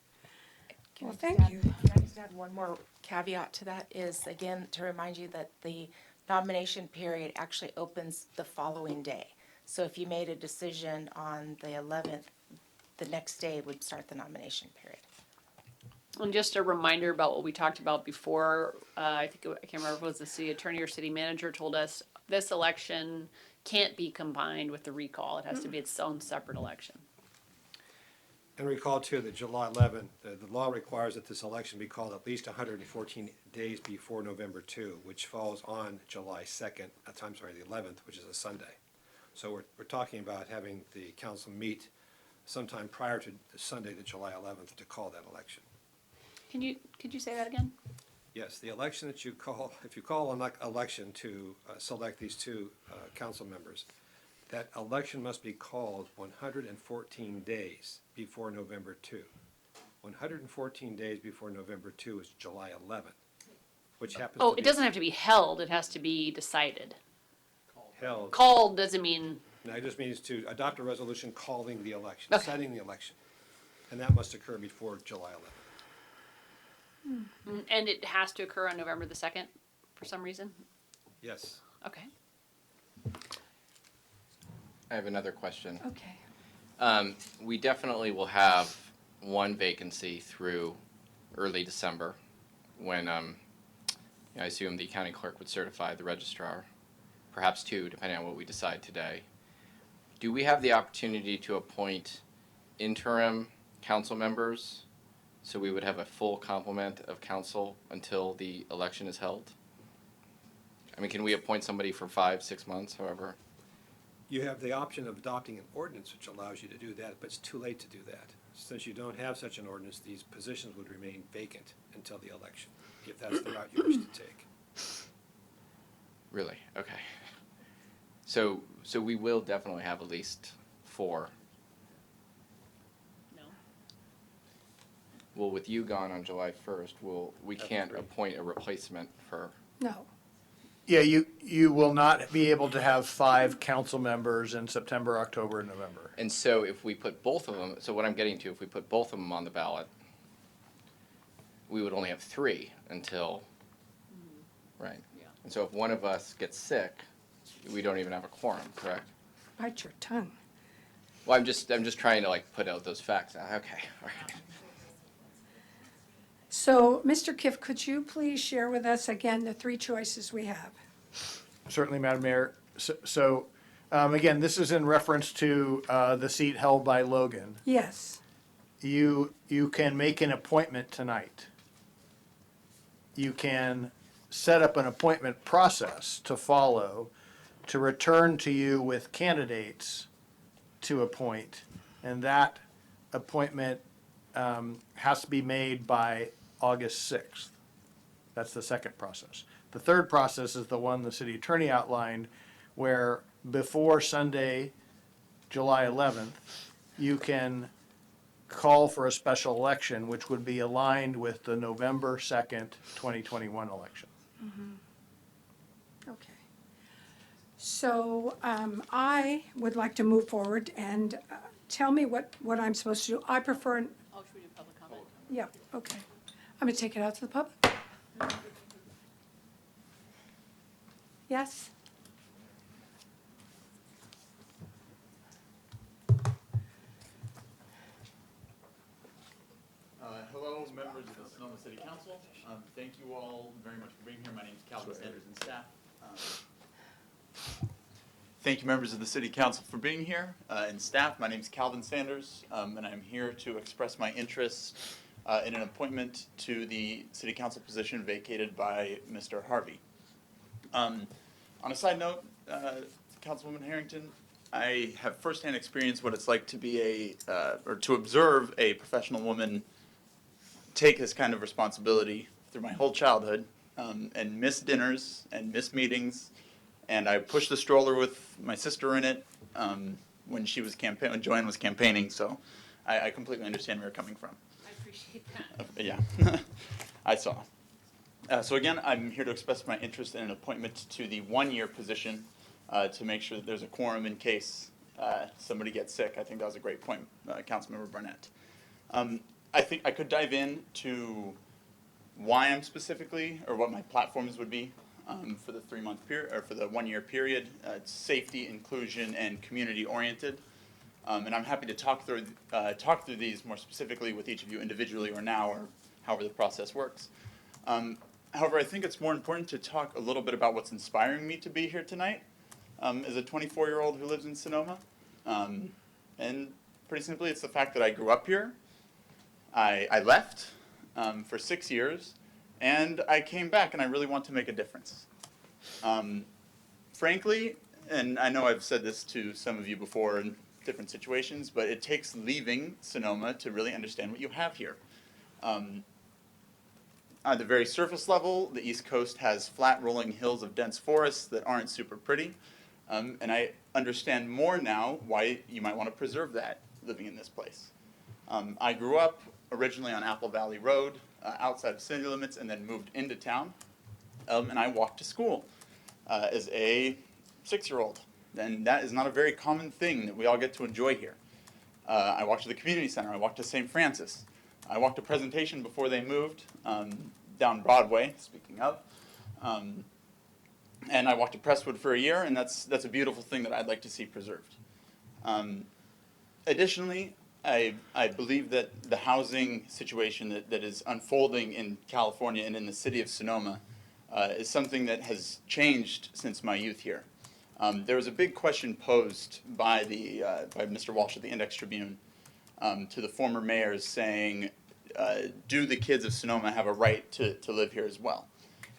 Can Well, I thank just add- you. Can I just add one more caveat to that is, again, to remind you that the nomination period actually opens the following day. So if you made a decision on the 11th, the next day would start the nomination period. And just a reminder about what we talked about before, I can't remember if it was the city attorney or city manager told us, this election can't be combined with the recall. It has to be its own separate election. And recall too that July 11th, the law requires that this election be called at least 114 days before November 2, which falls on July 2nd, the 11th, which is a Sunday. So we're talking about having the council meet sometime prior to the Sunday, the July 11th, to call that election. Could you say that again? Yes, the election that you call, if you call an election to select these two council members, that election must be called 114 days before November 2. 114 days before November 2 is July 11th, which happens to Oh, be it doesn't have to be held, it has to be decided. held. Called doesn't mean, No, it just means to adopt a resolution calling the election, Okay. setting the election. And that must occur before July 11th. and it has to occur on November the 2nd for some reason? Yes. Okay. I have another question. Okay. We definitely will have one vacancy through early December when I assume the county clerk would certify the registrar, perhaps two, depending on what we decide today. Do we have the opportunity to appoint interim council members so we would have a full complement of council until the election is held? I mean, can we appoint somebody for 5, 6 months, however? You have the option of adopting an ordinance which allows you to do that, but it's too late to do that. Since you don't have such an ordinance, these positions would remain vacant until the election, if that's the route you wish to take. Really? Okay. So we will definitely have at least 4. No. Well, with you gone on July 1st, we can't appoint a replacement for, No. Yeah, you will not be able to have 5 council members in September, October, and November. and so if we put both of them, so what I'm getting to, if we put both of them on the ballot, we would only have 3 until, right? Yeah. And so if one of us gets sick, we don't even have a quorum, correct? Bite your tongue. Well, I'm just trying to like put out those facts. Okay, all right. So, Mr. Kiff, could you please share with us again the 3 choices we have? Certainly, Madam Mayor. So, again, this is in reference to the seat held by Logan. Yes. You can make an appointment tonight. You can set up an appointment process to follow, to return to you with candidates to appoint, and that appointment has to be made by August 6th. That's the second process. The third process is the one the city attorney outlined, where before Sunday, July 11th, you can call for a special election, which would be aligned with the November 2nd, 2021 election. Okay. So I would like to move forward and tell me what I'm supposed to do. I prefer, Oh, should we do public comment? yeah, okay. I'm going to take it out to the public. Yes? Hello, members of the Sonoma City Council. Thank you all very much for being here. My name is Calvin Sanders and staff. Thank you, members of the City Council, for being here, and staff. My name is Calvin Sanders, and I'm here to express my interest in an appointment to the City Council position vacated by Mr. Harvey. On a side note, Councilwoman Harrington, I have firsthand experience what it's like to be or to observe a professional woman take this kind of responsibility through my whole childhood, and miss dinners and miss meetings. And I pushed the stroller with my sister in it when when Joanne was campaigning. So I completely understand where you're coming from. I appreciate that. Yeah, I saw. So again, I'm here to express my interest in an appointment to the 1-year position to make sure that there's a quorum in case somebody gets sick. I think that was a great point, Councilmember Barnett. I think I could dive into why I'm specifically, or what my platforms would be for the 3-month period, or for the 1-year period. It's safety, inclusion, and community oriented. And I'm happy to talk through these more specifically with each of you individually or now, or however the process works. However, I think it's more important to talk a little bit about what's inspiring me to be here tonight as a 24-year-old who lives in Sonoma. And pretty simply, it's the fact that I grew up here. I left for 6 years, and I came back, and I really want to make a difference. Frankly, and I know I've said this to some of you before in different situations, but it takes leaving Sonoma to really understand what you have here. At the very surface level, the East Coast has flat rolling hills of dense forests that aren't super pretty. And I understand more now why you might want to preserve that living in this place. I grew up originally on Apple Valley Road, outside of city limits, and then moved into town. And I walked to school as a 6-year-old. And that is not a very common thing that we all get to enjoy here. I walked to the community center. I walked to St. Francis. I walked a presentation before they moved down Broadway, speaking of. And I walked to Presswood for a year, and that's a beautiful thing that I'd like to see preserved. Additionally, I believe that the housing situation that is unfolding in California and in the city of Sonoma is something that has changed since my youth here. There was a big question posed by Mr. Walsh at the Index Tribune to the former mayors saying, do the kids of Sonoma have a right to live here as well?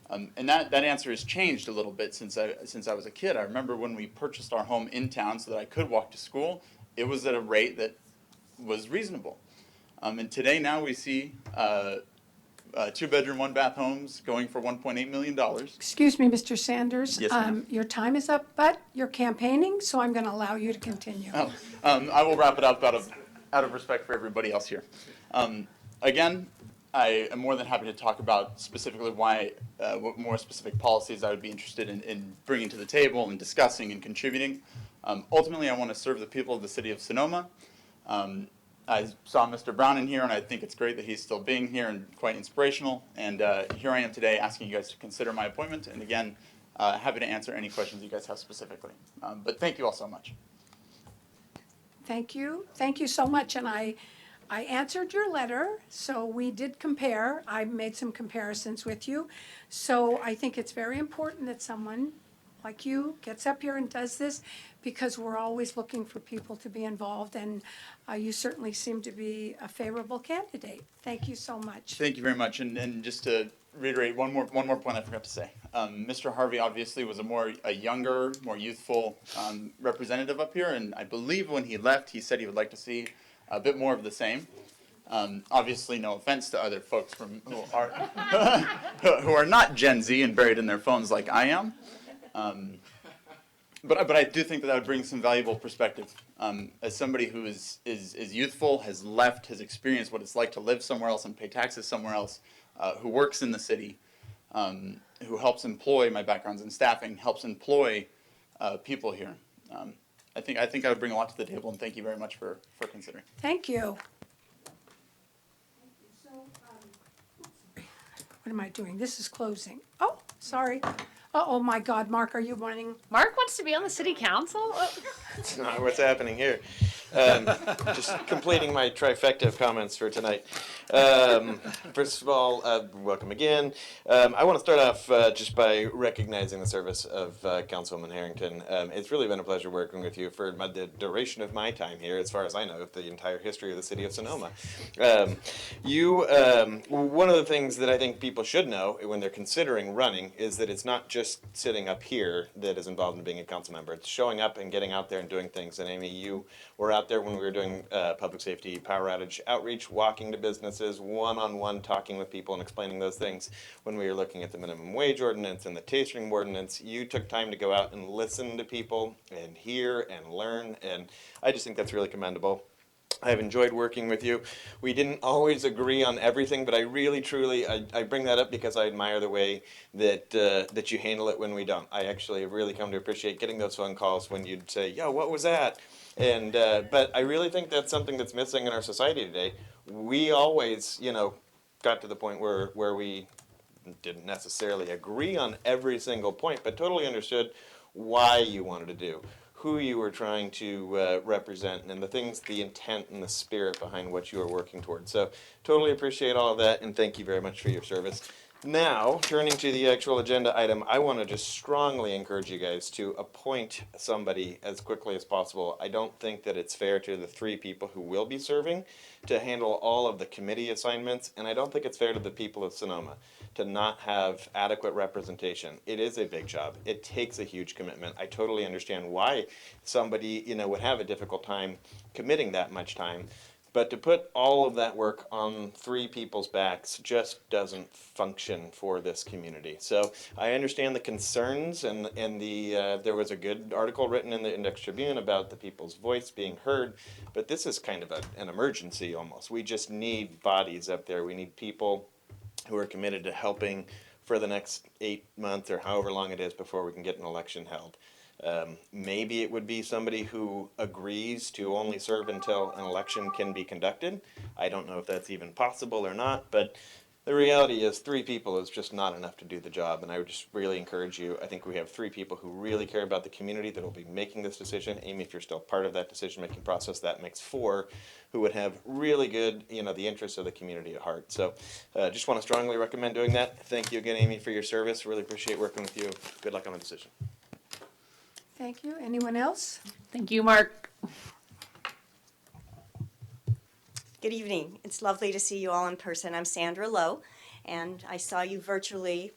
And that answer has changed a little bit since I was a kid. I remember when we purchased our home in town so that I could walk to school, it was at a rate that was reasonable. And today now we see 2-bedroom, 1-bath homes going for $1.8 million. Excuse me, Mr. Sanders. Yes, ma'am. Your time is up, but you're campaigning, so I'm going to allow you to continue. Oh, I will wrap it up out of respect for everybody else here. Again, I am more than happy to talk about specifically what more specific policies I would be interested in bringing to the table and discussing and contributing. Ultimately, I want to serve the people of the city of Sonoma. I saw Mr. Brown in here, and I think it's great that he's still being here and quite inspirational. And here I am today asking you guys to consider my appointment. And again, happy to answer any questions you guys have specifically. But thank you all so much. Thank you. Thank you so much. And I answered your letter, so we did compare. I made some comparisons with you. So I think it's very important that someone like you gets up here and does this, because we're always looking for people to be involved, and you certainly seem to be a favorable candidate. Thank you so much. Thank you very much. And just to reiterate one more point I forgot to say. Mr. Harvey obviously was a younger, more youthful representative up here, and I believe when he left, he said he would like to see a bit more of the same. Obviously, no offense to other folks who are not Gen Z and buried in their phones like I am. But I do think that would bring some valuable perspective. As somebody who is youthful, has left, has experienced what it's like to live somewhere else and pay taxes somewhere else, who works in the city, who helps employ, my background's in staffing, helps employ people here. I think I would bring a lot to the table, and thank you very much for considering. Thank you. So, what am I doing? This is closing. Oh, sorry. Oh my God, Mark, are you running? Mark wants to be on the city council? That's not what's happening here. Just completing my trifecta of comments for tonight. First of all, welcome again. I want to start off just by recognizing the service of Councilwoman Harrington. It's really been a pleasure working with you for the duration of my time here, as far as I know, the entire history of the city of Sonoma. One of the things that I think people should know when they're considering running is that it's not just sitting up here that is involved in being a council member. It's showing up and getting out there and doing things. And Amy, you were out there when we were doing public safety power outage outreach, walking to businesses, one-on-one talking with people and explaining those things. When we were looking at the minimum wage ordinance and the tasting ordinance, you took time to go out and listen to people and hear and learn, and I just think that's really commendable. I've enjoyed working with you. We didn't always agree on everything, but I really, truly, I bring that up because I admire the way that you handle it when we don't. I actually have really come to appreciate getting those phone calls when you'd say, yo, what was that? And but I really think that's something that's missing in our society today. We always, got to the point where we didn't necessarily agree on every single point, but totally understood why you wanted to do, who you were trying to represent, and the things, the intent and the spirit behind what you are working towards. So totally appreciate all of that, and thank you very much for your service. Now, turning to the actual agenda item, I want to just strongly encourage you guys to appoint somebody as quickly as possible. I don't think that it's fair to the 3 people who will be serving to handle all of the committee assignments, and I don't think it's fair to the people of Sonoma to not have adequate representation. It is a big job. It takes a huge commitment. I totally understand why somebody, would have a difficult time committing that much time. But to put all of that work on 3 people's backs just doesn't function for this community. So I understand the concerns, and there was a good article written in the Index Tribune about the people's voice being heard, but this is kind of an emergency almost. We just need bodies up there. We need people who are committed to helping for the next 8 months or however long it is before we can get an election held. Maybe it would be somebody who agrees to only serve until an election can be conducted. I don't know if that's even possible or not, but the reality is 3 people is just not enough to do the job, and I would just really encourage you. I think we have 3 people who really care about the community that will be making this decision. Amy, if you're still part of that decision-making process, that makes 4 who would have really good, the interests of the community at heart. So just want to strongly recommend doing that. Thank you again, Amy, for your service. Really appreciate working with you. Good luck on the decision. Thank you. Anyone else? Thank you, Mark. Good evening. It's lovely to see you all in person. I'm Sandra Lowe, and I saw you virtually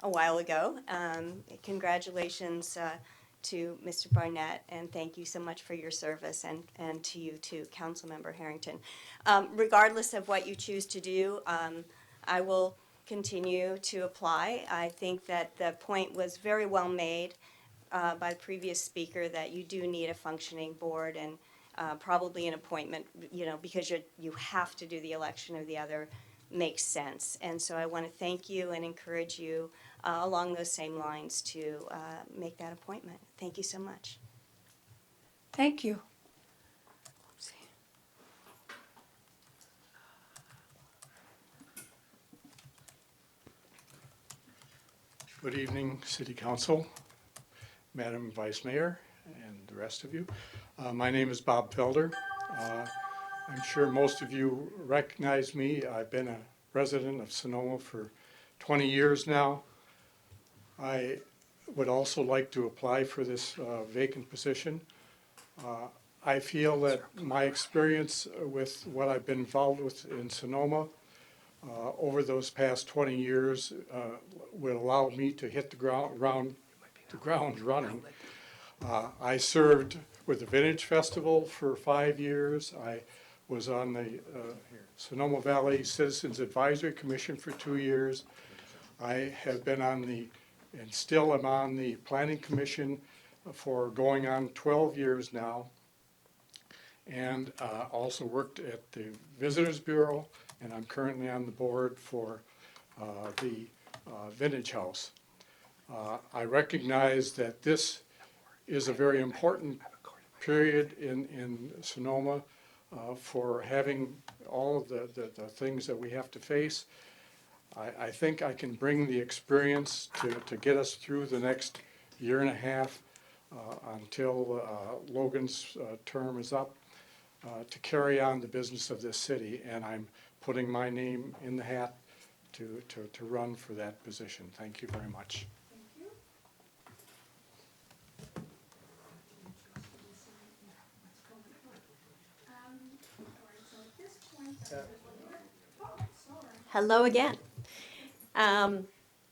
a while ago. Congratulations to Mr. Barnett, and thank you so much for your service, and to you too, Councilmember Harrington. Regardless of what you choose to do, I will continue to apply. I think that the point was very well made by the previous speaker that you do need a functioning board, and probably an appointment, because you have to do the election of the other makes sense. And so I want to thank you and encourage you along those same lines to make that appointment. Thank you so much. Thank you. Good evening, City Council, Madam Vice Mayor, and the rest of you. My name is Bob Felder. I'm sure most of you recognize me. I've been a resident of Sonoma for 20 years now. I would also like to apply for this vacant position. I feel that my experience with what I've been involved with in Sonoma over those past 20 years would allow me to hit the ground running. I served with the Vintage Festival for 5 years. I was on the Sonoma Valley Citizens Advisory Commission for 2 years. I have been on and still am on the Planning Commission for going on 12 years now, and also worked at the Visitors Bureau, and I'm currently on the board for the Vintage House. I recognize that this is a very important period in Sonoma for having all of the things that we have to face. I think I can bring the experience to get us through the next year and a half until Logan's term is up, to carry on the business of this city, and I'm putting my name in the hat to run for that position. Thank you very much. Hello again.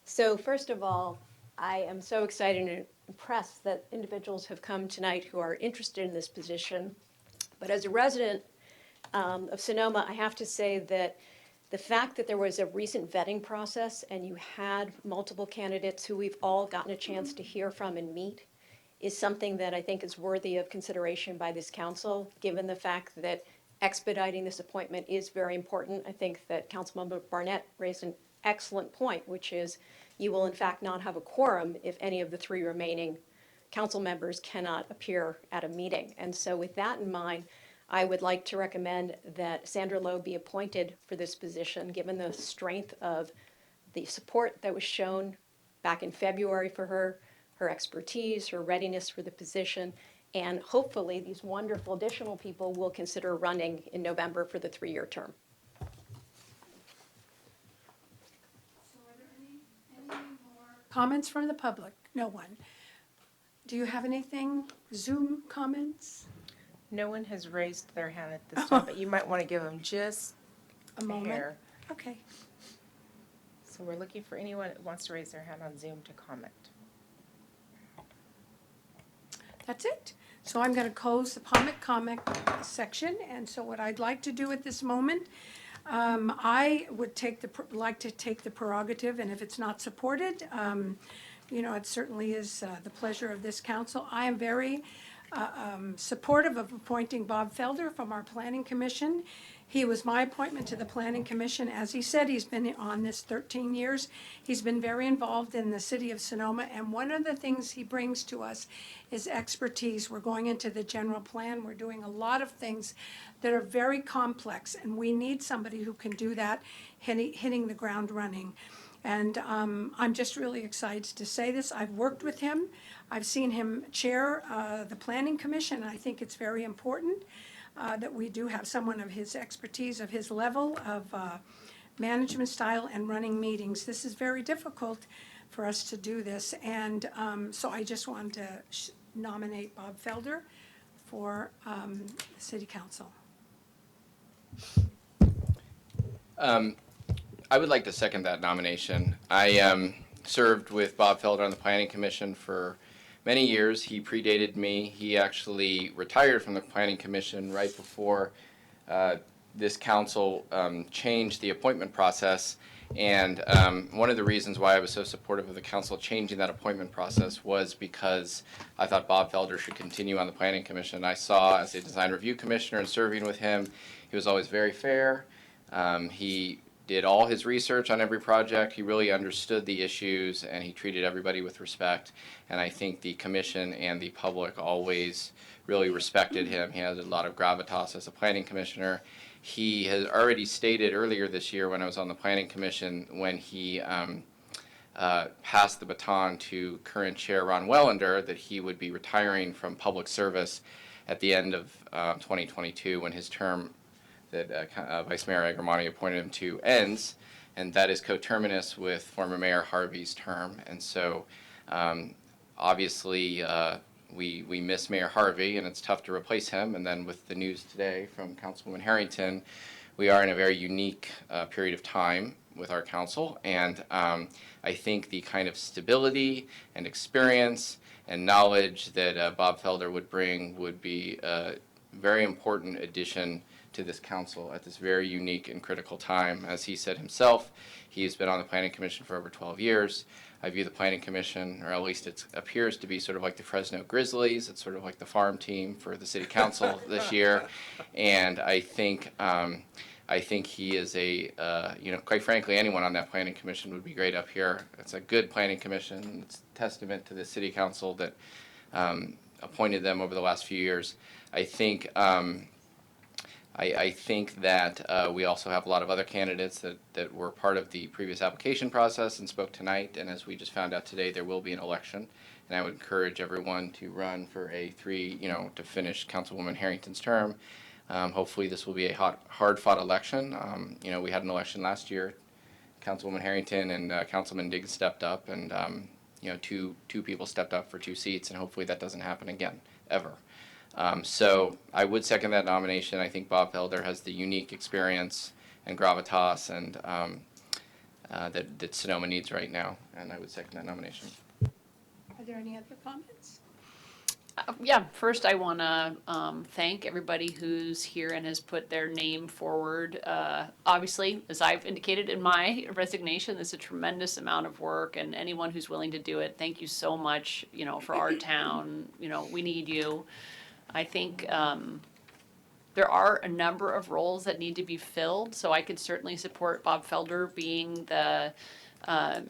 So first of all, I am so excited and impressed that individuals have come tonight who are interested in this position. But as a resident of Sonoma, I have to say that the fact that there was a recent vetting process and you had multiple candidates who we've all gotten a chance to hear from and meet is something that I think is worthy of consideration by this council, given the fact that expediting this appointment is very important. I think that Councilmember Barnett raised an excellent point, which is you will in fact not have a quorum if any of the 3 remaining council members cannot appear at a meeting. And so with that in mind, I would like to recommend that Sandra Lowe be appointed for this position, given the strength of the support that was shown back in February for her expertise, her readiness for the position, and hopefully these wonderful additional people will consider running in November for the 3-year term. Comments from the public? No one. Do you have anything? Zoom comments? No one has raised their hand at this time, but you might want to give them just A moment. hair. Okay. So we're looking for anyone that wants to raise their hand on Zoom to comment. That's it. So I'm going to close the public comment section, and so what I'd like to do at this moment, I would like to take the prerogative, and if it's not supported, it certainly is the pleasure of this council. I am very supportive of appointing Bob Felder from our Planning Commission. He was my appointment to the Planning Commission. As he said, he's been on this 13 years. He's been very involved in the city of Sonoma, and one of the things he brings to us is expertise. We're going into the general plan. We're doing a lot of things that are very complex, and we need somebody who can do that, hitting the ground running. And I'm just really excited to say this. I've worked with him. I've seen him chair the Planning Commission, and I think it's very important that we do have someone of his expertise, of his level of management style and running meetings. This is very difficult for us to do this, and so I just wanted to nominate Bob Felder for the City Council. I would like to second that nomination. I served with Bob Felder on the Planning Commission for many years. He predated me. He actually retired from the Planning Commission right before this council changed the appointment process. And one of the reasons why I was so supportive of the council changing that appointment process was because I thought Bob Felder should continue on the Planning Commission. I saw as a design review commissioner and serving with him, he was always very fair. He did all his research on every project. He really understood the issues, and he treated everybody with respect. And I think the commission and the public always really respected him. He has a lot of gravitas as a planning commissioner. He has already stated earlier this year when I was on the planning commission, when he passed the baton to current chair Ron Wellender, that he would be retiring from public service at the end of 2022 when his term that Vice Mayor Agramonte appointed him to ends, and that is coterminous with former Mayor Harvey's term. And so obviously we miss Mayor Harvey, and it's tough to replace him. And then with the news today from Councilwoman Harrington, we are in a very unique period of time with our council, and I think the kind of stability and experience and knowledge that Bob Felder would bring would be a very important addition to this council at this very unique and critical time. As he said himself, he has been on the Planning Commission for over 12 years. I view the Planning Commission, or at least it appears to be sort of like the Fresno Grizzlies. It's sort of like the farm team for the City Council this year. And I think he is a, quite frankly, anyone on that Planning Commission would be great up here. It's a good Planning Commission. It's a testament to the City Council that appointed them over the last few years. I think that we also have a lot of other candidates that were part of the previous application process and spoke tonight. And as we just found out today, there will be an election. And I would encourage everyone to run for to finish Councilwoman Harrington's term. Hopefully this will be a hard-fought election. We had an election last year. Councilwoman Harrington and Councilman Diggs stepped up, and two people stepped up for 2 seats, and hopefully that doesn't happen again, ever. So I would second that nomination. I think Bob Felder has the unique experience and gravitas and that Sonoma needs right now, and I would second that nomination. Are there any other comments? Yeah, first I want to thank everybody who's here and has put their name forward. Obviously, as I've indicated in my resignation, there's a tremendous amount of work, and anyone who's willing to do it, thank you so much, for our town. We need you. I think there are a number of roles that need to be filled, so I could certainly support Bob Felder being the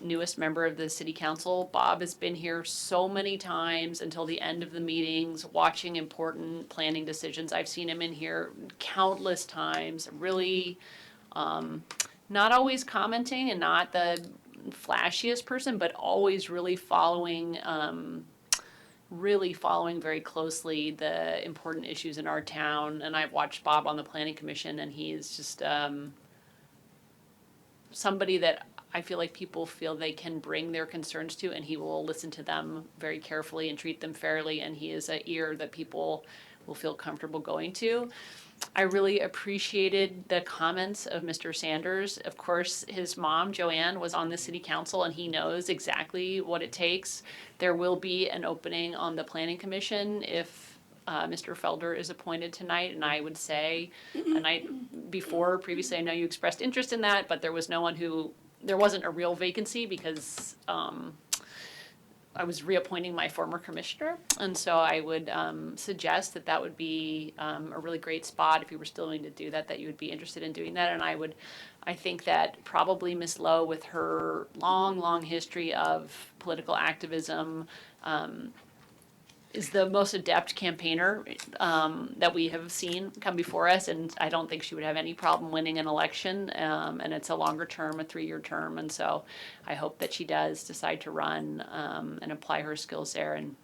newest member of the City Council. Bob has been here so many times until the end of the meetings, watching important planning decisions. I've seen him in here countless times, really not always commenting and not the flashiest person, but always really following very closely the important issues in our town. And I've watched Bob on the Planning Commission, and he is just somebody that I feel like people feel they can bring their concerns to, and he will listen to them very carefully and treat them fairly, and he is an ear that people will feel comfortable going to. I really appreciated the comments of Mr. Sanders. Of course, his mom, Joanne, was on the City Council, and he knows exactly what it takes. There will be an opening on the Planning Commission if Mr. Felder is appointed tonight, and I would say, previously I know you expressed interest in that, but there wasn't a real vacancy because I was reappointing my former commissioner, and so I would suggest that would be a really great spot if you were still willing to do that you would be interested in doing that. And I think that probably Ms. Lowe, with her long history of political activism, is the most adept campaigner that we have seen come before us, and I don't think she would have any problem winning an election, and it's a longer term, a 3-year term, and so I hope that she does decide to run and apply her skills there, and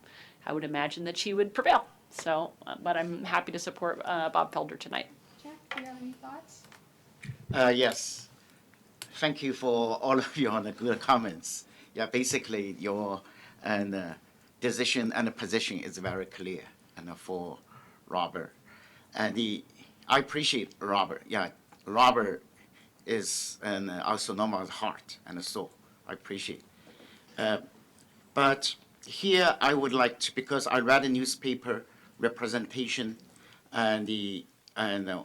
I would imagine that she would prevail. So, but I'm happy to support Bob Felder tonight. Jack, do you have any thoughts? Yes. Thank you for all of your good comments. Yeah, basically your decision and position is very clear, and for Robert, and I appreciate Robert. Yeah, Robert is our Sonoma's heart and soul. I appreciate. But here I would like to, because I read a newspaper representation and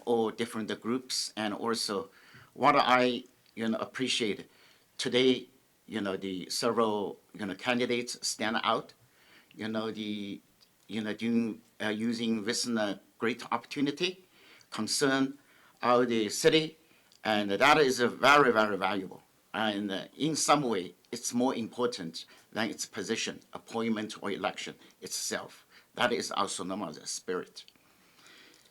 all different groups, and also what I appreciate today, the several candidates stand out, using this great opportunity, concern of the city, and that is very, very valuable. And in some way, it's more important than its position, appointment, or election itself. That is our Sonoma's spirit.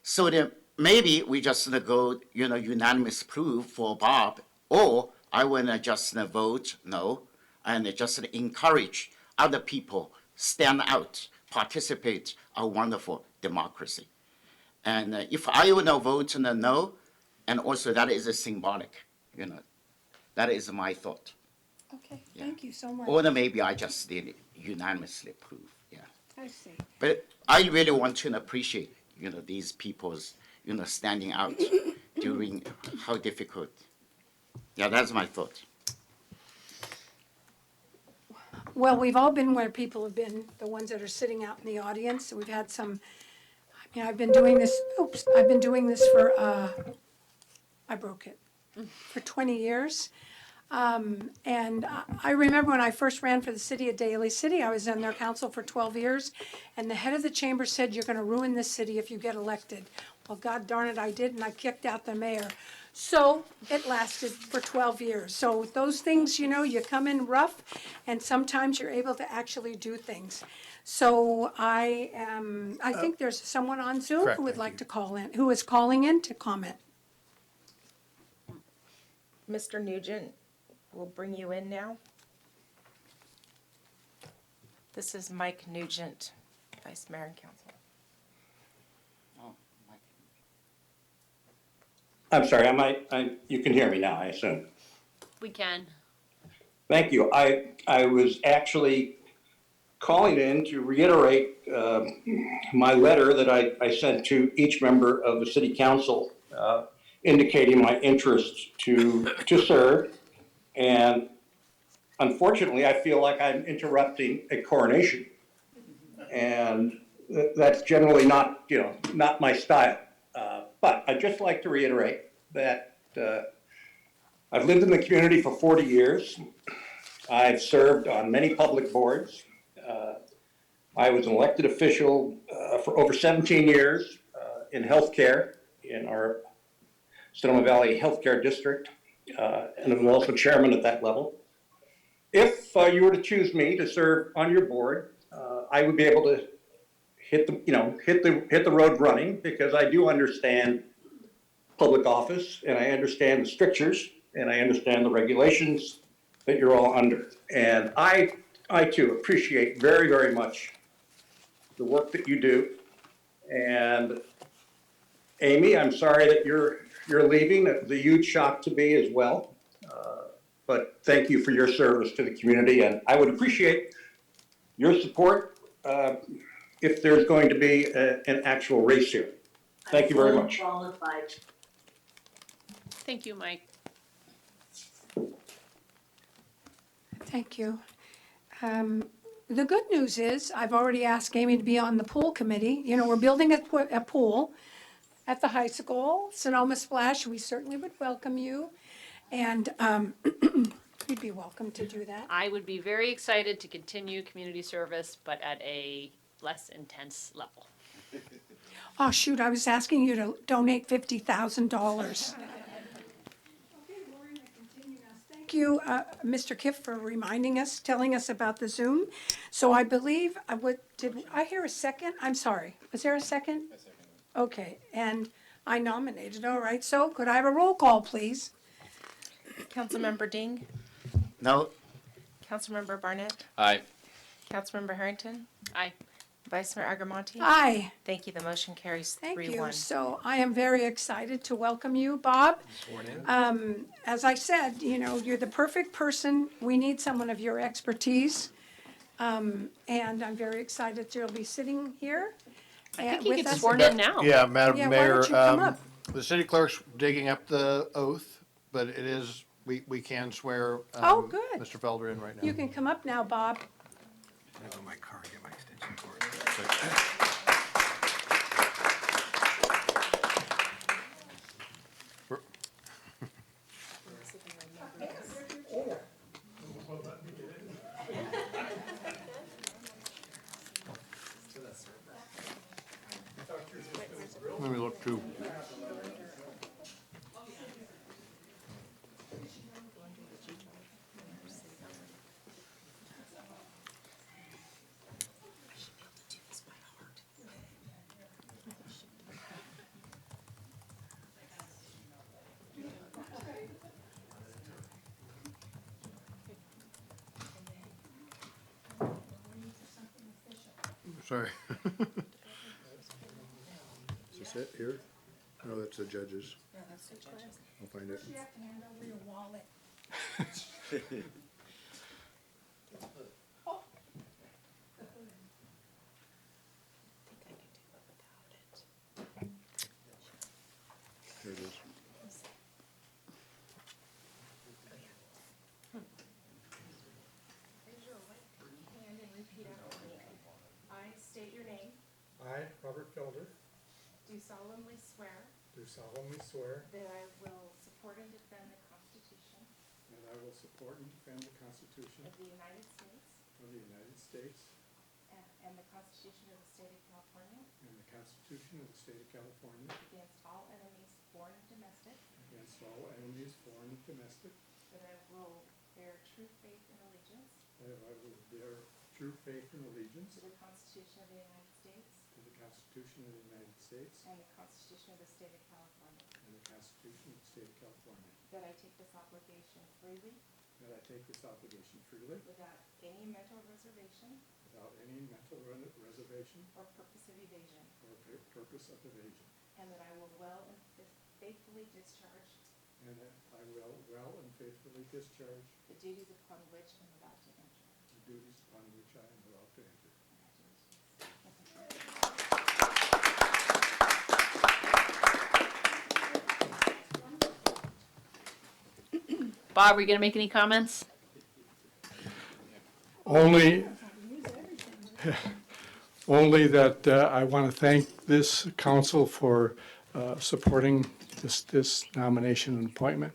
So then maybe we just go, unanimous approve for Bob, or I will just vote no, and just encourage other people stand out, participate our wonderful democracy. And if I will vote no, and also that is a symbolic, that is my thought. Okay, thank you so much. Or then maybe I just did unanimously approve, yeah. I see. But I really want to appreciate, these people's, standing out during how difficult. Yeah, that's my thought. Well, we've all been where people have been, the ones that are sitting out in the audience. We've had some, I've been doing this, I've been doing this for, I broke it, for 20 years. And I remember when I first ran for the city of Daly City, I was on their council for 12 years, and the head of the chamber said, "You're gonna ruin this city if you get elected." Well, God darn it, I did, and I kicked out the mayor. So it lasted for 12 years. So those things, you come in rough, and sometimes you're able to actually do things. So I think there's someone on Zoom Correct, who would thank like you. to call in, who is calling in to comment. Mr. Nugent, we'll bring you in now. This is Mike Nugent, Vice Mayor and Council. I'm sorry, you can hear me now, I assume. We can. Thank you. I was actually calling in to reiterate my letter that I sent to each member of the city council indicating my interest to serve. And unfortunately, I feel like I'm interrupting a coronation. And that's generally not my style. But I'd just like to reiterate that I've lived in the community for 40 years. I've served on many public boards. I was an elected official for over 17 years in healthcare in our Sonoma Valley Healthcare District, and I was also chairman at that level. If you were to choose me to serve on your board, I would be able to hit the road running, because I do understand public office, and I understand the strictures, and I understand the regulations that you're all under. And I too appreciate very, very much the work that you do. And Amy, I'm sorry that you're leaving. It's a huge shock to me as well. But thank you for your service to the community, and I would appreciate your support if there's going to be an actual race here. Thank you very much. Thank you, Mike. Thank you. The good news is, I've already asked Amy to be on the pool committee. We're building a pool at the high school, Sonoma Splash. We certainly would welcome you. And you'd be welcome to do that. I would be very excited to continue community service, but at a less intense level. Oh, shoot, I was asking you to donate $50,000. Thank you, Mr. Kiff, for reminding us, telling us about the Zoom. So I believe, did I hear a second? I'm sorry, was there a second? Okay, and I nominated, all right. So could I have a roll call, please? Councilmember Ding, No, Councilmember Barnett, Aye. Councilmember Harrington, Aye. Vice Mayor Agramonte. Aye. Thank you, the motion carries 3-1. Thank you. So I am very excited to welcome you, Bob. As I said, you're the perfect person. We need someone of your expertise. And I'm very excited you'll be sitting here. I think he with gets us. sworn in now. Yeah, Madam Yeah, why Mayor, don't you come up? the city clerk's digging up the oath, but it is we can swear. Oh, good. Mr. Felder in right now. You can come up now, Bob. I go my car and get my extension cord. Let me look too. Sorry. Is this it here? No, that's the judges. I'll find it. You have to hand over your wallet. Here it is. Raise your right hand and repeat after me. I state your name, I, Robert Felder, do solemnly swear do solemnly swear that I will support and defend the Constitution that I will support and defend the Constitution of the United States of the United States and the Constitution of the State of California and the Constitution of the State of California against all enemies, foreign and domestic, against all enemies, foreign and domestic, that I will bear true faith and allegiance that I will bear true faith and allegiance to the Constitution of the United States to the Constitution of the United States and the Constitution of the State of California, and the Constitution of the State of California, that I take this obligation freely that I take this obligation freely without any mental reservation without any mental reservation or purpose of evasion, or purpose of evasion, and that I will well and faithfully discharge and that I will well and faithfully discharge the duties upon which I'm about to enter. the duties upon which I am about to enter. Bob, were you gonna make any comments? Only, only that I want to thank this council for supporting this nomination and appointment.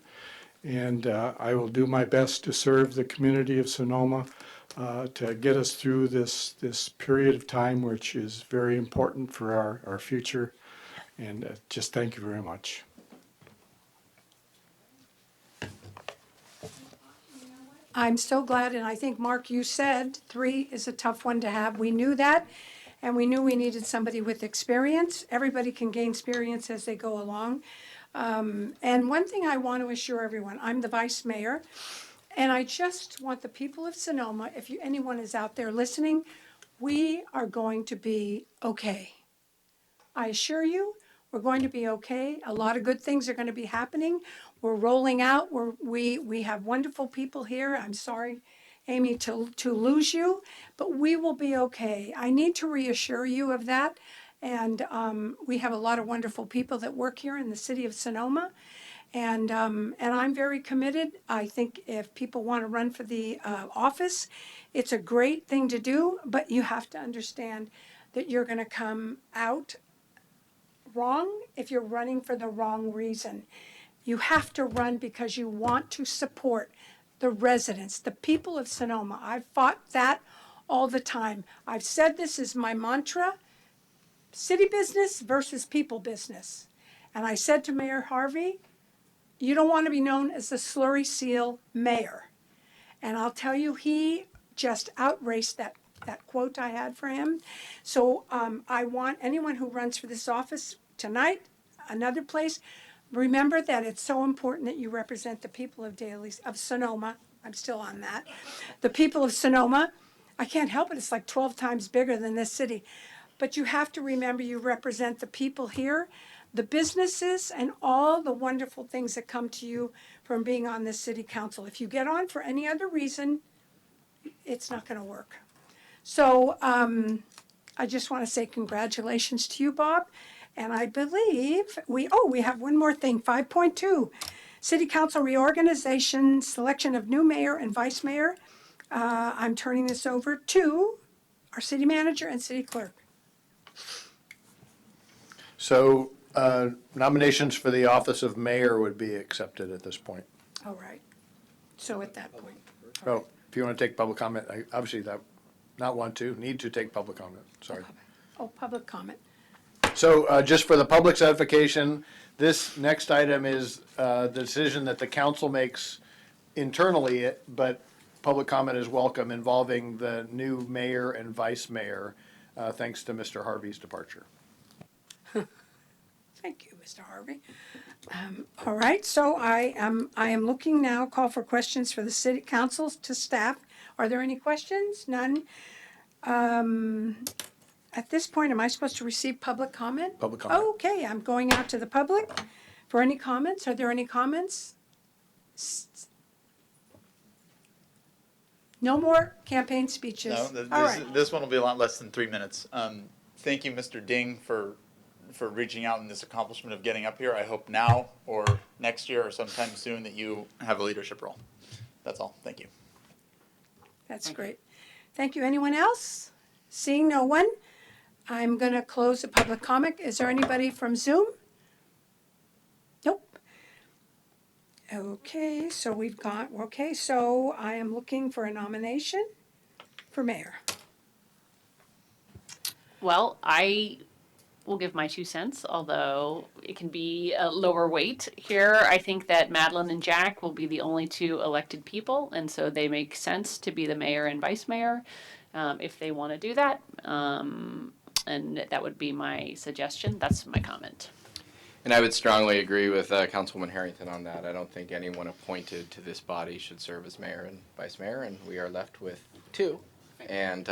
And I will do my best to serve the community of Sonoma to get us through this period of time, which is very important for our future. And just thank you very much. I'm so glad, and I think, Mark, you said 3 is a tough one to have. We knew that, and we knew we needed somebody with experience. Everybody can gain experience as they go along. And one thing I want to assure everyone, I'm the vice mayor, and I just want the people of Sonoma, if anyone is out there listening, we are going to be okay. I assure you, we're going to be okay. A lot of good things are going to be happening. We're rolling out. We have wonderful people here. I'm sorry, Amy, to lose you, but we will be okay. I need to reassure you of that. And we have a lot of wonderful people that work here in the city of Sonoma. And I'm very committed. I think if people want to run for the office, it's a great thing to do, but you have to understand that you're going to come out wrong if you're running for the wrong reason. You have to run because you want to support the residents, the people of Sonoma. I've fought that all the time. I've said this is my mantra, city business versus people business. And I said to Mayor Harvey, you don't want to be known as the slurry seal mayor. And I'll tell you, he just outraced that quote I had for him. So I want anyone who runs for this office tonight, another place, remember that it's so important that you represent the people of Sonoma. I'm still on that. The people of Sonoma. I can't help it. It's like 12 times bigger than this city. But you have to remember you represent the people here, the businesses, and all the wonderful things that come to you from being on this city council. If you get on for any other reason, it's not going to work. So I just want to say congratulations to you, Bob. And I believe we have one more thing, 5.2. City Council reorganization, selection of new mayor and vice mayor. I'm turning this over to our city manager and city clerk. So nominations for the office of mayor would be accepted at this point. All right. So at that point. Oh, if you want to take public comment, obviously that, need to take public comment, sorry. Oh, public comment. So just for the public's edification, this next item is the decision that the council makes internally, but public comment is welcome involving the new mayor and vice mayor, thanks to Mr. Harvey's departure. Thank you, Mr. Harvey. All right, so I am looking now, call for questions for the city council to staff. Are there any questions? None? At this point, am I supposed to receive public comment? Public comment. Okay, I'm going out to the public for any comments. Are there any comments? No more campaign speeches. No, All right. this one will be a lot less than 3 minutes. Thank you, Mr. Ding, for reaching out and this accomplishment of getting up here. I hope now or next year or sometime soon that you have a leadership role. That's all. Thank you. That's great. Thank you. Anyone else? Seeing no one, I'm going to close the public comment. Is there anybody from Zoom? Nope. Okay, so we've got, okay, so I am looking for a nomination for mayor. Well, I will give my 2 cents, although it can be a lower weight here. I think that Madeline and Jack will be the only 2 elected people, and so they make sense to be the mayor and vice mayor if they want to do that. And that would be my suggestion. That's my comment. And I would strongly agree with Councilwoman Harrington on that. I don't think anyone appointed to this body should serve as mayor and vice mayor, and we are left with 2 and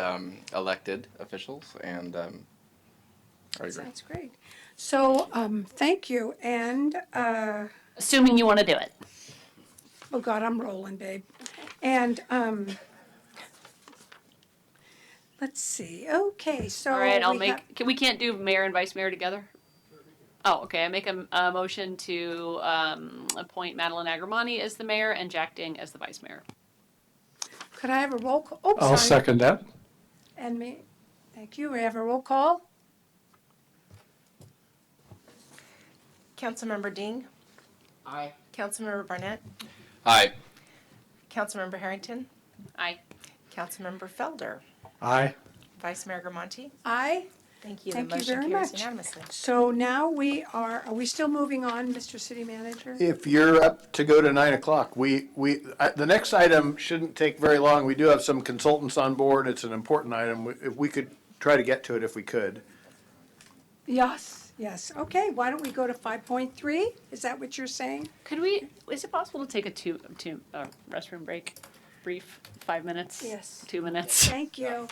elected officials, and I agree. Sounds great. So, thank you, and, Assuming you want to do it. oh God, I'm rolling, babe. And, let's see, okay, so. All right, I'll we have- we can't do mayor and vice mayor together? Oh, okay, I make a motion to appoint Madeline Agramani as the mayor and Jack Ding as the vice mayor. Could I have a roll call? Oh, I'll sorry. second that. And me, thank you. We have a roll call. Councilmember Ding, Aye. Councilmember Barnett, Aye. Councilmember Harrington, Aye. Councilmember Felder, Aye. Vice Mayor Gramonte. Aye. Thank you. Thank The you motion very carries much. unanimously. So now are we still moving on, Mr. City Manager? If you're up to go to 9 o'clock, the next item shouldn't take very long. We do have some consultants on board. It's an important item. If we could try to get to it if we could. Yes, yes. Okay, why don't we go to 5.3? Is that what you're saying? Is it possible to take a restroom break? Brief, 5 minutes? Yes. 2 minutes? Thank you.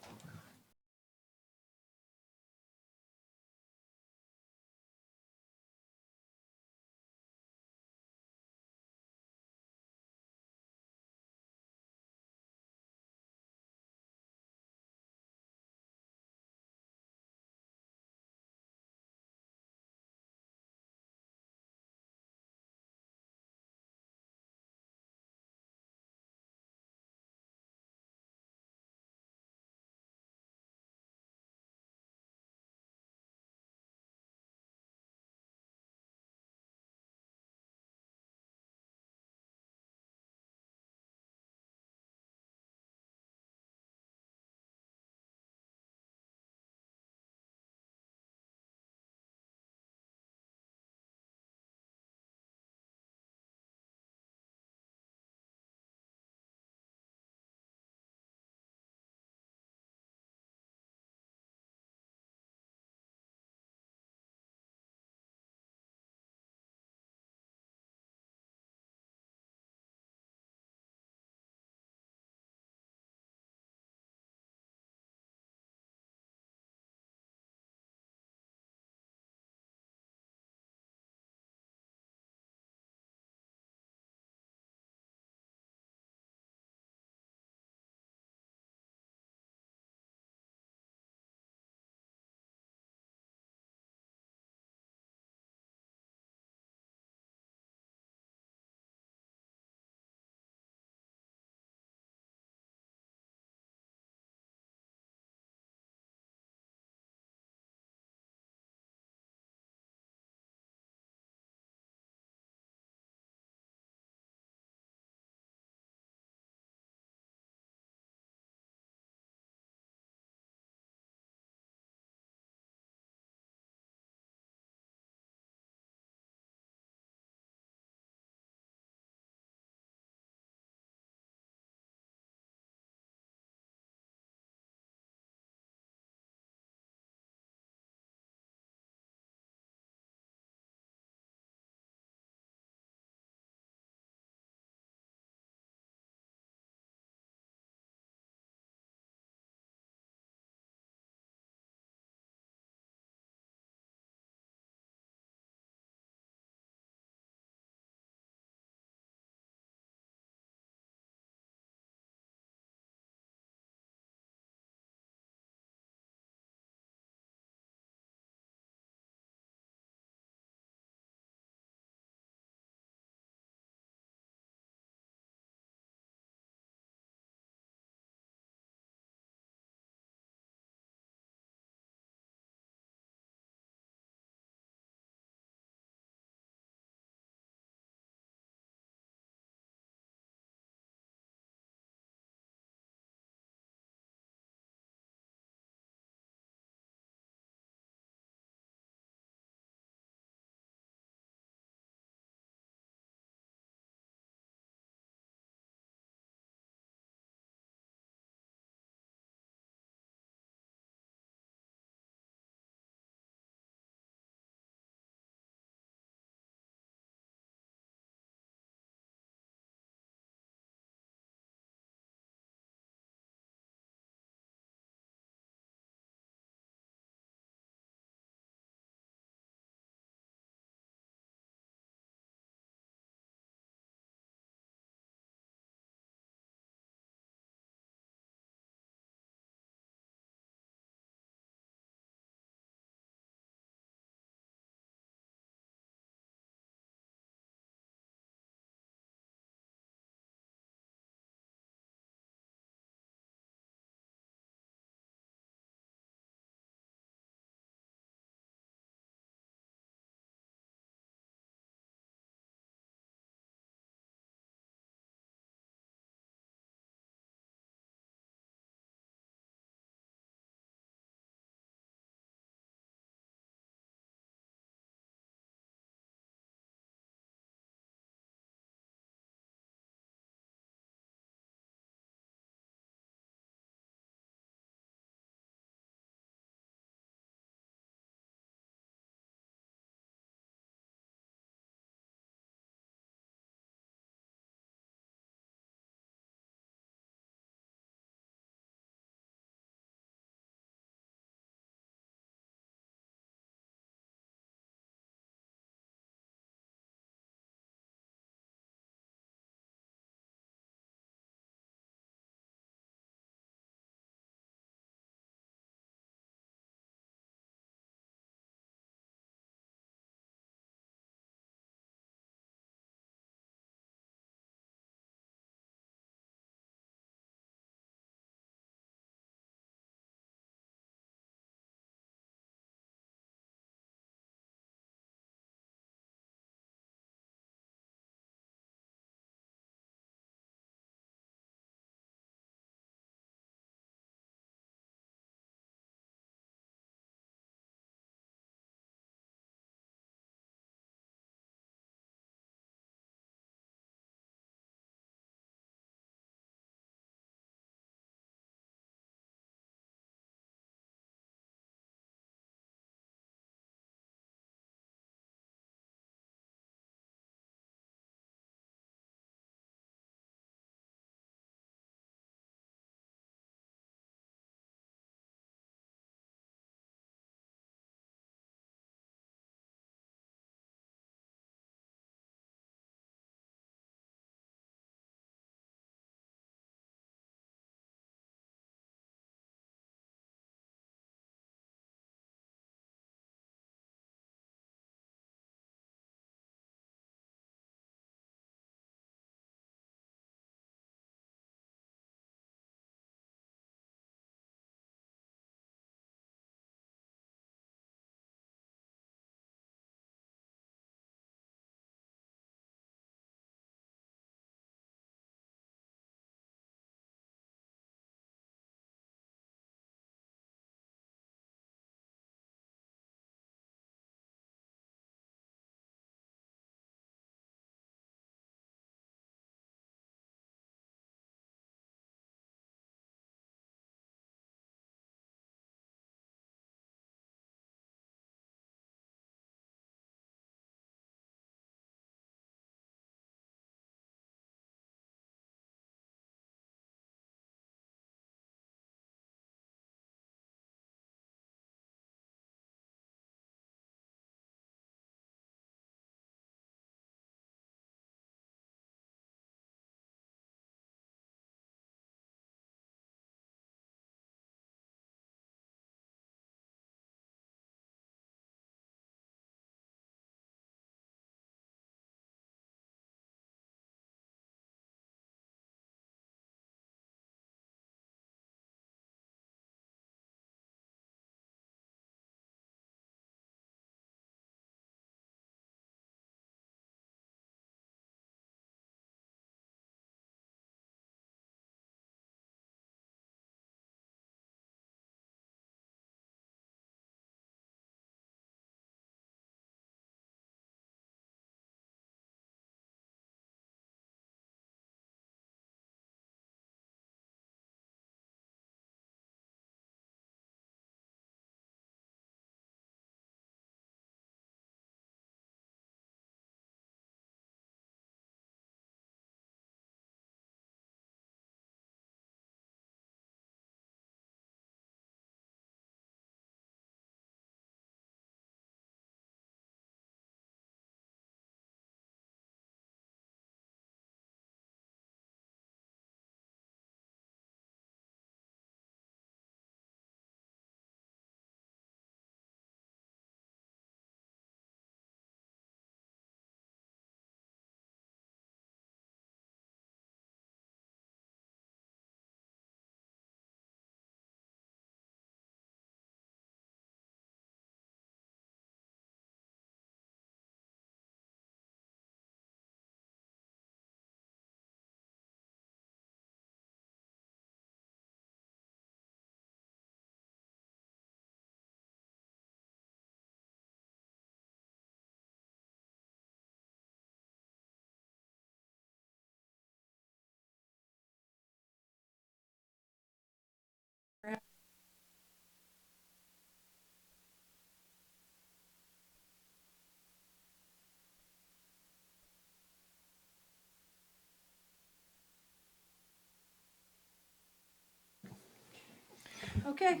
Okay.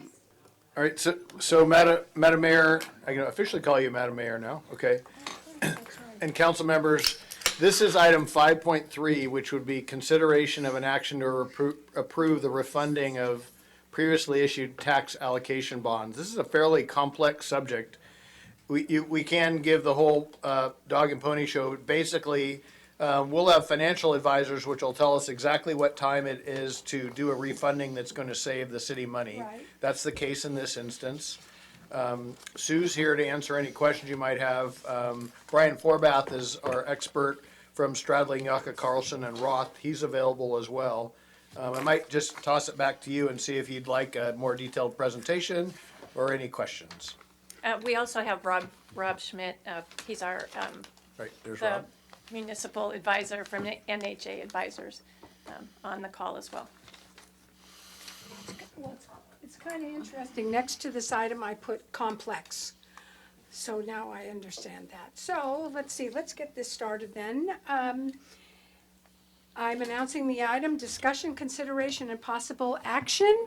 All right, so Madam Mayor, I can officially call you Madam Mayor now, okay? And council members, this is item 5.3, which would be consideration of an action to approve the refunding of previously issued tax allocation bonds. This is a fairly complex subject. We can give the whole dog and pony show. Basically, we'll have financial advisors which will tell us exactly what time it is to do a refunding that's going to save the city money. Right. That's the case in this instance. Sue's here to answer any questions you might have. Brian Forbath is our expert from Stradling, Yucca, Carlson, and Roth. He's available as well. I might just toss it back to you and see if you'd like a more detailed presentation or any questions. We also have Rob Schmidt. He's our Right, there's the Rob. municipal advisor from the NHA Advisors on the call as well. Well, it's kind of interesting. Next to this item, I put complex. So now I understand that. So let's see, let's get this started then. I'm announcing the item, discussion, consideration, and possible action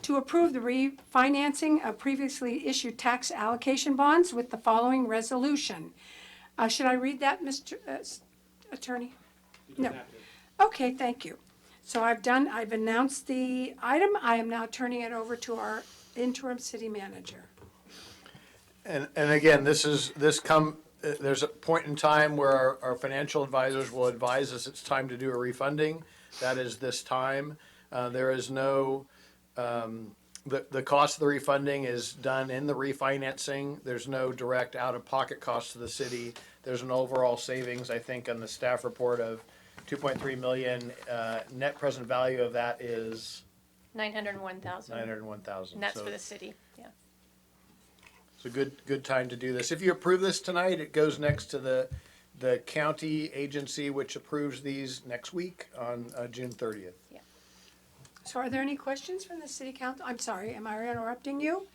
to approve the refinancing of previously issued tax allocation bonds with the following resolution. Should I read that, Mr. Attorney? No. Okay, thank you. So I've announced the item. I am now turning it over to our interim city manager. And again, there's a point in time where our financial advisors will advise us it's time to do a refunding. That is this time. There is no, the cost of the refunding is done in the refinancing. There's no direct out-of-pocket cost to the city. There's an overall savings, I think, on the staff report of 2.3 million. Net present value of that is 901,000. 901,000. And that's So for the city, yeah. it's a good time to do this. If you approve this tonight, it goes next to the county agency, which approves these next week on June 30th. So are there any questions from the city council? I'm sorry, am I interrupting you?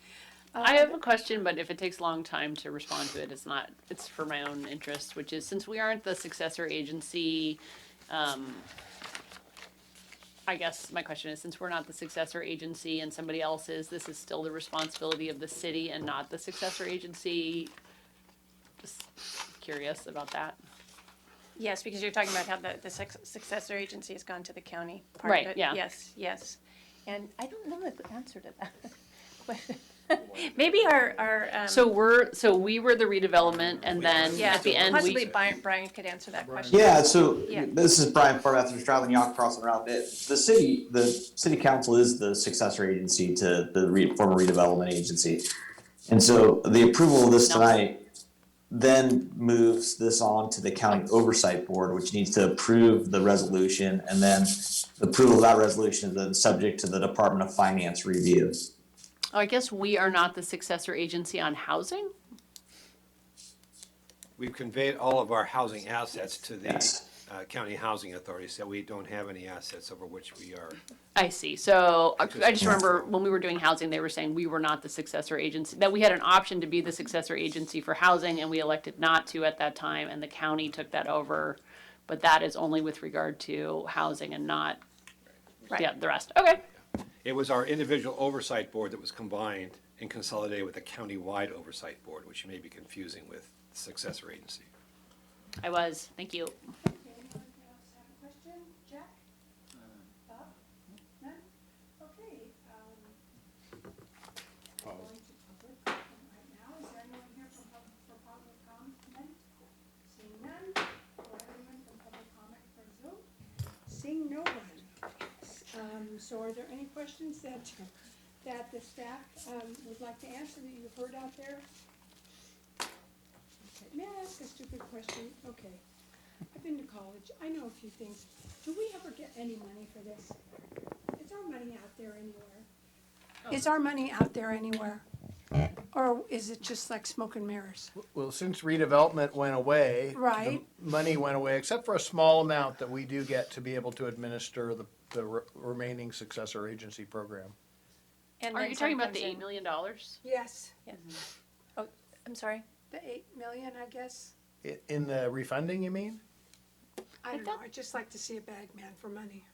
I have a question, but if it takes a long time to respond to it, it's for my own interest, which is, since we aren't the successor agency, I guess my question is, since we're not the successor agency and somebody else is, this is still the responsibility of the city and not the successor agency? Just curious about that. Yes, because you're talking about how the successor agency has gone to the county part Right, of it. yeah. Yes. And I don't know the answer to that. But maybe our. So we were the redevelopment, and then Yeah, at the end, possibly we. Brian could answer that question. Yeah, so Yeah. this is Brian Forbath from Stradling, Young, Carlson, Route. The city council is the successor agency to the former redevelopment agency. And so the approval of this tonight then moves this on to the county oversight board, which needs to approve the resolution. And then the approval of that resolution is then subject to the Department of Finance review. Oh, I guess we are not the successor agency on housing? We've conveyed all of our housing assets to the county housing authority, so we don't have any assets over which we are. I see. So I just remember when we were doing housing, they were saying we were not the successor agency, that we had an option to be the successor agency for housing, and we elected not to at that time, and the county took that over. But that is only with regard to housing and not the rest. Okay. It was our individual oversight board that was combined and consolidated with a county-wide oversight board, which you may be confusing with the successor agency. I was. Thank you. Anyone else have a question? Jack? Bob? None? Okay. Going to public comment right now. Is there anyone here for public comment? Seeing none. Or anyone from public comment for Zoom? Seeing no one. So are there any questions that the staff would like to answer that you've heard out there? Okay. May I ask a stupid question? Okay. I've been to college. I know a few things. Do we ever get any money for this? Is our money out there anywhere? Is our money out there anywhere? Or is it just like smoke and mirrors? Well, since redevelopment went away. Right. The money went away, except for a small amount that we do get to be able to administer the remaining successor agency program. And Are then you some talking about the comes in. $8 million? Yes. Yes. Oh, I'm sorry. The 8 million, I guess. In the refunding, you mean? I don't know. I'd just like to see a bag man for money.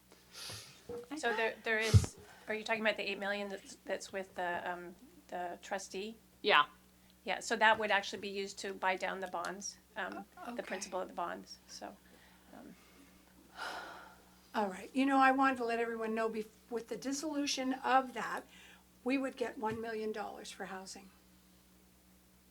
So there is Are you talking about the 8 million that's with the trustee? Yeah. Yeah, so that would actually be used to buy down the bonds, the Okay. principal of the bonds, so. All right, you know, I wanted to let everyone know, with the dissolution of that, we would get $1 million for housing.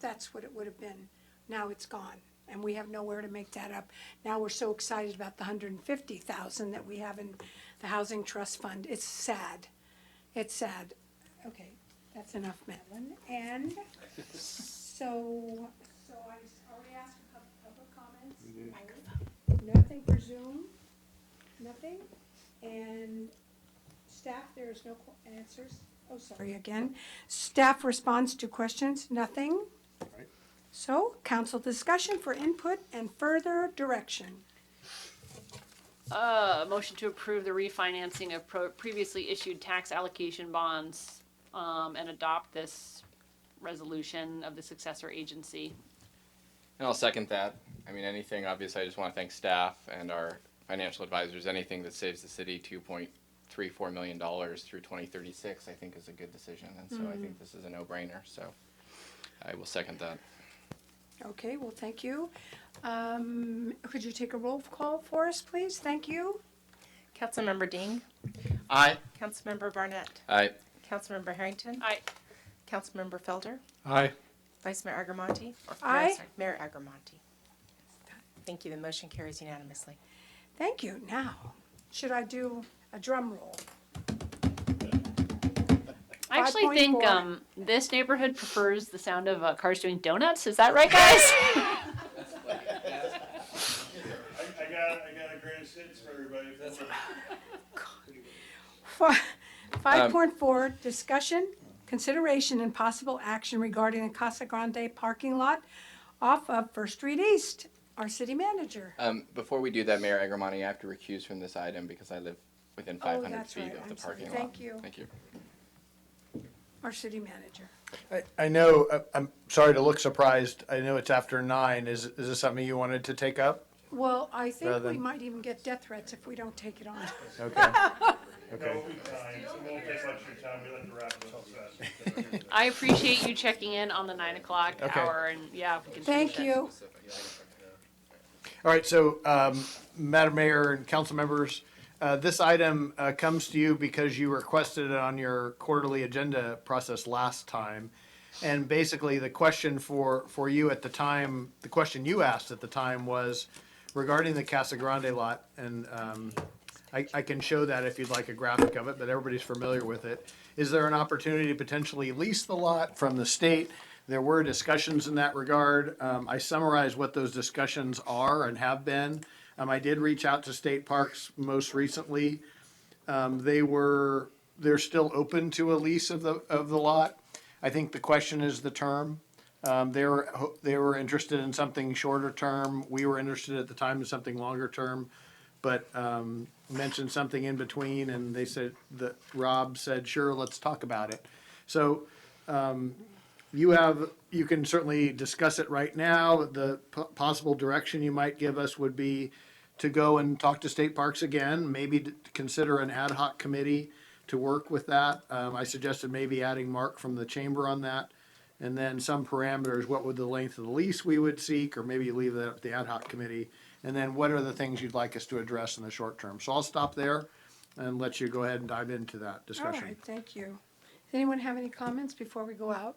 That's what it would have been. Now it's gone, and we have nowhere to make that up. Now we're so excited about the 150,000 that we have in the Housing Trust Fund. It's sad. It's sad. Okay, that's enough, Madeline. And so I already asked for public comments. No. Nothing for Zoom. Nothing. And staff, there is no answers. Oh, sorry again. Staff response to questions, nothing. Right. So, council discussion for input and further direction. Motion to approve the refinancing of previously issued tax allocation bonds, and adopt this resolution of the successor agency. And I'll second that. I mean, anything, obviously, I just want to thank staff and our financial advisors. Anything that saves the city $2.34 million through 2036, I think is a good decision. And so I think this is a no-brainer. So I will second that. Okay, well, thank you. Could you take a roll call for us, please? Thank you. Councilmember Ding. Aye. Councilmember Barnett. Aye. Councilmember Harrington. Aye. Councilmember Felder. Aye. Vice Mayor Agramonte. Aye. Sorry, Mayor Agramonte. Thank you. The motion carries unanimously. Thank you. Now, should I do a drum roll? I actually think 5.4. this neighborhood prefers the sound of cars doing donuts. Is that right, guys? I got a greatest hits for everybody. 5.4, discussion, consideration, and possible action regarding the Casa Grande parking lot off of First Street East. Our city manager. Before we do that, Mayor Agramonte, I have to recuse from this item because I live within 500 that's feet right. of the I'm sorry. parking lot. Thank you. Thank you. Our city manager. I know, I'm sorry to look surprised. I know it's after 9. Is this something you wanted to take up? Well, I think Rather we than- might even get death threats if we don't take it on. Okay. Okay. We'll be fine. It won't take much of your time. We like to wrap it up fast. I appreciate you checking in on the 9 o'clock Okay. hour, and yeah, if we can. Thank finish it. you. All right, so, Madam Mayor and council members, this item comes to you because you requested it on your quarterly agenda process last time. And basically, the question for you at the time, the question you asked at the time was regarding the Casa Grande lot. And I can show that if you'd like a graphic of it, but everybody's familiar with it. Is there an opportunity to potentially lease the lot from the state? There were discussions in that regard. I summarized what those discussions are and have been. I did reach out to State Parks most recently. They're still open to a lease of the lot. I think the question is the term. They were interested in something shorter term. We were interested at the time in something longer term, but mentioned something in between, and they said that Rob said, "Sure, let's talk about it." So you can certainly discuss it right now. The possible direction you might give us would be to go and talk to State Parks again, maybe to consider an ad hoc committee to work with that. I suggested maybe adding Mark from the chamber on that. And then some parameters, what would the length of the lease we would seek, or maybe leave that up to the ad hoc committee. And then what are the things you'd like us to address in the short term? So I'll stop there and let you go ahead and dive into that All discussion. right, thank you. Does anyone have any comments before we go out?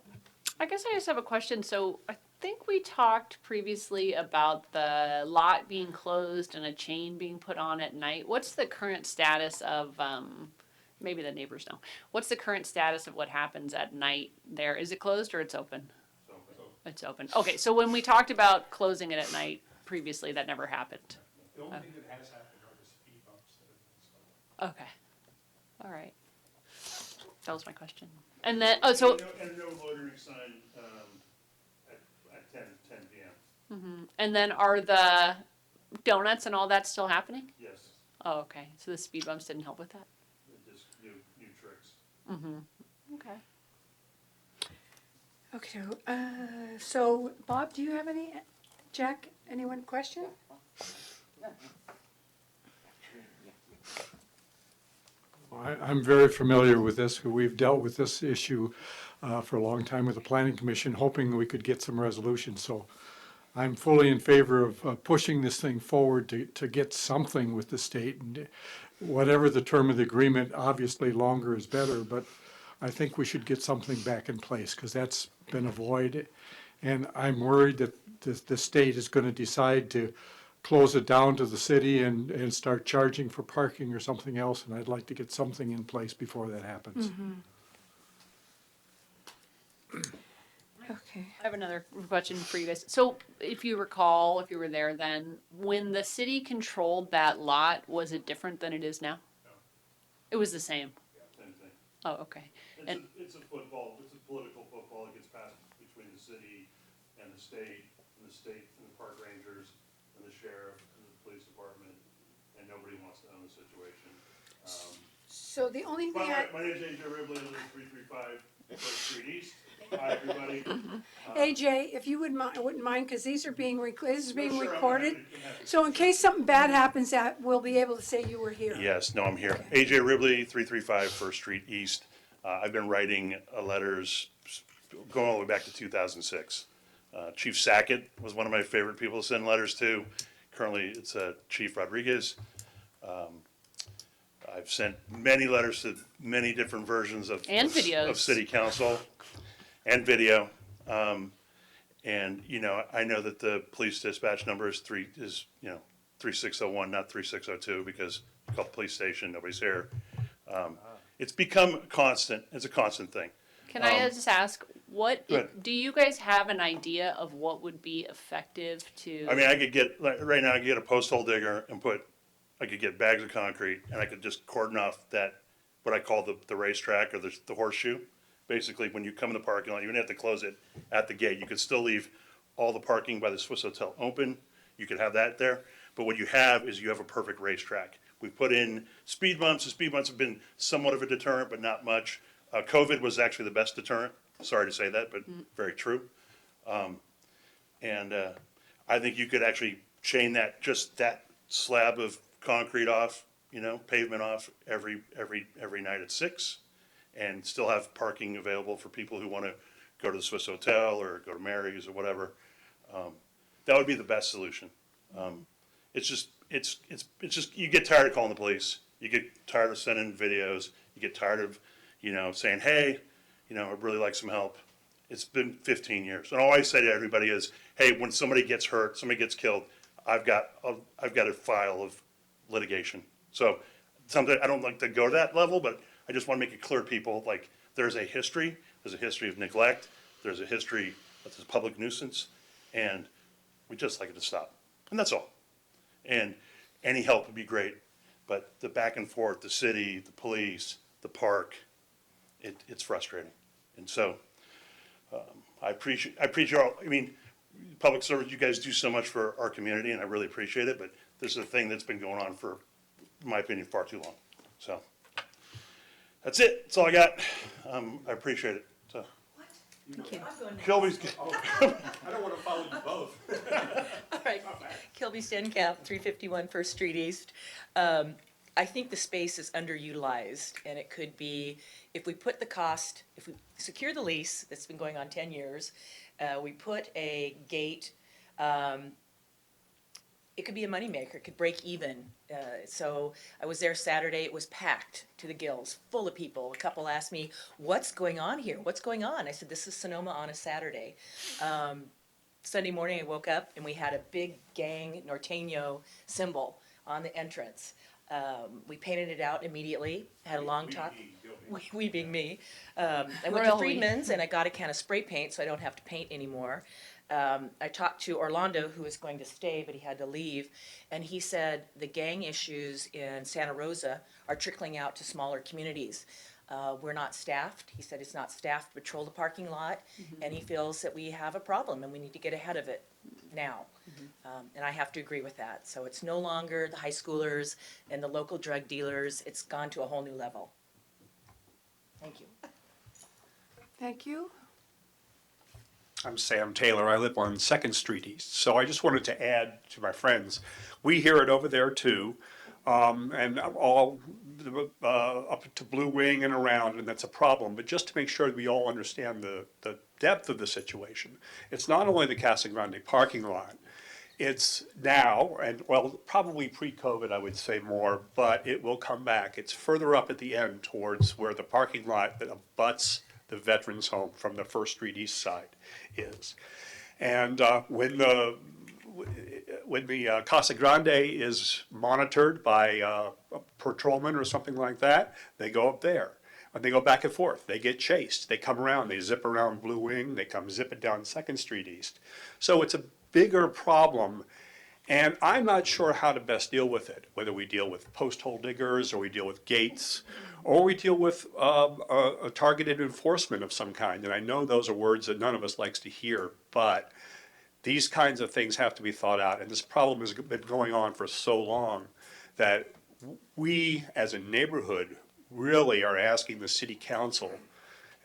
I guess I just have a question. So I think we talked previously about the lot being closed and a chain being put on at night. What's the current status of, maybe the neighbors know, what's the current status of what happens at night there? Is it closed or it's open? It's open. Okay, so when we talked about closing it at night previously, that never happened. The only thing that has happened are the speed bumps that have been installed. Okay. All right. That was my question. And then, oh, so. And no loitering sign at 10 p.m. And then are the donuts and all that still happening? Yes, Oh, okay. So the speed bumps didn't help with that? just new tricks. Okay. Okay, so Bob, do you have any, Jack, anyone question? I'm very familiar with this. We've dealt with this issue for a long time with the Planning Commission, hoping we could get some resolution. So I'm fully in favor of pushing this thing forward to get something with the state. And whatever the term of the agreement, obviously longer is better, but I think we should get something back in place because that's been a void. And I'm worried that the state is going to decide to close it down to the city and start charging for parking or something else, and I'd like to get something in place before that happens. Okay. I have another question for you guys. So if you recall, if you were there then, when the city controlled that lot, was it different than it is now? It was the same. Same thing. Oh, okay. And It's a football, it's a political football. It gets passed between the city and the state and the park rangers and the sheriff and the police department, and nobody wants to own the situation. So the only By thing the way, my name is AJ Ribley, I live at 335 First Street East. Hi, everybody. AJ, if you wouldn't mind, because these are being, this is being sure, I'm recorded. happy to- So in case something bad happens, that we'll be able to say you were here. Yes, no, I'm here. AJ Ribley, 335 First Street East. I've been writing letters going all the way back to 2006. Chief Sackett was one of my favorite people to send letters to. Currently, it's Chief Rodriguez. I've sent many letters to many different versions of And videos. of City Council and video. And I know that the police dispatch number is 3601, not 3602, because you call the police station, nobody's here. It's become constant. It's a constant thing. can I just ask, what, Go ahead. do you guys have an idea of what would be effective to? I mean, I could get, like, right now, I could get a post hole digger and I could get bags of concrete and I could just cordon off that, what I call the racetrack or the horseshoe. Basically, when you come in the parking lot, you wouldn't have to close it at the gate. You could still leave all the parking by the Swiss Hotel open. You could have that there. But what you have is you have a perfect racetrack. We've put in speed bumps. The speed bumps have been somewhat of a deterrent, but not much. COVID was actually the best deterrent. Sorry to say that, but very true. And I think you could actually chain that slab of concrete off, pavement off every night at 6, and still have parking available for people who want to go to the Swiss Hotel or go to Mary's or whatever. That would be the best solution. It's just you get tired of calling the police. You get tired of sending videos. You get tired of saying, hey, I'd really like some help. It's been 15 years, and all I say to everybody is, hey, when somebody gets hurt, somebody gets killed, I've got a file of litigation. So something I don't like to go to that level, but I just want to make it clear to people, like, there's a history of neglect, there's a history of this public nuisance, and we just like it to stop. And that's all. And any help would be great, but the back and forth, the city, the police, the park, it's frustrating. And so I appreciate all, public service, you guys do so much for our community, and I really appreciate it, but this is a thing that's been going on for, in my opinion, far too long. So that's it. That's all I got. I appreciate it. So. Kilby's. I don't want to follow you both. All right, Kilby Stenkamp, 351 First Street East. I think the space is underutilized, and it could be, if we secure the lease that's been going on 10 years, we put a gate, it could be a moneymaker, it could break even. So I was there Saturday, it was packed to the gills, full of people. A couple asked me, what's going on here? What's going on? I said, this is Sonoma on a Saturday. Sunday morning I woke up and we had a big gang Norteño symbol on the entrance. We painted it out immediately, had a long talk. We being me. I went to Friedman's and I got a can of spray paint so I don't have to paint anymore. I talked to Orlando, who was going to stay, but he had to leave, and he said the gang issues in Santa Rosa are trickling out to smaller communities. We're not staffed. He said it's not staffed to patrol the parking lot, and he feels that we have a problem and we need to get ahead of it now. And I have to agree with that. So it's no longer the high schoolers and the local drug dealers. It's gone to a whole new level. Thank you. Thank you. I'm Sam Taylor. I live on 2nd Street East. So I just wanted to add to my friends, we hear it over there too. And all up to Blue Wing and around, and that's a problem. But just to make sure that we all understand the depth of the situation, it's not only the Casa Grande parking lot. It's now, and well, probably pre-COVID, I would say more, but it will come back. It's further up at the end towards where the parking lot that abuts the Veterans Home from the First Street East side is. And when the Casa Grande is monitored by a patrolman or something like that, they go up there. When they go back and forth, they get chased. They come around, they zip around Blue Wing, they come zip it down Second Street East. So it's a bigger problem, and I'm not sure how to best deal with it, whether we deal with post hole diggers, or we deal with gates, or we deal with a targeted enforcement of some kind. And I know those are words that none of us likes to hear, but these kinds of things have to be thought out, and this problem has been going on for so long that we, as a neighborhood, really are asking the city council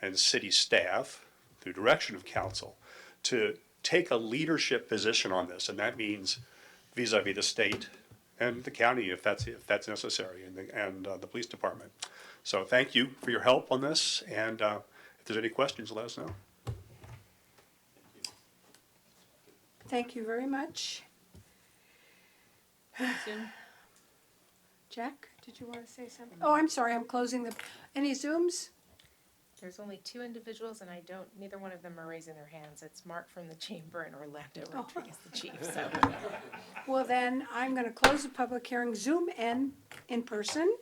and city staff, through direction of council, to take a leadership position on this, and that means vis-a-vis the state and the county if that's necessary, and the police department. So thank you for your help on this, and if there's any questions, let us know. Thank you very much. Jack, did you want to say something? Oh, I'm sorry, I'm closing any Zooms? There's only 2 individuals, and neither one of them are raising their hands. It's Mark from the chamber and Orlando Rodriguez, the chief, so. Well, then, I'm going to close the public hearing, Zoom and in person.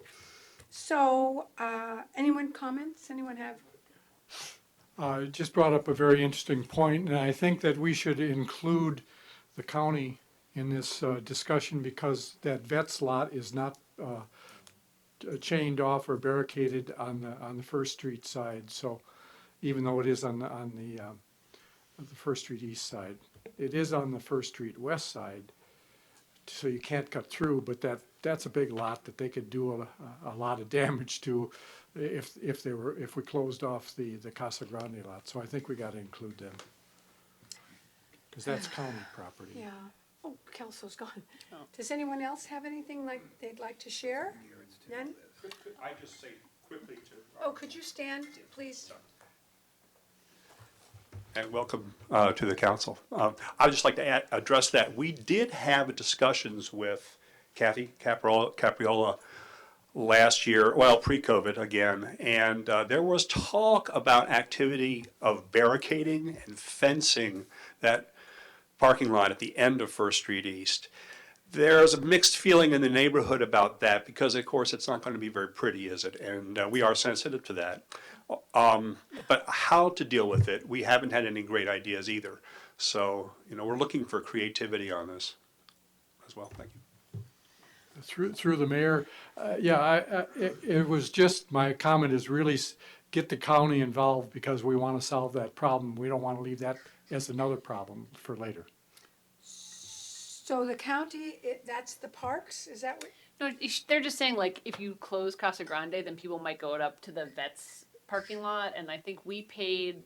So, anyone comments? Anyone have? Just brought up a very interesting point, and I think that we should include the county in this discussion because that vet's lot is not chained off or barricaded on the First Street side. So, even though it is on the First Street East side, it is on the First Street West side. So you can't cut through, but that's a big lot that they could do a lot of damage to if we closed off the Casa Grande lot. So I think we got to include them because that's county property. Yeah. Oh, Kelso's gone. Does anyone else have anything they'd like to share? None? Could I just say quickly to... Oh, could you stand, please? And welcome to the council. I would just like to address that. We did have discussions with Kathy Capriola last year, well, pre-COVID again, and there was talk about activity of barricading and fencing that parking lot at the end of First Street East. There's a mixed feeling in the neighborhood about that because, of course, it's not going to be very pretty, is it? And we are sensitive to that. But how to deal with it, we haven't had any great ideas either. So, we're looking for creativity on this as well. Thank you. Through the mayor, it was just, my comment is really get the county involved because we want to solve that problem. We don't want to leave that as another problem for later. So the county, that's the parks, is that what? No, they're just saying like if you close Casa Grande, then people might go up to the vets parking lot, and I think we paid.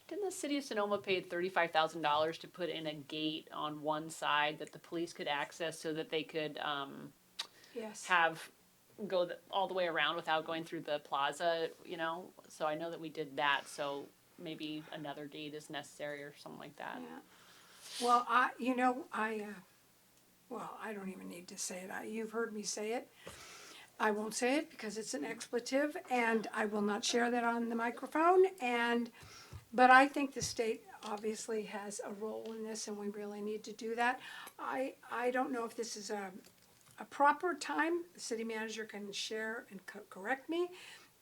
Didn't the city of Sonoma paid $35,000 to put in a gate on one side that the police could access so that they could Yes. go all the way around without going through the plaza, So I know that we did that. So maybe another gate is necessary or something like that. Yeah. Well, I don't even need to say it. You've heard me say it. I won't say it because it's an expletive, and I will not share that on the microphone. But I think the state obviously has a role in this, and we really need to do that. I don't know if this is a proper time. The city manager can share and correct me,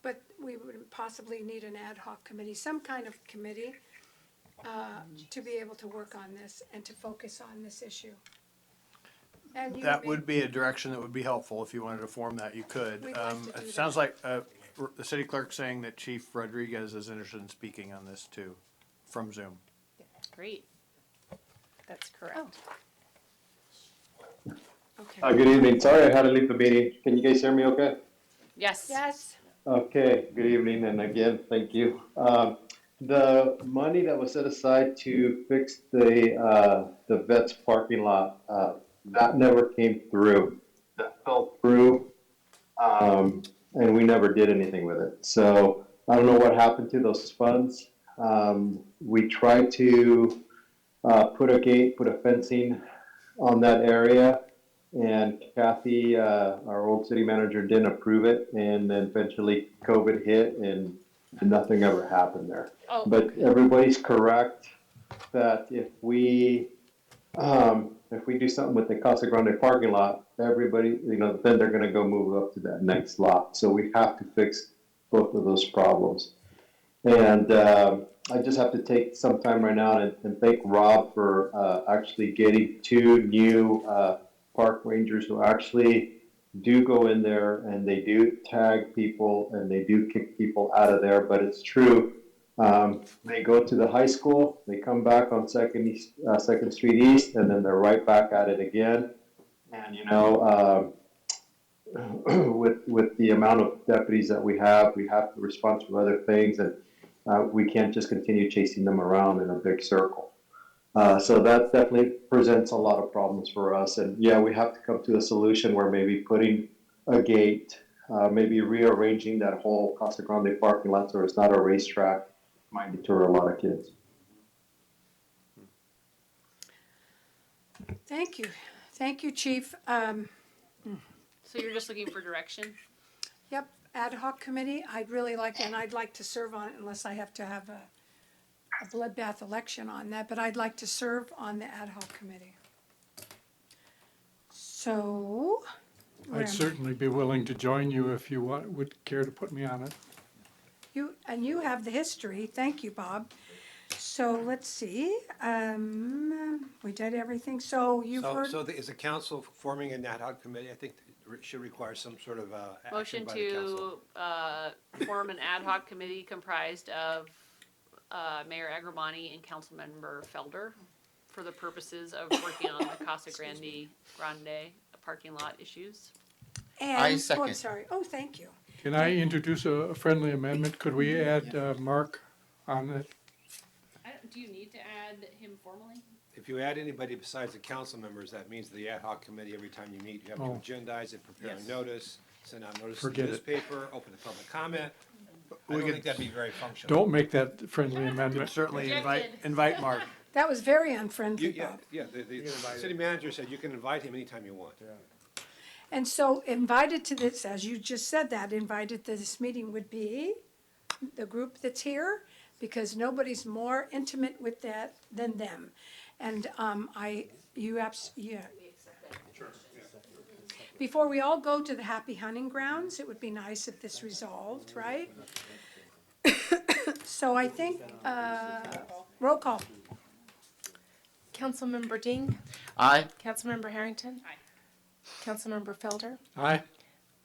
but we would possibly need an ad hoc committee, some kind of committee, to be able to work on this and to focus on this issue. And That would be a direction that would be helpful if you wanted to form that, you could. We'd like to do It sounds like the city clerk saying that Chief Rodriguez is interested in speaking on this too, from Zoom. Great. That's correct. Okay. Good evening. Sorry I had to leave the meeting. Can you guys hear me okay? Yes. Yes. Okay, good evening, and again, thank you. The money that was set aside to fix the vet's parking lot, that never came through. That fell through and we never did anything with it. So I don't know what happened to those funds. We tried to put a gate, put a fencing on that area, and Kathy, our old city manager, didn't approve it, and then eventually COVID hit, and nothing ever happened there. Oh, But everybody's correct that if we do something with the Casa Grande parking lot, everybody, then they're gonna go move up to that next lot. So we have to fix both of those problems. And I just have to take some time right now and thank Rob for actually getting 2 new park rangers who actually do go in there and they do tag people and they do kick people out of there. But it's true. They go to the high school, they come back on Second Street East, and then they're right back at it again. And with the amount of deputies that we have to respond to other things, and we can't just continue chasing them around in a big circle. So that definitely presents a lot of problems for us. And yeah, we have to come to a solution where maybe putting a gate, maybe rearranging that whole Casa Grande parking lot so it's not a racetrack might deter a lot of kids. Thank you. Thank you, Chief. So you're just looking for direction? Yep, ad hoc committee, I'd really like, and I'd like to serve on it unless I have to have a bloodbath election on that, but I'd like to serve on the ad hoc committee. So. where am I'd I? certainly be willing to join you if you would care to put me on it. You have the history, thank you, Bob. So let's see, we did everything, so you've heard. So is the council forming an ad hoc committee? I think it should require some sort of action Motion by the council. to form an ad hoc committee comprised of Mayor Agramonte and Councilmember Felder for the purposes of working on the Casa Grande parking lot issues. And, I oh, I'm second. sorry, oh, thank you. Can I introduce a friendly amendment? Could we add Mark on it? Do you need to add him formally? If you add anybody besides the council members, that means the ad hoc committee, every time you meet, you have to Oh. agendize it, prepare a notice, send out notice to Forget the it. newspaper, open the public comment. I We don't could- think that'd be very functional. Don't make that friendly amendment. Certainly Rejected. invite Mark. That was very unfriendly, Yeah, Bob. yeah, the city manager said you can invite him anytime you want. And so invited to this, as you just said that, invited to this meeting would be the group that's here, because nobody's more intimate with that than them. And yeah. Before we all go to the happy hunting grounds, it would be nice if this resolved, right? So I think, roll call. Councilmember Ding, Aye. Councilmember Harrington. Aye. Councilmember Felder, Aye.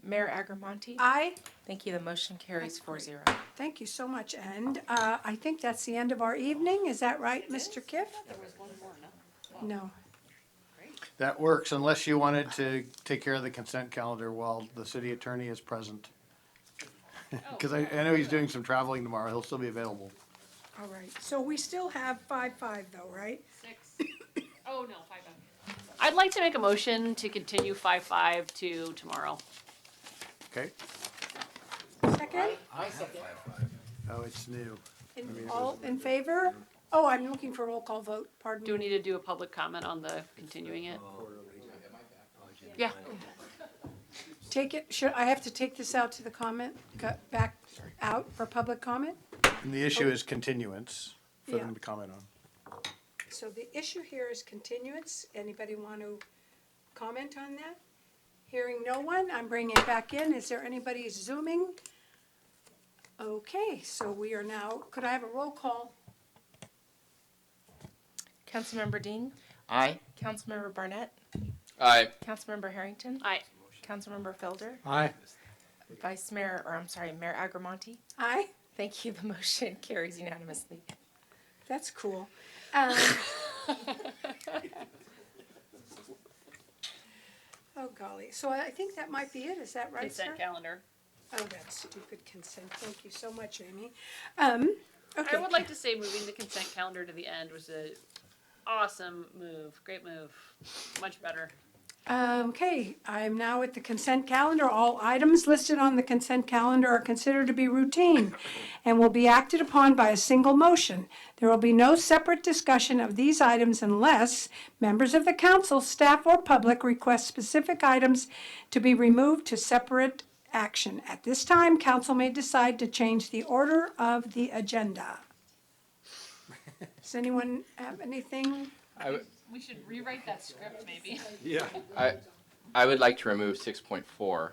Mayor Agramonte. Aye. Thank you, the motion carries 4-0. Thank you so much. And I think that's the end of our evening. Is that right, Mr. Kiff? There was one more, no? No. That works unless you wanted to take care of the consent calendar while the city attorney is present. Because I know he's doing some traveling tomorrow. He'll still be available. All right. So we still have 5-5 though, right? 6. Oh, no, 5-5. I'd like to make a motion to continue 5-5 to tomorrow. Okay? Second? Oh, it's new. All in favor? Oh, I'm looking for a roll call vote. Pardon Do we me. need to do a public comment on the continuing it? Yeah. Take it, should, I have to take this out to the comment, back out for public comment? And the issue is continuance for them Yeah. to comment on. So the issue here is continuance. Anybody want to comment on that? Hearing no one, I'm bringing it back in. Is there anybody zooming? Okay, so we are now, could I have a roll call? Councilmember Ding, Aye. Councilmember Barnett, Aye. Councilmember Harrington. Aye. Councilmember Felder, Aye. Mayor Agramonte. Aye? Thank you, the motion carries unanimously. That's cool. Oh golly, so I think that might be it. Is that right, sir? Consent calendar. Oh, that stupid consent. Thank you so much, Amy. I Okay. would like to say moving the consent calendar to the end was a awesome move. Great move. Much better. Okay, I'm now at the consent calendar. All items listed on the consent calendar are considered to be routine and will be acted upon by a single motion. There will be no separate discussion of these items unless members of the council, staff, or public request specific items to be removed to separate action. At this time, council may decide to change the order of the agenda. Does anyone have anything? We should rewrite that script, maybe. Yeah. I would like to remove 6.4.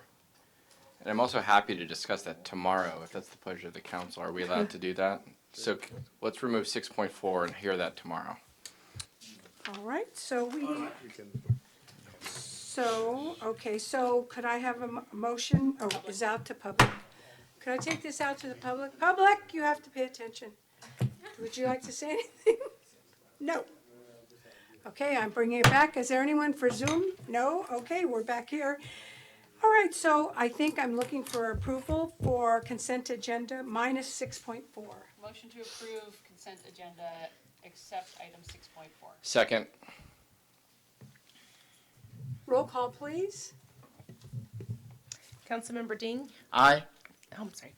And I'm also happy to discuss that tomorrow, if that's the pleasure of the council. Are we allowed to do that? So let's remove 6.4 and hear that tomorrow. All right, so so could I have a motion, oh, is out to public. Could I take this out to the public? Public, you have to pay attention. Would you like to say anything? No. Okay, I'm bringing it back. Is there anyone for Zoom? No? Okay, we're back here. All right, so I think I'm looking for approval for consent agenda minus 6.4. Motion to approve consent agenda except item 6.4. Second. Roll call, please. Councilmember Dean? Aye. Oh, I'm sorry.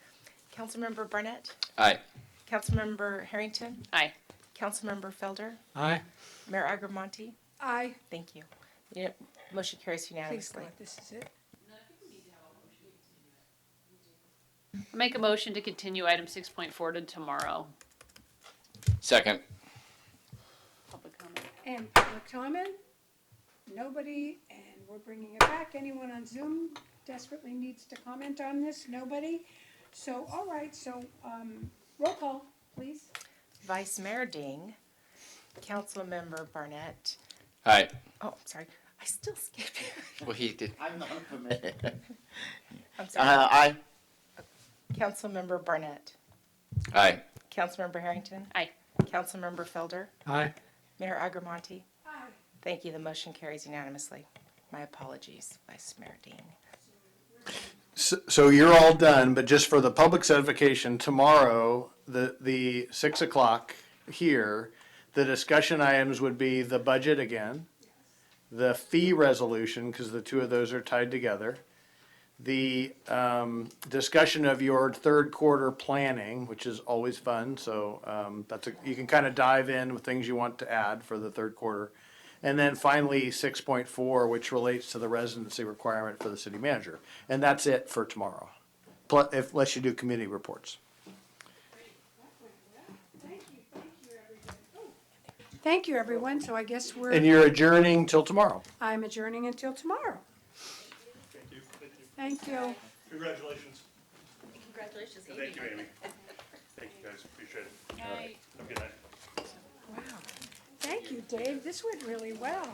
Councilmember Barnett? Aye. Councilmember Harrington? Aye. Councilmember Felder? Aye. Mayor Agramonte? Aye. Thank you. Yeah, motion carries Please unanimously. God, this is it. Make a motion to continue item 6.4 to tomorrow. Second. Public comment. And public comment? Nobody, and we're bringing it back. Anyone on Zoom desperately needs to comment on this? Nobody? So, all right, so, roll call, please. Vice Mayor Ding, Councilmember Barnett. Aye. Oh, sorry. I still skipped. Well, he did. I'm not permitted. I'm sorry. Aye. Councilmember Barnett. Aye. Councilmember Harrington. Aye. Councilmember Felder. Aye. Mayor Agramonte. Aye. Thank you. The motion carries unanimously. My apologies, Vice Mayor Dean. So you're all done, but just for the public certification, tomorrow, the 6 o'clock here, the discussion items would be the budget again, the fee resolution, because the two of those are tied together, the discussion of your third quarter planning, which is always fun, so you can kind of dive in with things you want to add for the third quarter. And then finally, 6.4, which relates to the residency requirement for the city manager. And that's it for tomorrow, unless you do committee reports. Thank you, everyone. So I guess And you're adjourning till tomorrow. I'm adjourning until tomorrow. Thank you. Thank you. Congratulations. Congratulations, Amy. Thank you, Amy. Thank you, guys. Appreciate it. Aye. Have a good night. Wow. Thank you, Dave. This went really well.